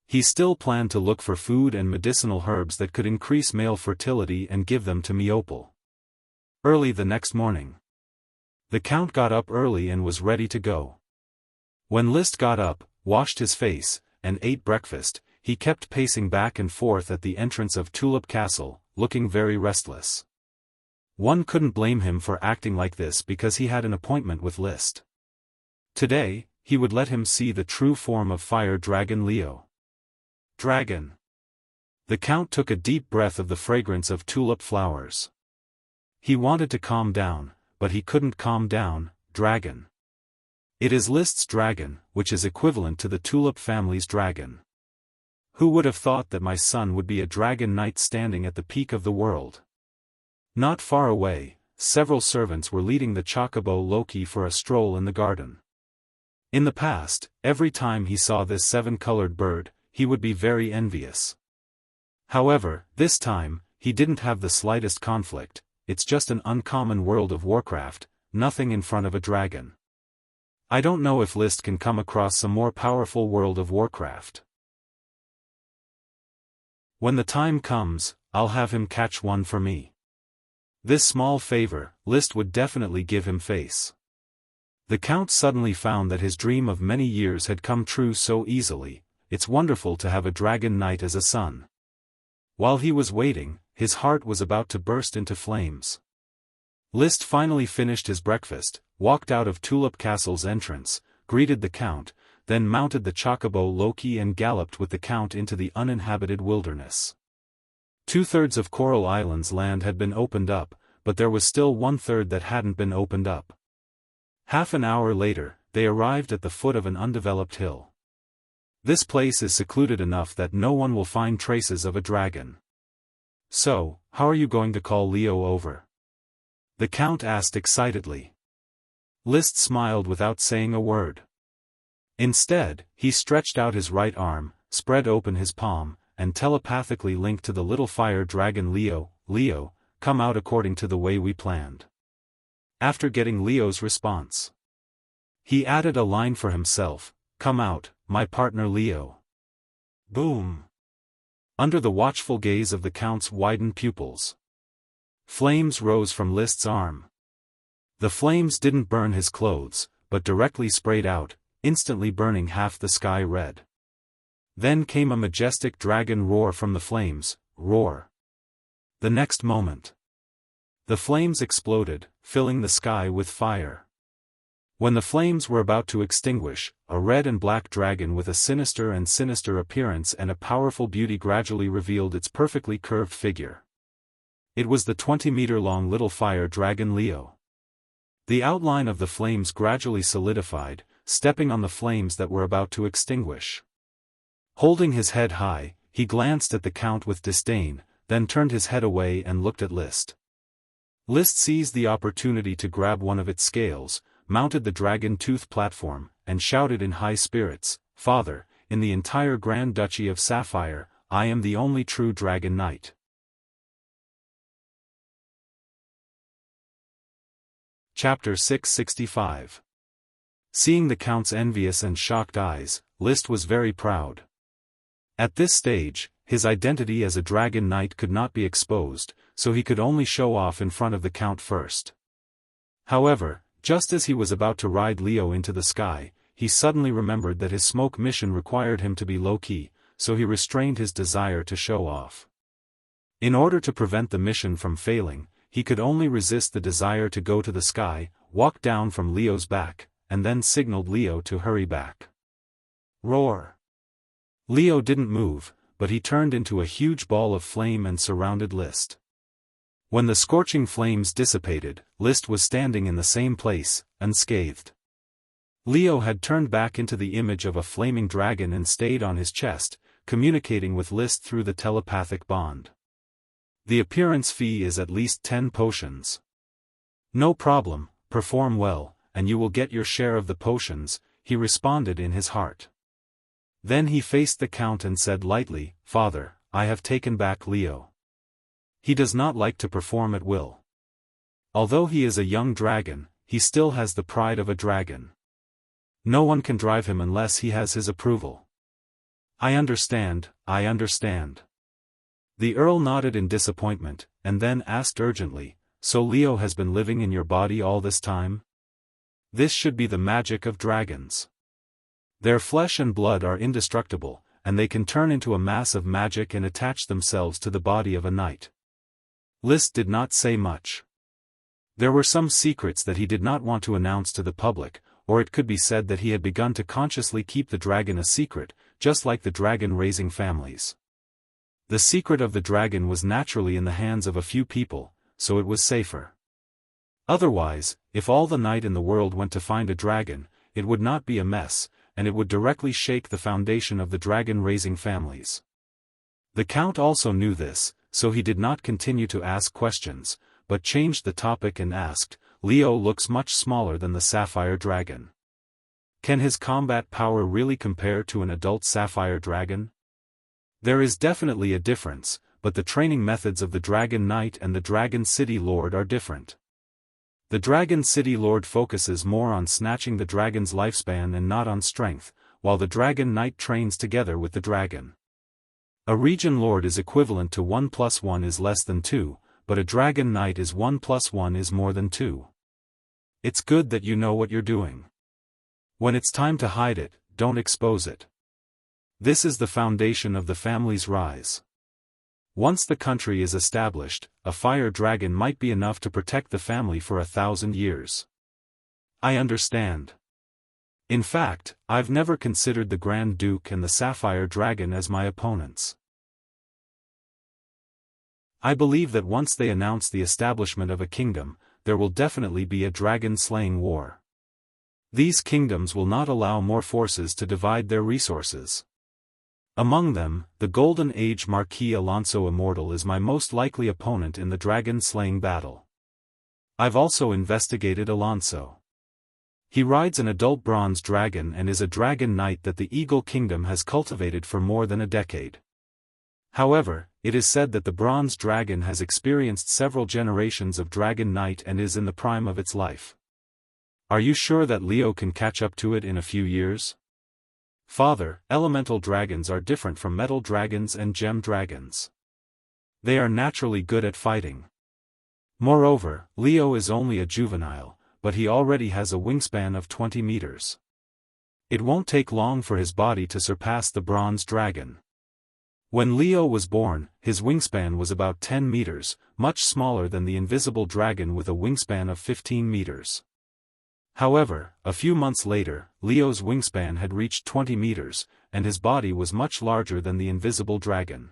he still planned to look for food and medicinal herbs that could increase male fertility and give them to Miopal. Early the next morning, the Count got up early and was ready to go. When Liszt got up, washed his face, and ate breakfast, he kept pacing back and forth at the entrance of Tulip Castle, looking very restless. One couldn't blame him for acting like this because he had an appointment with Liszt. Today, he would let him see the true form of Fire Dragon Leo. Dragon. The Count took a deep breath of the fragrance of tulip flowers. He wanted to calm down, but he couldn't calm down. Dragon. It is Liszt's dragon, which is equivalent to the Tulip family's dragon. Who would have thought that my son would be a dragon knight standing at the peak of the world? Not far away, several servants were leading the chocobo Loki for a stroll in the garden. In the past, every time he saw this seven-colored bird, he would be very envious. However, this time, he didn't have the slightest conflict. It's just an uncommon World of Warcraft, nothing in front of a dragon. I don't know if List can come across some more powerful World of Warcraft. When the time comes, I'll have him catch one for me. This small favor, List would definitely give him face. The Count suddenly found that his dream of many years had come true so easily. It's wonderful to have a dragon knight as a son. While he was waiting, his heart was about to burst into flames. List finally finished his breakfast, walked out of Tulip Castle's entrance, greeted the Count, then mounted the chocobo Loki and galloped with the Count into the uninhabited wilderness. 2/3 of Coral Island's land had been opened up, but there was still 1/3 that hadn't been opened up. Half an hour later, they arrived at the foot of an undeveloped hill. This place is secluded enough that no one will find traces of a dragon. So, how are you going to call Leo over? The Count asked excitedly. List smiled without saying a word. Instead, he stretched out his right arm, spread open his palm, and telepathically linked to the little fire dragon Leo. Leo, come out according to the way we planned. After getting Leo's response, he added a line for himself, come out, my partner Leo. Boom! Under the watchful gaze of the Count's widened pupils, flames rose from List's arm. The flames didn't burn his clothes, but directly sprayed out, instantly burning half the sky red. Then came a majestic dragon roar from the flames, roar. The next moment, the flames exploded, filling the sky with fire. When the flames were about to extinguish, a red and black dragon with a sinister appearance and a powerful beauty gradually revealed its perfectly curved figure. It was the 20-meter-long little fire dragon Leo. The outline of the flames gradually solidified, stepping on the flames that were about to extinguish. Holding his head high, he glanced at the Count with disdain, then turned his head away and looked at List. List seized the opportunity to grab one of its scales, mounted the dragon tooth platform, and shouted in high spirits, Father, in the entire Grand Duchy of Sapphire, I am the only true dragon knight. Chapter 665. Seeing the Count's envious and shocked eyes, List was very proud. At this stage, his identity as a dragon knight could not be exposed, so he could only show off in front of the Count first. However, just as he was about to ride Leo into the sky, he suddenly remembered that his smoke mission required him to be low-key, so he restrained his desire to show off. In order to prevent the mission from failing, he could only resist the desire to go to the sky, walk down from Leo's back, and then signaled Leo to hurry back. Roar! Leo didn't move, but he turned into a huge ball of flame and surrounded List. When the scorching flames dissipated, List was standing in the same place, unscathed. Leo had turned back into the image of a flaming dragon and stayed on his chest, communicating with List through the telepathic bond. The appearance fee is at least 10 potions. No problem, perform well, and you will get your share of the potions, he responded in his heart. Then he faced the Count and said lightly, Father, I have taken back Leo. He does not like to perform at will. Although he is a young dragon, he still has the pride of a dragon. No one can drive him unless he has his approval. I understand, I understand. The Earl nodded in disappointment, and then asked urgently, So Leo has been living in your body all this time? This should be the magic of dragons. Their flesh and blood are indestructible, and they can turn into a mass of magic and attach themselves to the body of a knight. List did not say much. There were some secrets that he did not want to announce to the public, or it could be said that he had begun to consciously keep the dragon a secret, just like the dragon-raising families. The secret of the dragon was naturally in the hands of a few people, so it was safer. Otherwise, if all the night in the world went to find a dragon, it would not be a mess, and it would directly shake the foundation of the dragon-raising families. The Count also knew this, so he did not continue to ask questions, but changed the topic and asked, Leo looks much smaller than the sapphire dragon. Can his combat power really compare to an adult sapphire dragon? There is definitely a difference, but the training methods of the Dragon Knight and the Dragon City Lord are different. The Dragon City Lord focuses more on snatching the dragon's lifespan and not on strength, while the Dragon Knight trains together with the dragon. A Region Lord is equivalent to 1 + 1 is less than 2, but a Dragon Knight is 1 + 1 is more than 2. It's good that you know what you're doing. When it's time to hide it, don't expose it. This is the foundation of the family's rise. Once the country is established, a fire dragon might be enough to protect the family for 1,000 years. I understand. In fact, I've never considered the Grand Duke and the Sapphire Dragon as my opponents. I believe that once they announce the establishment of a kingdom, there will definitely be a dragon-slaying war. These kingdoms will not allow more forces to divide their resources. Among them, the Golden Age Marquis Alonso Immortal is my most likely opponent in the dragon-slaying battle. I've also investigated Alonso. He rides an adult bronze dragon and is a dragon knight that the Eagle Kingdom has cultivated for more than a decade. However, it is said that the bronze dragon has experienced several generations of dragon knight and is in the prime of its life. Are you sure that Leo can catch up to it in a few years? Father, elemental dragons are different from metal dragons and gem dragons. They are naturally good at fighting. Moreover, Leo is only a juvenile, but he already has a wingspan of 20 meters. It won't take long for his body to surpass the bronze dragon. When Leo was born, his wingspan was about 10 meters, much smaller than the invisible dragon with a wingspan of 15 meters. However, a few months later, Leo's wingspan had reached 20 meters, and his body was much larger than the invisible dragon.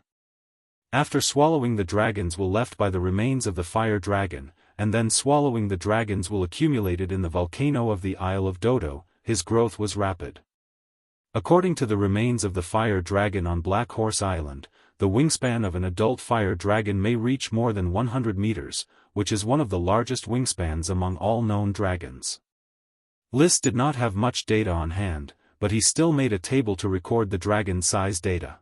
After swallowing the dragons will left by the remains of the fire dragon, and then swallowing the dragons will accumulated in the volcano of the Isle of Dodo, his growth was rapid. According to the remains of the fire dragon on Black Horse Island, the wingspan of an adult fire dragon may reach more than 100 meters, which is one of the largest wingspans among all known dragons. List did not have much data on hand, but he still made a table to record the dragon size data.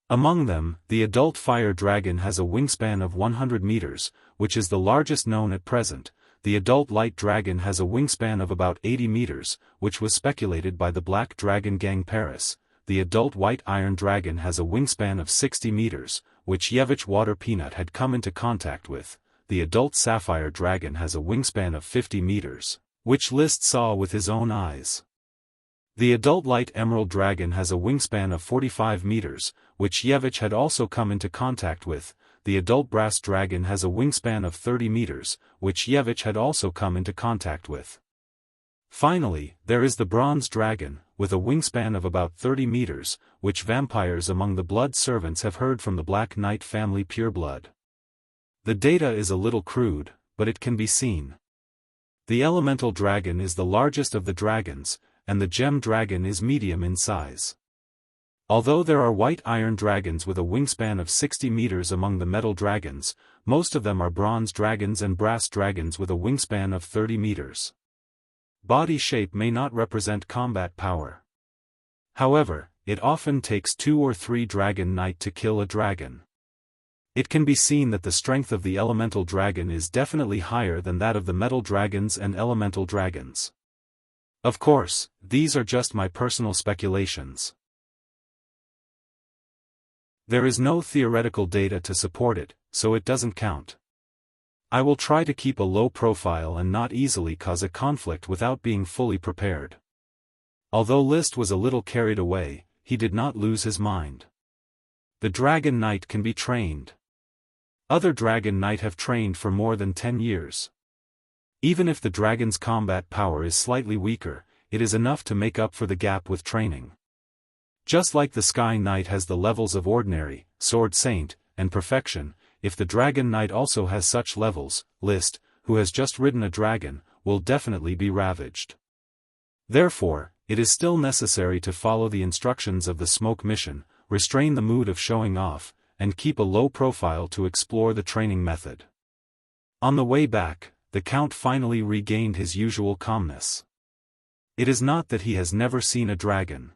Among them, the adult fire dragon has a wingspan of 100 meters, which is the largest known at present. The adult light dragon has a wingspan of about 80 meters, which was speculated by the Black Dragon Gang Paris. The adult white iron dragon has a wingspan of 60 meters, which Yevich Water Peanut had come into contact with. The adult sapphire dragon has a wingspan of 50 meters. Which List saw with his own eyes. The adult light emerald dragon has a wingspan of 45 meters, which Yevich had also come into contact with. The adult brass dragon has a wingspan of 30 meters, which Yevich had also come into contact with. Finally, there is the bronze dragon, with a wingspan of about 30 meters, which vampires among the blood servants have heard from the Black Knight family pureblood. The data is a little crude, but it can be seen. The elemental dragon is the largest of the dragons, and the gem dragon is medium in size. Although there are white iron dragons with a wingspan of 60 meters among the metal dragons, most of them are bronze dragons and brass dragons with a wingspan of 30 meters. Body shape may not represent combat power. However, it often takes 2 or 3 dragon knight to kill a dragon. It can be seen that the strength of the elemental dragon is definitely higher than that of the metal dragons and elemental dragons. Of course, these are just my personal speculations. There is no theoretical data to support it, so it doesn't count. I will try to keep a low profile and not easily cause a conflict without being fully prepared. Although List was a little carried away, he did not lose his mind. The Dragon Knight can be trained. Other Dragon Knight have trained for more than 10 years. Even if the dragon's combat power is slightly weaker, it is enough to make up for the gap with training. Just like the Sky Knight has the levels of Ordinary, Sword Saint, and Perfection, if the Dragon Knight also has such levels, List, who has just ridden a dragon, will definitely be ravaged. Therefore, it is still necessary to follow the instructions of the smoke mission, restrain the mood of showing off, and keep a low profile to explore the training method. On the way back, the Count finally regained his usual calmness. It is not that he has never seen a dragon.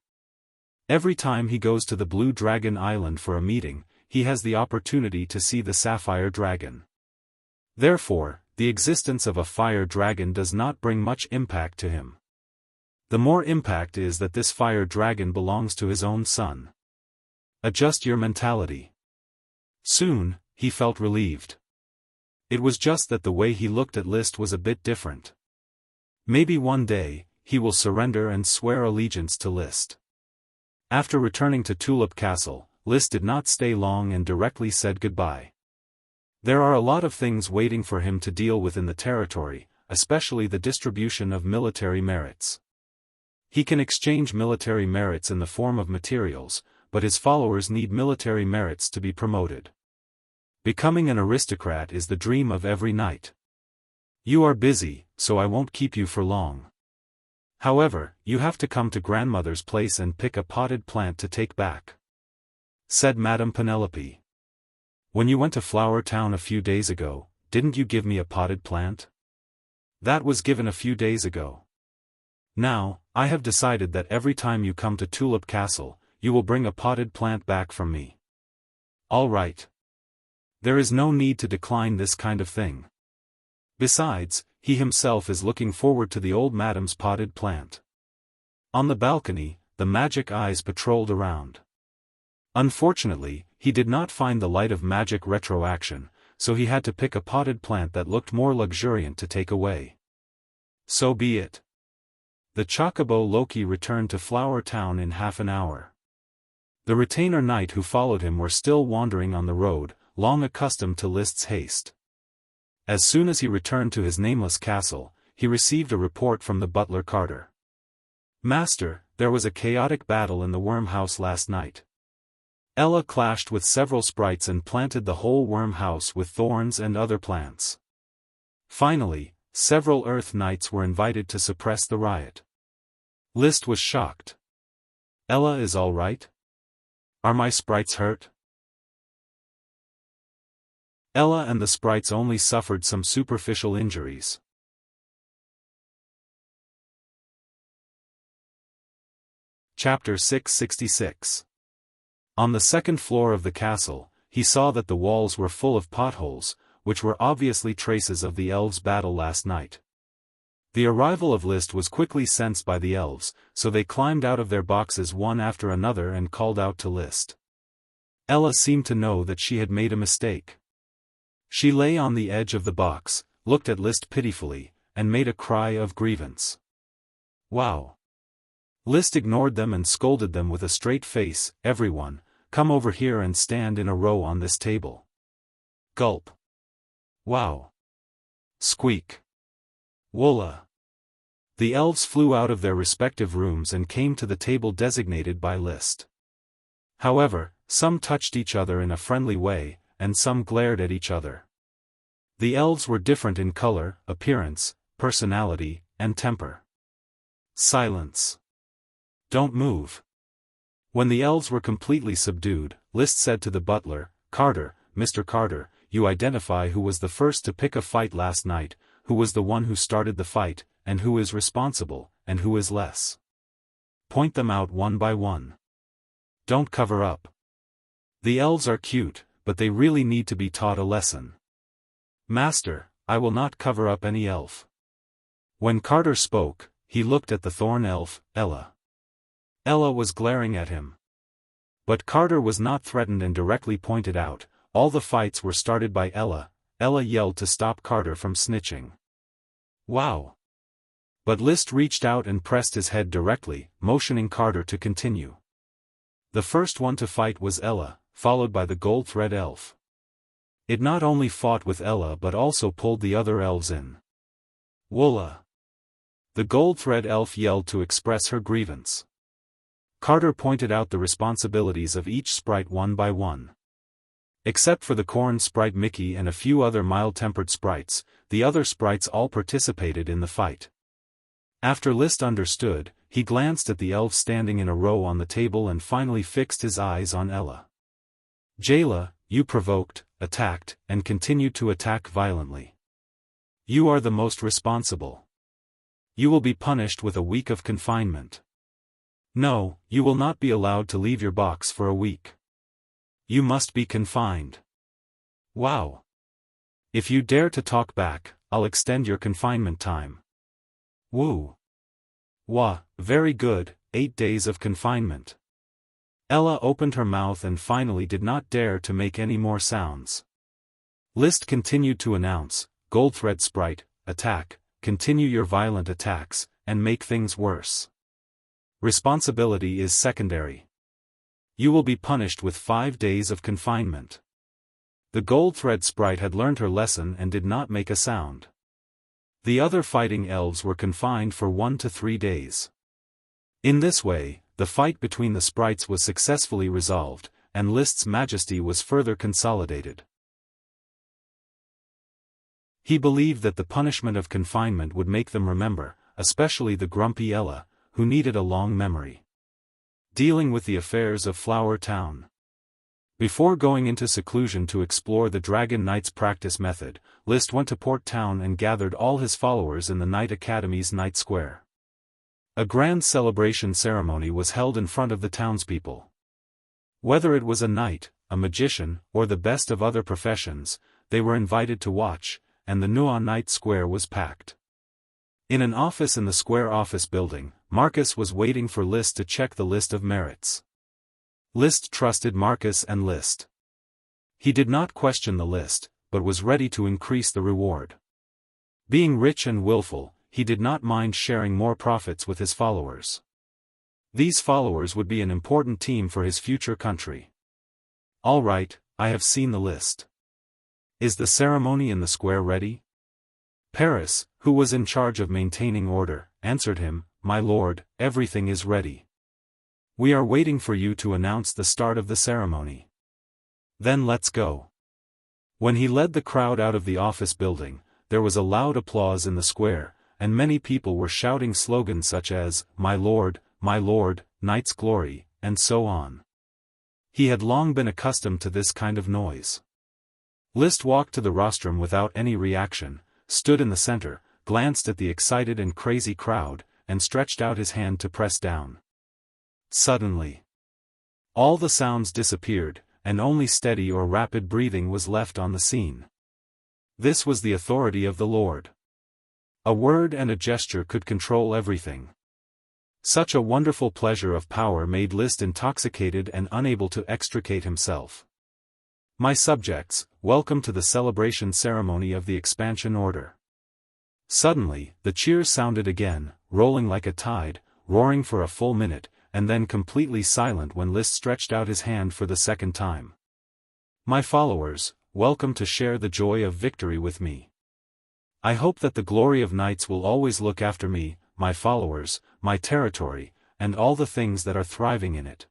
Every time he goes to the Blue Dragon Island for a meeting, he has the opportunity to see the Sapphire Dragon. Therefore, the existence of a fire dragon does not bring much impact to him. The more impact is that this fire dragon belongs to his own son. Adjust your mentality. Soon, he felt relieved. It was just that the way he looked at List was a bit different. Maybe one day, he will surrender and swear allegiance to List. After returning to Tulip Castle, List did not stay long and directly said goodbye. There are a lot of things waiting for him to deal with in the territory, especially the distribution of military merits. He can exchange military merits in the form of materials, but his followers need military merits to be promoted. Becoming an aristocrat is the dream of every knight. You are busy, so I won't keep you for long. However, you have to come to grandmother's place and pick a potted plant to take back," said Madame Penelope. "When you went to Flower Town a few days ago, didn't you give me a potted plant? That was given a few days ago. Now, I have decided that every time you come to Tulip Castle, you will bring a potted plant back from me." "All right. There is no need to decline this kind of thing. Besides, he himself is looking forward to the old madame's potted plant." On the balcony, the magic eyes patrolled around. Unfortunately, he did not find the light of magic retroaction, so he had to pick a potted plant that looked more luxuriant to take away. So be it. The Chocobo Loki returned to Flower Town in half an hour. The retainer knight who followed him were still wandering on the road, long accustomed to List's haste. As soon as he returned to his nameless castle, he received a report from the butler Carter. "Master, there was a chaotic battle in the worm house last night. Ella clashed with several sprites and planted the whole worm house with thorns and other plants. Finally, several Earth Knights were invited to suppress the riot." List was shocked. "Ella is all right? Are my sprites hurt?" Ella and the sprites only suffered some superficial injuries. Chapter 666. On the second floor of the castle, he saw that the walls were full of potholes, which were obviously traces of the elves' battle last night. The arrival of List was quickly sensed by the elves, so they climbed out of their boxes one after another and called out to List. Ella seemed to know that she had made a mistake. She lay on the edge of the box, looked at List pitifully, and made a cry of grievance. "Wow!" List ignored them and scolded them with a straight face. "Everyone, come over here and stand in a row on this table." Gulp. Wow. Squeak. Woola. The elves flew out of their respective rooms and came to the table designated by List. However, some touched each other in a friendly way, and some glared at each other. The elves were different in color, appearance, personality, and temper. Silence. Don't move. When the elves were completely subdued, List said to the butler, "Carter, Mr. Carter, you identify who was the first to pick a fight last night, who was the one who started the fight, and who is responsible, and who is less. Point them out one by one. Don't cover up. The elves are cute, but they really need to be taught a lesson." "Master, I will not cover up any elf." When Carter spoke, he looked at the thorn elf, Ella. Ella was glaring at him. But Carter was not threatened and directly pointed out, all the fights were started by Ella. Ella yelled to stop Carter from snitching. Wow. But List reached out and pressed his head directly, motioning Carter to continue. The first one to fight was Ella, followed by the gold thread elf. It not only fought with Ella but also pulled the other elves in. Woola. The gold thread elf yelled to express her grievance. Carter pointed out the responsibilities of each sprite one by one. Except for the corn sprite Mickey and a few other mild-tempered sprites, the other sprites all participated in the fight. After List understood, he glanced at the elves standing in a row on the table and finally fixed his eyes on Ella. "Jayla, you provoked, attacked, and continued to attack violently. You are the most responsible. You will be punished with a week of confinement. No, you will not be allowed to leave your box for a week. You must be confined. Wow. If you dare to talk back, I'll extend your confinement time. Woo. Wah, very good, 8 days of confinement. Ella opened her mouth and finally did not dare to make any more sounds. List continued to announce, Goldthread Sprite, attack, continue your violent attacks, and make things worse. Responsibility is secondary. You will be punished with 5 days of confinement. The Goldthread Sprite had learned her lesson and did not make a sound. The other fighting elves were confined for 1 to 3 days. In this way, the fight between the sprites was successfully resolved, and List's majesty was further consolidated. He believed that the punishment of confinement would make them remember, especially the grumpy Ella, who needed a long memory. Dealing with the affairs of Flower Town. Before going into seclusion to explore the Dragon Knight's practice method, List went to Port Town and gathered all his followers in the Knight Academy's Knight Square. A grand celebration ceremony was held in front of the townspeople. Whether it was a knight, a magician, or the best of other professions, they were invited to watch, and the Nuan Knight Square was packed. In an office in the square office building, Marcus was waiting for List to check the list of merits. List trusted Marcus and List. He did not question the list, but was ready to increase the reward. Being rich and willful, he did not mind sharing more profits with his followers. These followers would be an important team for his future country. All right, I have seen the list. Is the ceremony in the square ready? Paris, who was in charge of maintaining order, answered him, My lord, everything is ready. We are waiting for you to announce the start of the ceremony. Then let's go. When he led the crowd out of the office building, there was a loud applause in the square, and many people were shouting slogans such as, My lord, Knight's glory, and so on. He had long been accustomed to this kind of noise. List walked to the rostrum without any reaction, stood in the center, glanced at the excited and crazy crowd, and stretched out his hand to press down. Suddenly, all the sounds disappeared, and only steady or rapid breathing was left on the scene. This was the authority of the Lord. A word and a gesture could control everything. Such a wonderful pleasure of power made List intoxicated and unable to extricate himself. My subjects, welcome to the celebration ceremony of the expansion order. Suddenly, the cheers sounded again, rolling like a tide, roaring for a full minute, and then completely silent when List stretched out his hand for the second time. My followers, welcome to share the joy of victory with me. I hope that the glory of knights will always look after me, my followers, my territory, and all the things that are thriving in it.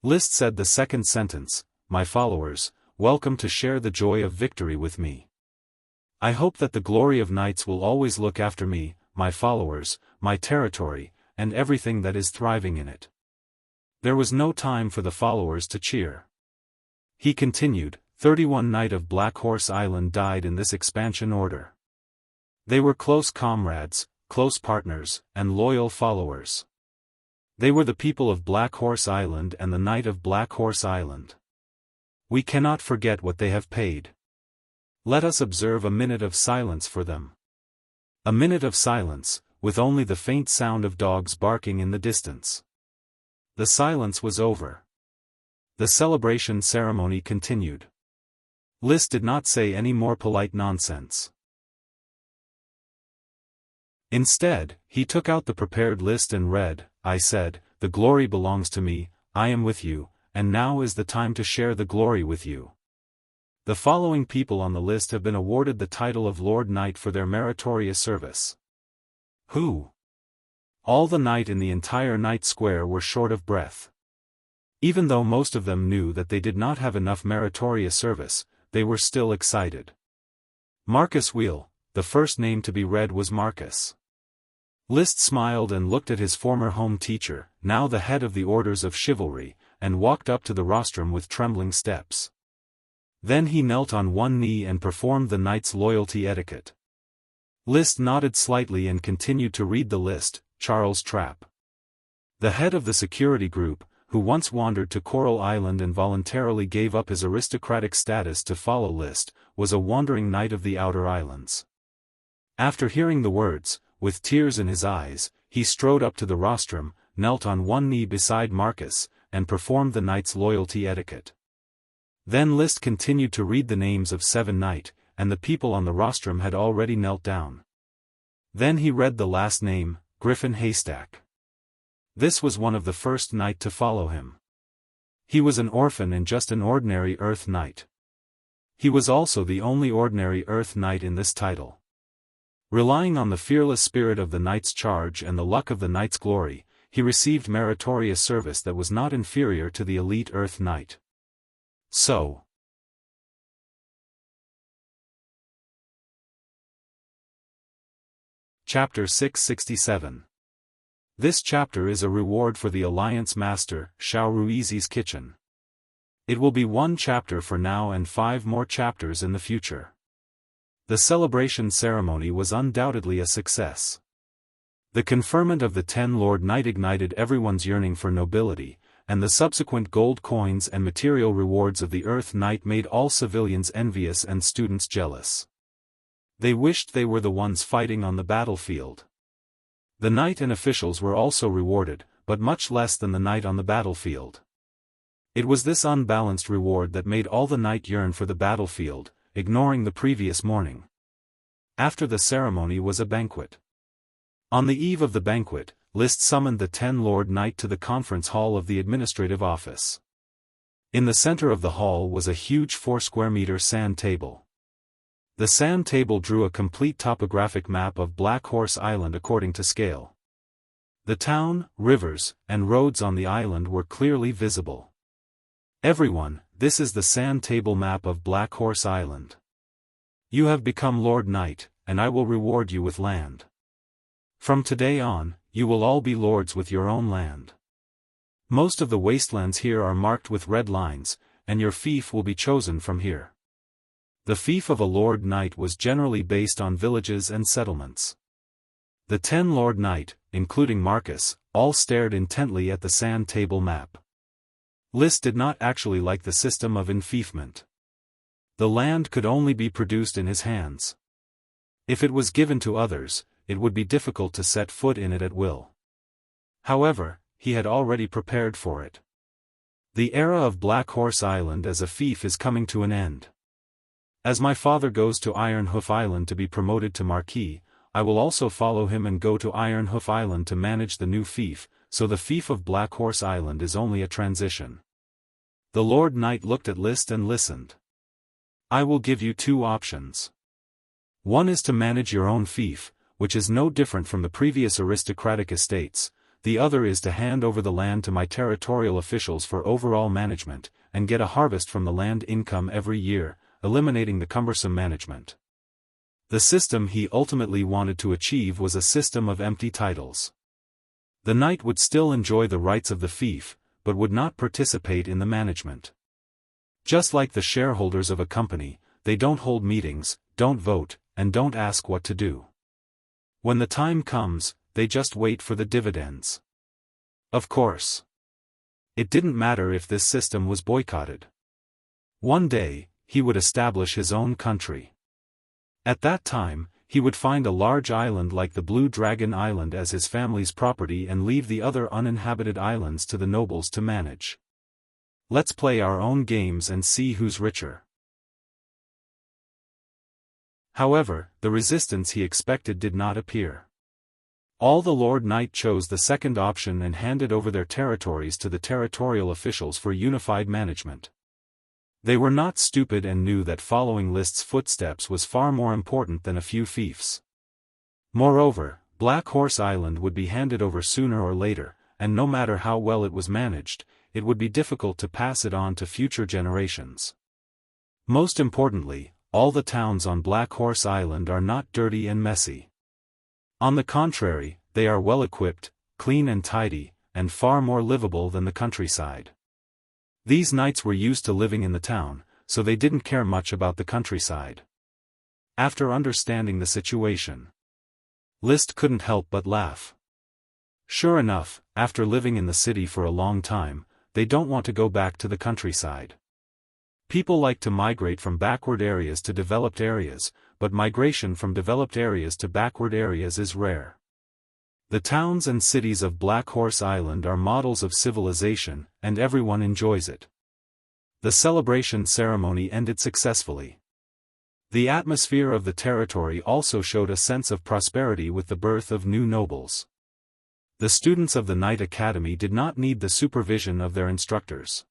List said the second sentence, My followers, welcome to share the joy of victory with me. I hope that the glory of knights will always look after me, my followers, my territory, and everything that is thriving in it. There was no time for the followers to cheer. He continued, 31 Knight of Black Horse Island died in this expansion order. They were close comrades, close partners, and loyal followers. They were the people of Black Horse Island and the Knight of Black Horse Island. We cannot forget what they have paid. Let us observe a minute of silence for them. A minute of silence, with only the faint sound of dogs barking in the distance. The silence was over. The celebration ceremony continued. List did not say any more polite nonsense. Instead, he took out the prepared list and read, I said, the glory belongs to me, I am with you, and now is the time to share the glory with you. The following people on the list have been awarded the title of Lord Knight for their meritorious service. Who? All the knight in the entire Knight Square were short of breath. Even though most of them knew that they did not have enough meritorious service, they were still excited. Marcus Wheel, the first name to be read was Marcus. List smiled and looked at his former home teacher, now the head of the Orders of Chivalry, and walked up to the rostrum with trembling steps. Then he knelt on one knee and performed the knight's loyalty etiquette. List nodded slightly and continued to read the list. Charles Trapp, the head of the security group, who once wandered to Coral Island and voluntarily gave up his aristocratic status to follow List, was a wandering knight of the Outer Islands. After hearing the words, with tears in his eyes, he strode up to the rostrum, knelt on one knee beside Marcus, and performed the knight's loyalty etiquette. Then List continued to read the names of 7 knight, and the people on the rostrum had already knelt down. Then he read the last name, Griffin Haystack. This was one of the first knight to follow him. He was an orphan and just an ordinary Earth Knight. He was also the only ordinary Earth Knight in this title. Relying on the fearless spirit of the knight's charge and the luck of the knight's glory, he received meritorious service that was not inferior to the elite Earth Knight. So, Chapter 667. This chapter is a reward for the Alliance Master, Xiao Ruizi's kitchen. It will be 1 chapter for now and 5 more chapters in the future. The celebration ceremony was undoubtedly a success. The conferment of the 10 Lord Knight ignited everyone's yearning for nobility, and the subsequent gold coins and material rewards of the Earth Knight made all civilians envious and students jealous. They wished they were the ones fighting on the battlefield. The knight and officials were also rewarded, but much less than the knight on the battlefield. It was this unbalanced reward that made all the knight yearn for the battlefield, ignoring the previous morning. After the ceremony was a banquet. On the eve of the banquet, List summoned the 10 Lord Knight to the conference hall of the administrative office. In the center of the hall was a huge 4 square meter sand table. The sand table drew a complete topographic map of Black Horse Island according to scale. The town, rivers, and roads on the island were clearly visible. Everyone, this is the sand table map of Black Horse Island. You have become Lord Knight, and I will reward you with land. From today on, you will all be lords with your own land. Most of the wastelands here are marked with red lines, and your fief will be chosen from here. The fief of a Lord Knight was generally based on villages and settlements. The 10 Lord Knight, including Marcus, all stared intently at the sand table map. List did not actually like the system of enfeefment. The land could only be produced in his hands. If it was given to others, it would be difficult to set foot in it at will. However, he had already prepared for it. The era of Black Horse Island as a fief is coming to an end. As my father goes to Iron Hoof Island to be promoted to Marquis, I will also follow him and go to Iron Hoof Island to manage the new fief, so the fief of Black Horse Island is only a transition. The Lord Knight looked at List and listened. I will give you 2 options. One is to manage your own fief, which is no different from the previous aristocratic estates. The other is to hand over the land to my territorial officials for overall management, and get a harvest from the land income every year, eliminating the cumbersome management. The system he ultimately wanted to achieve was a system of empty titles. The knight would still enjoy the rights of the fief, but would not participate in the management. Just like the shareholders of a company, they don't hold meetings, don't vote, and don't ask what to do. When the time comes, they just wait for the dividends. Of course. It didn't matter if this system was boycotted. One day, he would establish his own country. At that time, he would find a large island like the Blue Dragon Island as his family's property and leave the other uninhabited islands to the nobles to manage. Let's play our own games and see who's richer. However, the resistance he expected did not appear. All the Lord Knight chose the second option and handed over their territories to the territorial officials for unified management. They were not stupid and knew that following List's footsteps was far more important than a few fiefs. Moreover, Black Horse Island would be handed over sooner or later, and no matter how well it was managed, it would be difficult to pass it on to future generations. Most importantly, all the towns on Black Horse Island are not dirty and messy. On the contrary, they are well equipped, clean and tidy, and far more livable than the countryside. These knights were used to living in the town, so they didn't care much about the countryside. after understanding the situation. List couldn't help but laugh. Sure enough, after living in the city for a long time, they don't want to go back to the countryside. People like to migrate from backward areas to developed areas, but migration from developed areas to backward areas is rare. The towns and cities of Black Horse Island are models of civilization, and everyone enjoys it. The celebration ceremony ended successfully. The atmosphere of the territory also showed a sense of prosperity with the birth of new nobles. The students of the Knight Academy did not need the supervision of their instructors.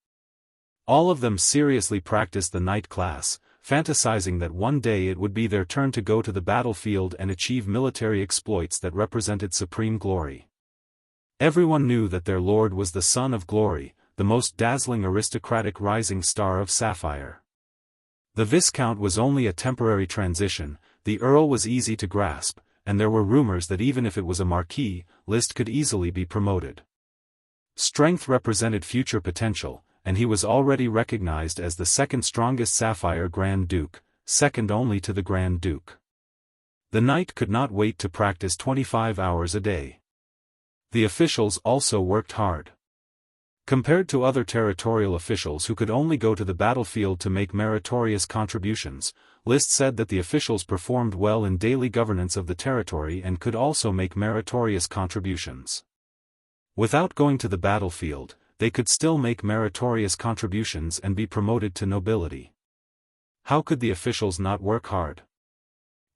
All of them seriously practiced the Knight class, fantasizing that one day it would be their turn to go to the battlefield and achieve military exploits that represented supreme glory. Everyone knew that their lord was the son of glory, the most dazzling aristocratic rising star of Sapphire. The Viscount was only a temporary transition, the Earl was easy to grasp, and there were rumors that even if it was a Marquis, List could easily be promoted. Strength represented future potential, and he was already recognized as the second strongest Sapphire Grand Duke, second only to the Grand Duke. The knight could not wait to practice 25 hours a day. The officials also worked hard. Compared to other territorial officials who could only go to the battlefield to make meritorious contributions, List said that the officials performed well in daily governance of the territory and could also make meritorious contributions. Without going to the battlefield, they could still make meritorious contributions and be promoted to nobility. How could the officials not work hard?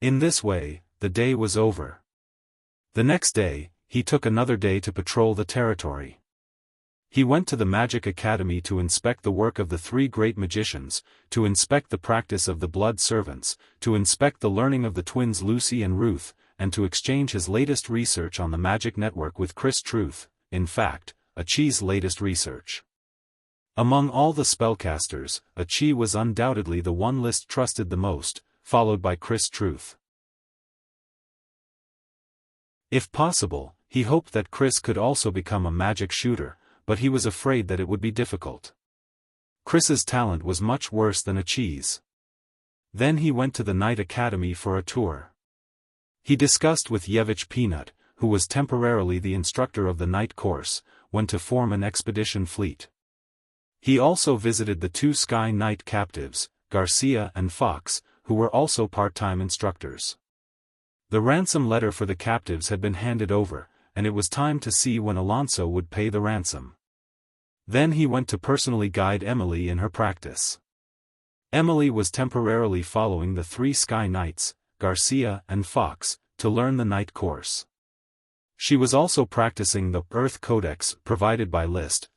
In this way, the day was over. The next day, he took another day to patrol the territory. He went to the Magic Academy to inspect the work of the three great magicians, to inspect the practice of the blood servants, to inspect the learning of the twins Lucy and Ruth, and to exchange his latest research on the magic network with Chris Truth, in fact, Achi's latest research. Among all the spellcasters, Achi was undoubtedly the one List trusted the most, followed by Chris Truth. If possible, he hoped that Chris could also become a magic shooter, but he was afraid that it would be difficult. Chris's talent was much worse than Achi's. Then he went to the Knight Academy for a tour. He discussed with Yevich Peanut, who was temporarily the instructor of the Knight course, when to form an expedition fleet. He also visited the two Sky Knight captives, Garcia and Fox, who were also part-time instructors. The ransom letter for the captives had been handed over, and it was time to see when Alonso would pay the ransom. Then he went to personally guide Emily in her practice. Emily was temporarily following the three Sky Knights, Garcia and Fox, to learn the Knight course. She was also practicing the Earth Codex provided by List,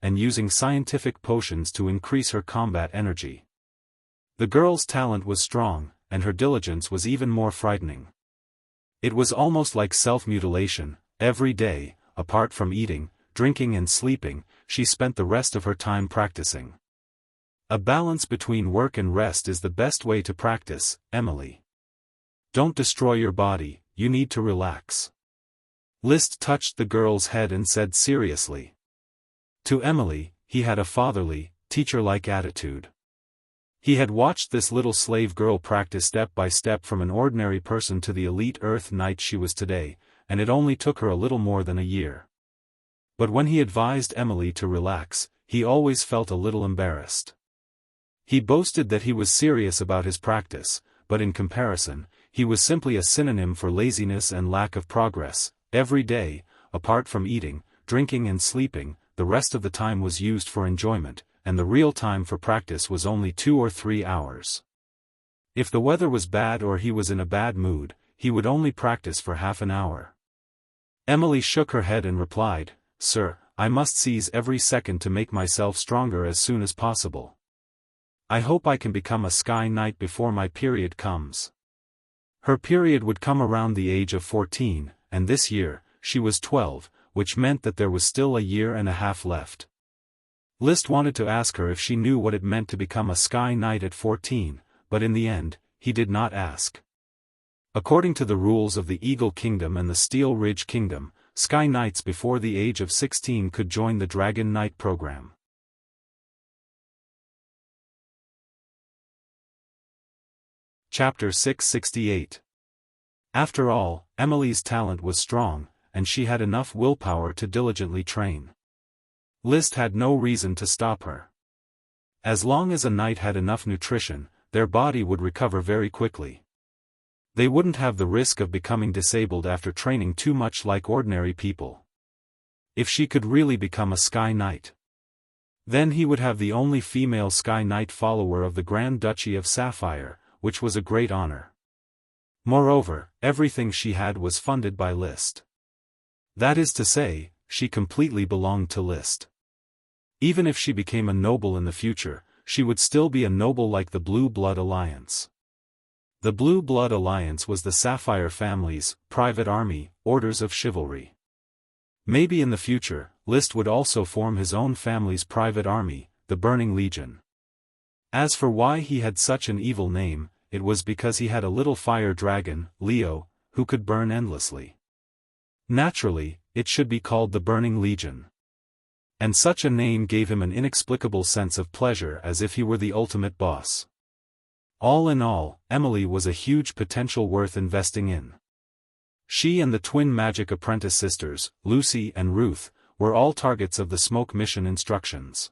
and using scientific potions to increase her combat energy. The girl's talent was strong, and her diligence was even more frightening. It was almost like self-mutilation. Every day, apart from eating, drinking and sleeping, she spent the rest of her time practicing. A balance between work and rest is the best way to practice, Emily. Don't destroy your body, you need to relax. List touched the girl's head and said seriously. To Emily, he had a fatherly, teacher-like attitude. He had watched this little slave girl practice step by step from an ordinary person to the elite Earth Knight she was today, and it only took her a little more than a year. But when he advised Emily to relax, he always felt a little embarrassed. He boasted that he was serious about his practice, but in comparison, he was simply a synonym for laziness and lack of progress. Every day, apart from eating, drinking and sleeping, the rest of the time was used for enjoyment, and the real time for practice was only 2 or 3 hours. If the weather was bad or he was in a bad mood, he would only practice for half an hour. Emily shook her head and replied, "Sir, I must seize every second to make myself stronger as soon as possible. I hope I can become a Sky Knight before my period comes." Her period would come around the age of 14, and this year, she was 12, which meant that there was still a year and a half left. List wanted to ask her if she knew what it meant to become a Sky Knight at 14, but in the end, he did not ask. According to the rules of the Eagle Kingdom and the Steel Ridge Kingdom, Sky Knights before the age of 16 could join the Dragon Knight program. Chapter 668. After all, Emily's talent was strong, and she had enough willpower to diligently train. Liszt had no reason to stop her. As long as a knight had enough nutrition, their body would recover very quickly. They wouldn't have the risk of becoming disabled after training too much like ordinary people. If she could really become a Sky Knight, then he would have the only female Sky Knight follower of the Grand Duchy of Sapphire, which was a great honor. Moreover, everything she had was funded by Liszt. That is to say, she completely belonged to Liszt. Even if she became a noble in the future, she would still be a noble like the Blue Blood Alliance. The Blue Blood Alliance was the Sapphire family's private army, orders of chivalry. Maybe in the future, Liszt would also form his own family's private army, the Burning Legion. As for why he had such an evil name, it was because he had a little fire dragon, Leo, who could burn endlessly. Naturally, it should be called the Burning Legion. And such a name gave him an inexplicable sense of pleasure, as if he were the ultimate boss. All in all, Emily was a huge potential worth investing in. She and the twin magic apprentice sisters, Lucy and Ruth, were all targets of the smoke mission instructions.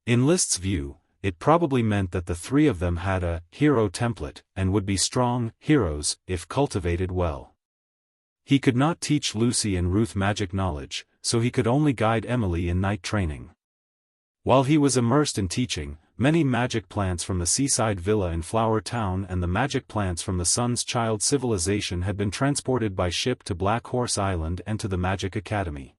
In Liszt's view, it probably meant that the three of them had a hero template, and would be strong heroes, if cultivated well. He could not teach Lucy and Ruth magic knowledge, so he could only guide Emily in knight training. While he was immersed in teaching, many magic plants from the seaside villa in Flower Town and the magic plants from the Sun's Child civilization had been transported by ship to Black Horse Island and to the Magic Academy.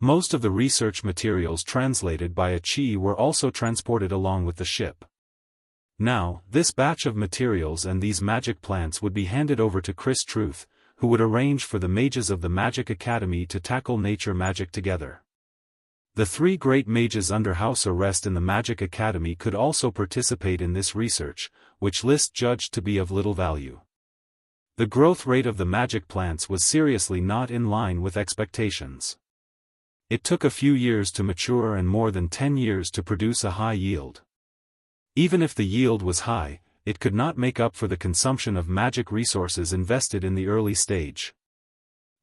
Most of the research materials translated by a Chi were also transported along with the ship. Now, this batch of materials and these magic plants would be handed over to Chris Truth, who would arrange for the mages of the Magic Academy to tackle nature magic together. The three great mages under house arrest in the Magic Academy could also participate in this research, which Liszt judged to be of little value. The growth rate of the magic plants was seriously not in line with expectations. It took a few years to mature and more than 10 years to produce a high yield. Even if the yield was high, it could not make up for the consumption of magic resources invested in the early stage.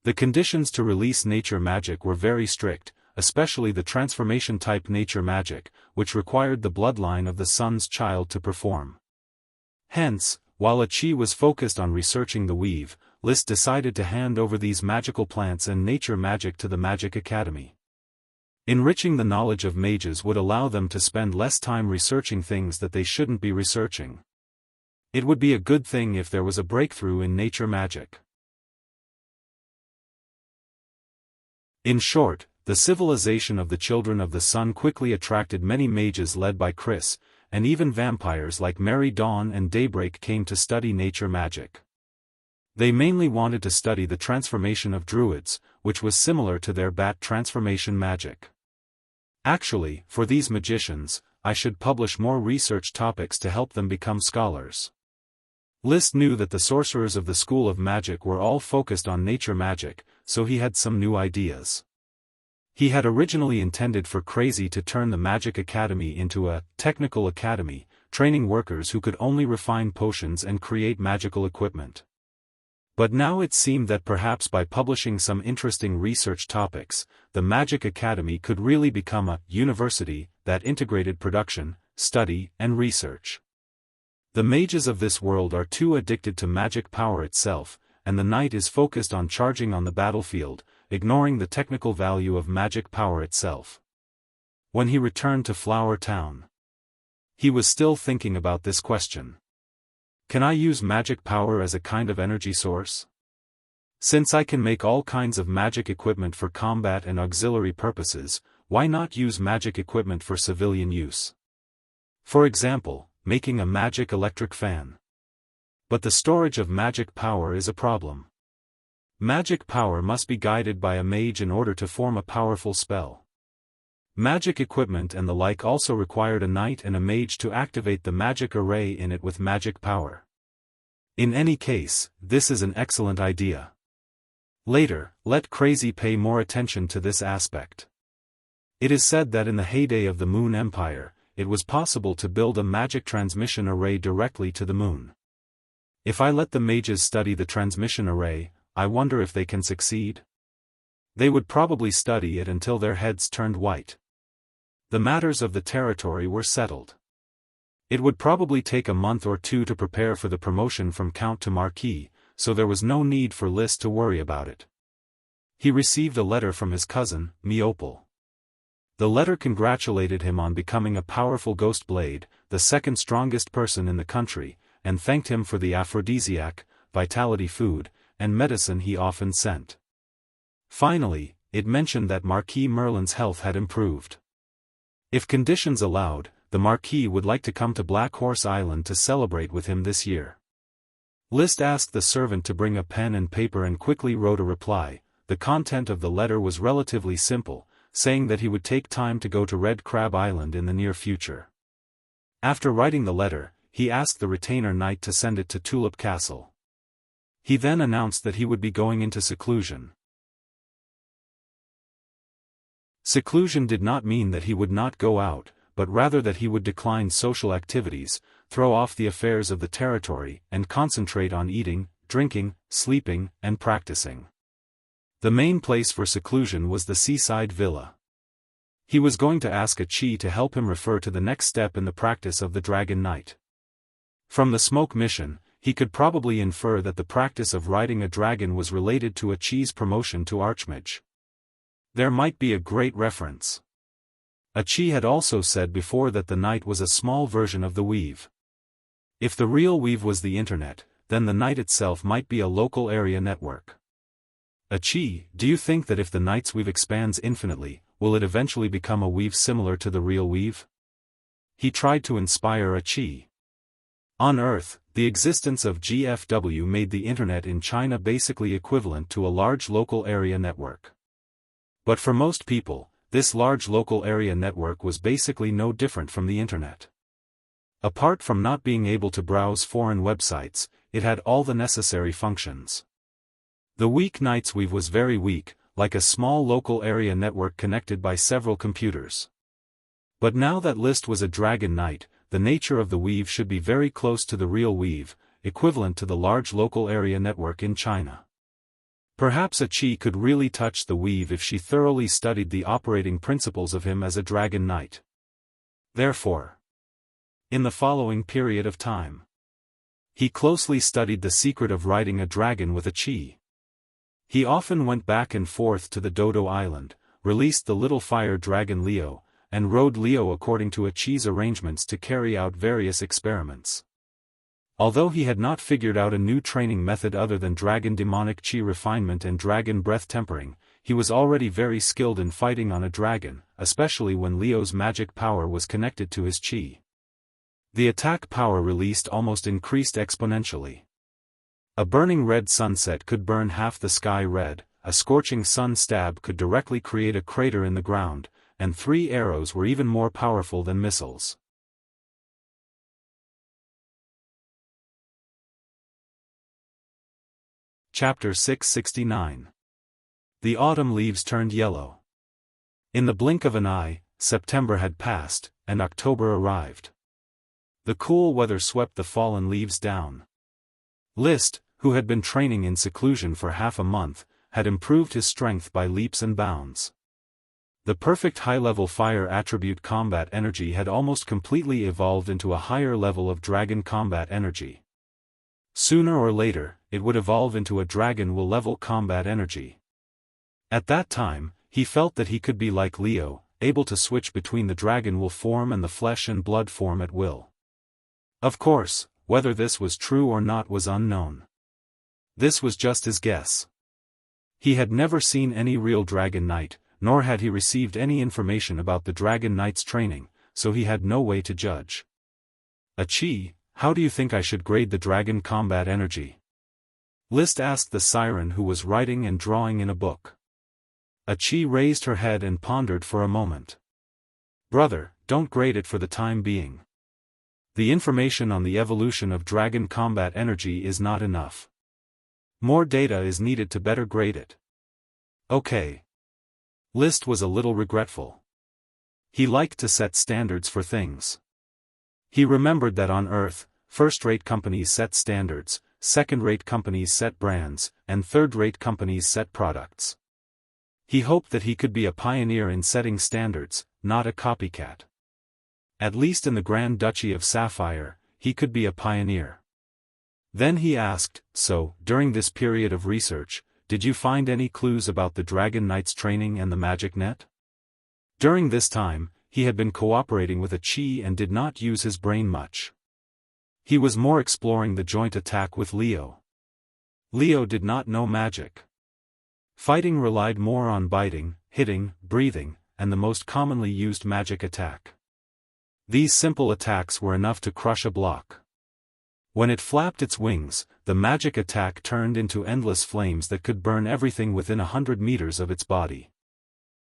The conditions to release nature magic were very strict, especially the transformation-type nature magic, which required the bloodline of the Sun's Child to perform. Hence, while Chi was focused on researching the weave, Liszt decided to hand over these magical plants and nature magic to the Magic Academy. Enriching the knowledge of mages would allow them to spend less time researching things that they shouldn't be researching. It would be a good thing if there was a breakthrough in nature magic. In short, the civilization of the Children of the Sun quickly attracted many mages led by Chris, and even vampires like Mary Dawn and Daybreak came to study nature magic. They mainly wanted to study the transformation of druids, which was similar to their bat transformation magic. Actually, for these magicians, I should publish more research topics to help them become scholars. Liszt knew that the sorcerers of the School of Magic were all focused on nature magic, so he had some new ideas. He had originally intended for Crazy to turn the Magic Academy into a technical academy, training workers who could only refine potions and create magical equipment. But now it seemed that perhaps by publishing some interesting research topics, the Magic Academy could really become a university that integrated production, study, and research. The mages of this world are too addicted to magic power itself, and the knight is focused on charging on the battlefield, ignoring the technical value of magic power itself. When he returned to Flower Town, he was still thinking about this question. Can I use magic power as a kind of energy source? Since I can make all kinds of magic equipment for combat and auxiliary purposes, why not use magic equipment for civilian use? For example, making a magic electric fan. But the storage of magic power is a problem. Magic power must be guided by a mage in order to form a powerful spell. Magic equipment and the like also required a knight and a mage to activate the magic array in it with magic power. In any case, this is an excellent idea. Later, let Crazy pay more attention to this aspect. It is said that in the heyday of the Moon Empire, it was possible to build a magic transmission array directly to the moon. If I let the mages study the transmission array, I wonder if they can succeed? They would probably study it until their heads turned white. The matters of the territory were settled. It would probably take a month or two to prepare for the promotion from Count to Marquis, so there was no need for List to worry about it. He received a letter from his cousin, Miopal. The letter congratulated him on becoming a powerful ghost blade, the second strongest person in the country, and thanked him for the aphrodisiac, vitality food, and medicine he often sent. Finally, it mentioned that Marquis Merlin's health had improved. If conditions allowed, the Marquis would like to come to Black Horse Island to celebrate with him this year. List asked the servant to bring a pen and paper and quickly wrote a reply. The content of the letter was relatively simple, saying that he would take time to go to Red Crab Island in the near future. After writing the letter, he asked the retainer knight to send it to Tulip Castle. He then announced that he would be going into seclusion. Seclusion did not mean that he would not go out, but rather that he would decline social activities, throw off the affairs of the territory, and concentrate on eating, drinking, sleeping, and practicing. The main place for seclusion was the seaside villa. He was going to ask a chi to help him refer to the next step in the practice of the Dragon Knight. From the smoke mission, he could probably infer that the practice of riding a dragon was related to a chi's promotion to Archmage. There might be a great reference. A chi had also said before that the knight was a small version of the weave. If the real weave was the internet, then the knight itself might be a local area network. A chi, do you think that if the knight's weave expands infinitely, will it eventually become a weave similar to the real weave? He tried to inspire a chi. On Earth, the existence of GFW made the internet in China basically equivalent to a large local area network. But for most people, this large local area network was basically no different from the internet. Apart from not being able to browse foreign websites, it had all the necessary functions. The weak knight's weave was very weak, like a small local area network connected by several computers. But now that List was a dragon knight, the nature of the weave should be very close to the real weave, equivalent to the large local area network in China. Perhaps a chi could really touch the weave if she thoroughly studied the operating principles of him as a dragon knight. Therefore, in the following period of time, he closely studied the secret of riding a dragon with a chi. He often went back and forth to the Dodo Island, released the little fire dragon Leo, and rode Leo according to a chi's arrangements to carry out various experiments. Although he had not figured out a new training method other than dragon demonic chi refinement and dragon breath tempering, he was already very skilled in fighting on a dragon, especially when Leo's magic power was connected to his chi. The attack power released almost increased exponentially. A burning red sunset could burn half the sky red, a scorching sun stab could directly create a crater in the ground, and 3 arrows were even more powerful than missiles. Chapter 669. The autumn leaves turned yellow. In the blink of an eye, September had passed, and October arrived. The cool weather swept the fallen leaves down. List, who had been training in seclusion for half a month, had improved his strength by leaps and bounds. The perfect high-level fire attribute combat energy had almost completely evolved into a higher level of dragon combat energy. Sooner or later, it would evolve into a dragon will level combat energy. At that time, he felt that he could be like Leo, able to switch between the dragon will form and the flesh and blood form at will. Of course, whether this was true or not was unknown. This was just his guess. He had never seen any real dragon knight, nor had he received any information about the dragon knight's training, so he had no way to judge. A chi, how do you think I should grade the dragon combat energy? List asked the siren who was writing and drawing in a book. A chi raised her head and pondered for a moment. Brother, don't grade it for the time being. The information on the evolution of dragon combat energy is not enough. More data is needed to better grade it. Okay. List was a little regretful. He liked to set standards for things. He remembered that on Earth, first-rate companies set standards, second-rate companies set brands, and third-rate companies set products. He hoped that he could be a pioneer in setting standards, not a copycat. At least in the Grand Duchy of Sapphire, he could be a pioneer. Then he asked, so, during this period of research, did you find any clues about the Dragon Knight's training and the magic net? During this time, he had been cooperating with a Qi and did not use his brain much. He was more exploring the joint attack with Leo. Leo did not know magic. Fighting relied more on biting, hitting, breathing, and the most commonly used magic attack. These simple attacks were enough to crush a block. When it flapped its wings, the magic attack turned into endless flames that could burn everything within 100 meters of its body.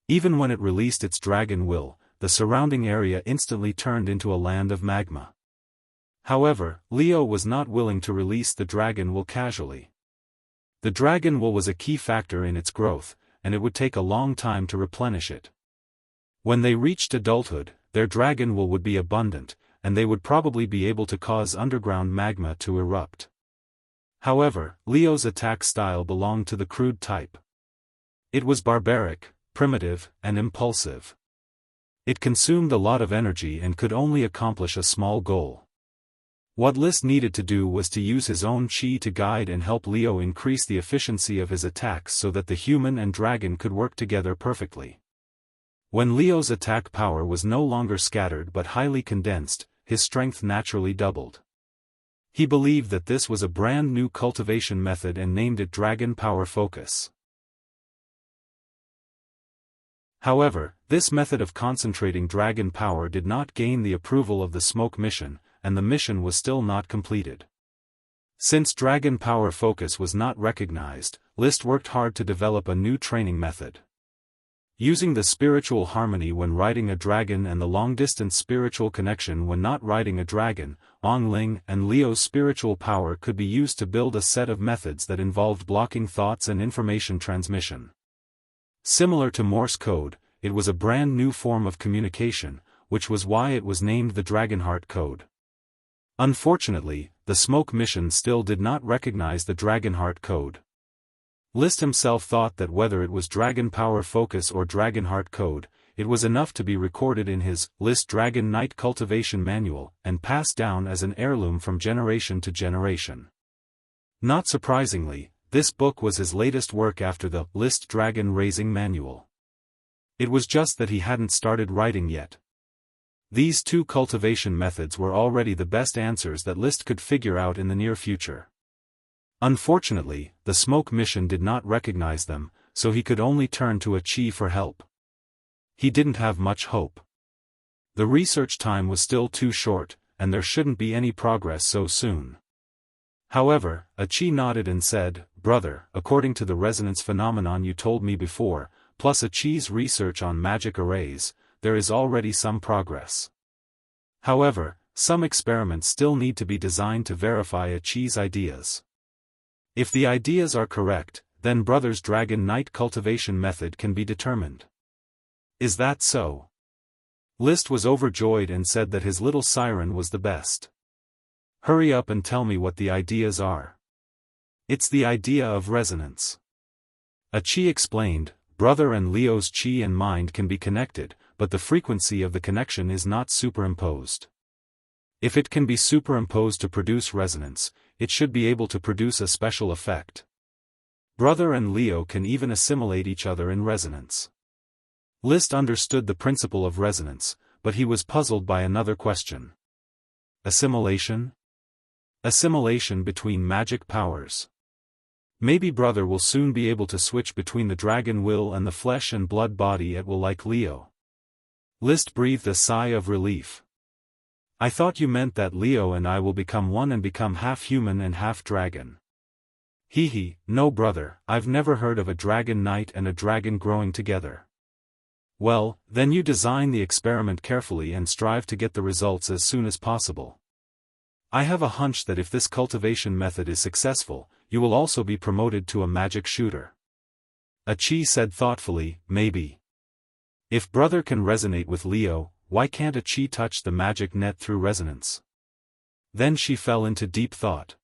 Even when it released its dragon will, the surrounding area instantly turned into a land of magma. However, Leo was not willing to release the dragon will casually. The dragon will was a key factor in its growth, and it would take a long time to replenish it. When they reached adulthood, their dragon will would be abundant, and they would probably be able to cause underground magma to erupt. However, Leo's attack style belonged to the crude type. It was barbaric, primitive, and impulsive. It consumed a lot of energy and could only accomplish a small goal. What Liszt needed to do was to use his own Qi to guide and help Leo increase the efficiency of his attacks so that the human and dragon could work together perfectly. When Leo's attack power was no longer scattered but highly condensed, his strength naturally doubled. He believed that this was a brand new cultivation method and named it Dragon Power Focus. However, this method of concentrating dragon power did not gain the approval of the Smoke Mission, and the mission was still not completed. Since Dragon Power Focus was not recognized, Liszt worked hard to develop a new training method. Using the spiritual harmony when riding a dragon and the long-distance spiritual connection when not riding a dragon, Ongling and Leo's spiritual power could be used to build a set of methods that involved blocking thoughts and information transmission. Similar to Morse code, it was a brand new form of communication, which was why it was named the Dragonheart Code. Unfortunately, the Smoke Mission still did not recognize the Dragonheart Code. Liszt himself thought that whether it was Dragon Power Focus or Dragonheart Code, it was enough to be recorded in his Liszt Dragon Knight Cultivation Manual and passed down as an heirloom from generation to generation. Not surprisingly, this book was his latest work after the Liszt Dragon Raising Manual. It was just that he hadn't started writing yet. These two cultivation methods were already the best answers that Liszt could figure out in the near future. Unfortunately, the Smoke Mission did not recognize them, so he could only turn to a Qi for help. He didn't have much hope. The research time was still too short, and there shouldn't be any progress so soon. However, a Qi nodded and said, "Brother, according to the resonance phenomenon you told me before, plus a Qi's research on magic arrays, there is already some progress. However, some experiments still need to be designed to verify a Qi's ideas. If the ideas are correct, then Brother's Dragon Knight cultivation method can be determined." "Is that so?" Liszt was overjoyed and said that his little siren was the best. "Hurry up and tell me what the ideas are." "It's the idea of resonance." A Qi explained, "Brother and Leo's Qi and mind can be connected, but the frequency of the connection is not superimposed. If it can be superimposed to produce resonance, it should be able to produce a special effect. Brother and Leo can even assimilate each other in resonance." Liszt understood the principle of resonance, but he was puzzled by another question. Assimilation? Assimilation between magic powers. Maybe Brother will soon be able to switch between the dragon will and the flesh and blood body at will like Leo. Liszt breathed a sigh of relief. "I thought you meant that Leo and I will become one and become half human and half dragon." No brother, I've never heard of a dragon knight and a dragon growing together." "Well, then you design the experiment carefully and strive to get the results as soon as possible. I have a hunch that if this cultivation method is successful, you will also be promoted to a magic shooter." A Qi said thoughtfully, "Maybe. If Brother can resonate with Leo, why can't a Qi touch the magic net through resonance?" Then she fell into deep thought.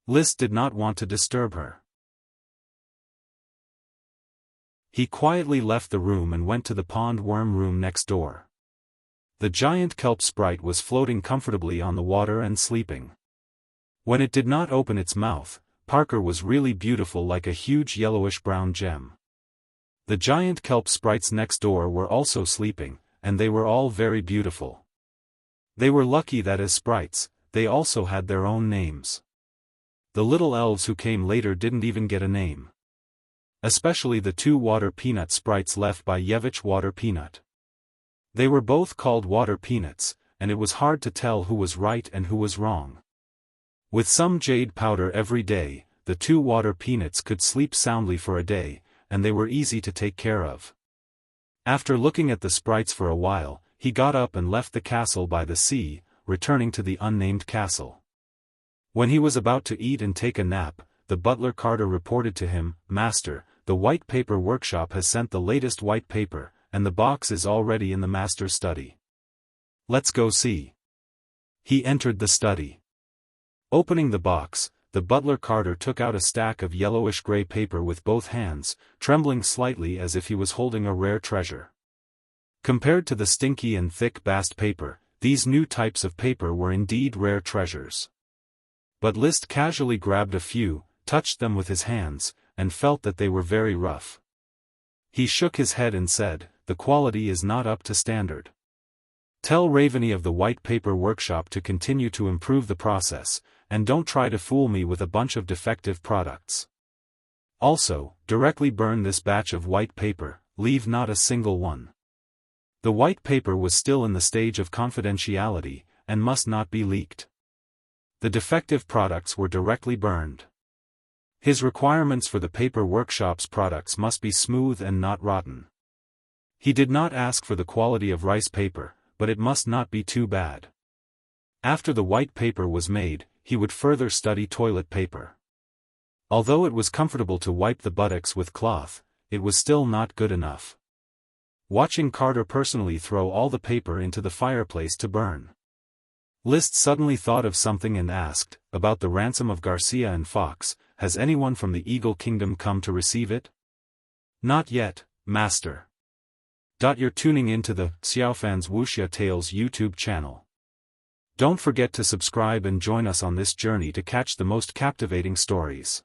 List did not want to disturb her. He quietly left the room and went to the pond worm room next door. The giant kelp sprite was floating comfortably on the water and sleeping. When it did not open its mouth, Parker was really beautiful like a huge yellowish-brown gem. The giant kelp sprites next door were also sleeping, and they were all very beautiful. They were lucky that as sprites, they also had their own names. The little elves who came later didn't even get a name. Especially the two water peanut sprites left by Yevich Water Peanut. They were both called Water Peanuts, and it was hard to tell who was right and who was wrong. With some jade powder every day, the two water peanuts could sleep soundly for a day, and they were easy to take care of. After looking at the sprites for a while, he got up and left the castle by the sea, returning to the unnamed castle. When he was about to eat and take a nap, the butler Carter reported to him, "Master, the white paper workshop has sent the latest white paper, and the box is already in the master's study. Let's go see." He entered the study. Opening the box, the butler Carter took out a stack of yellowish-gray paper with both hands, trembling slightly as if he was holding a rare treasure. Compared to the stinky and thick bast paper, these new types of paper were indeed rare treasures. But List casually grabbed a few, touched them with his hands, and felt that they were very rough. He shook his head and said, "The quality is not up to standard. Tell Raveny of the white paper workshop to continue to improve the process, and don't try to fool me with a bunch of defective products. Also, directly burn this batch of white paper, leave not a single one." The white paper was still in the stage of confidentiality, and must not be leaked. The defective products were directly burned. His requirements for the paper workshop's products must be smooth and not rotten. He did not ask for the quality of rice paper, but it must not be too bad. After the white paper was made, he would further study toilet paper. Although it was comfortable to wipe the buttocks with cloth, it was still not good enough. Watching Carter personally throw all the paper into the fireplace to burn. List suddenly thought of something and asked, "About the ransom of Garcia and Fox, has anyone from the Eagle Kingdom come to receive it?" "Not yet, Master." You're tuning in to the Xiaofan's Wuxia Tales YouTube channel. Don't forget to subscribe and join us on this journey to catch the most captivating stories.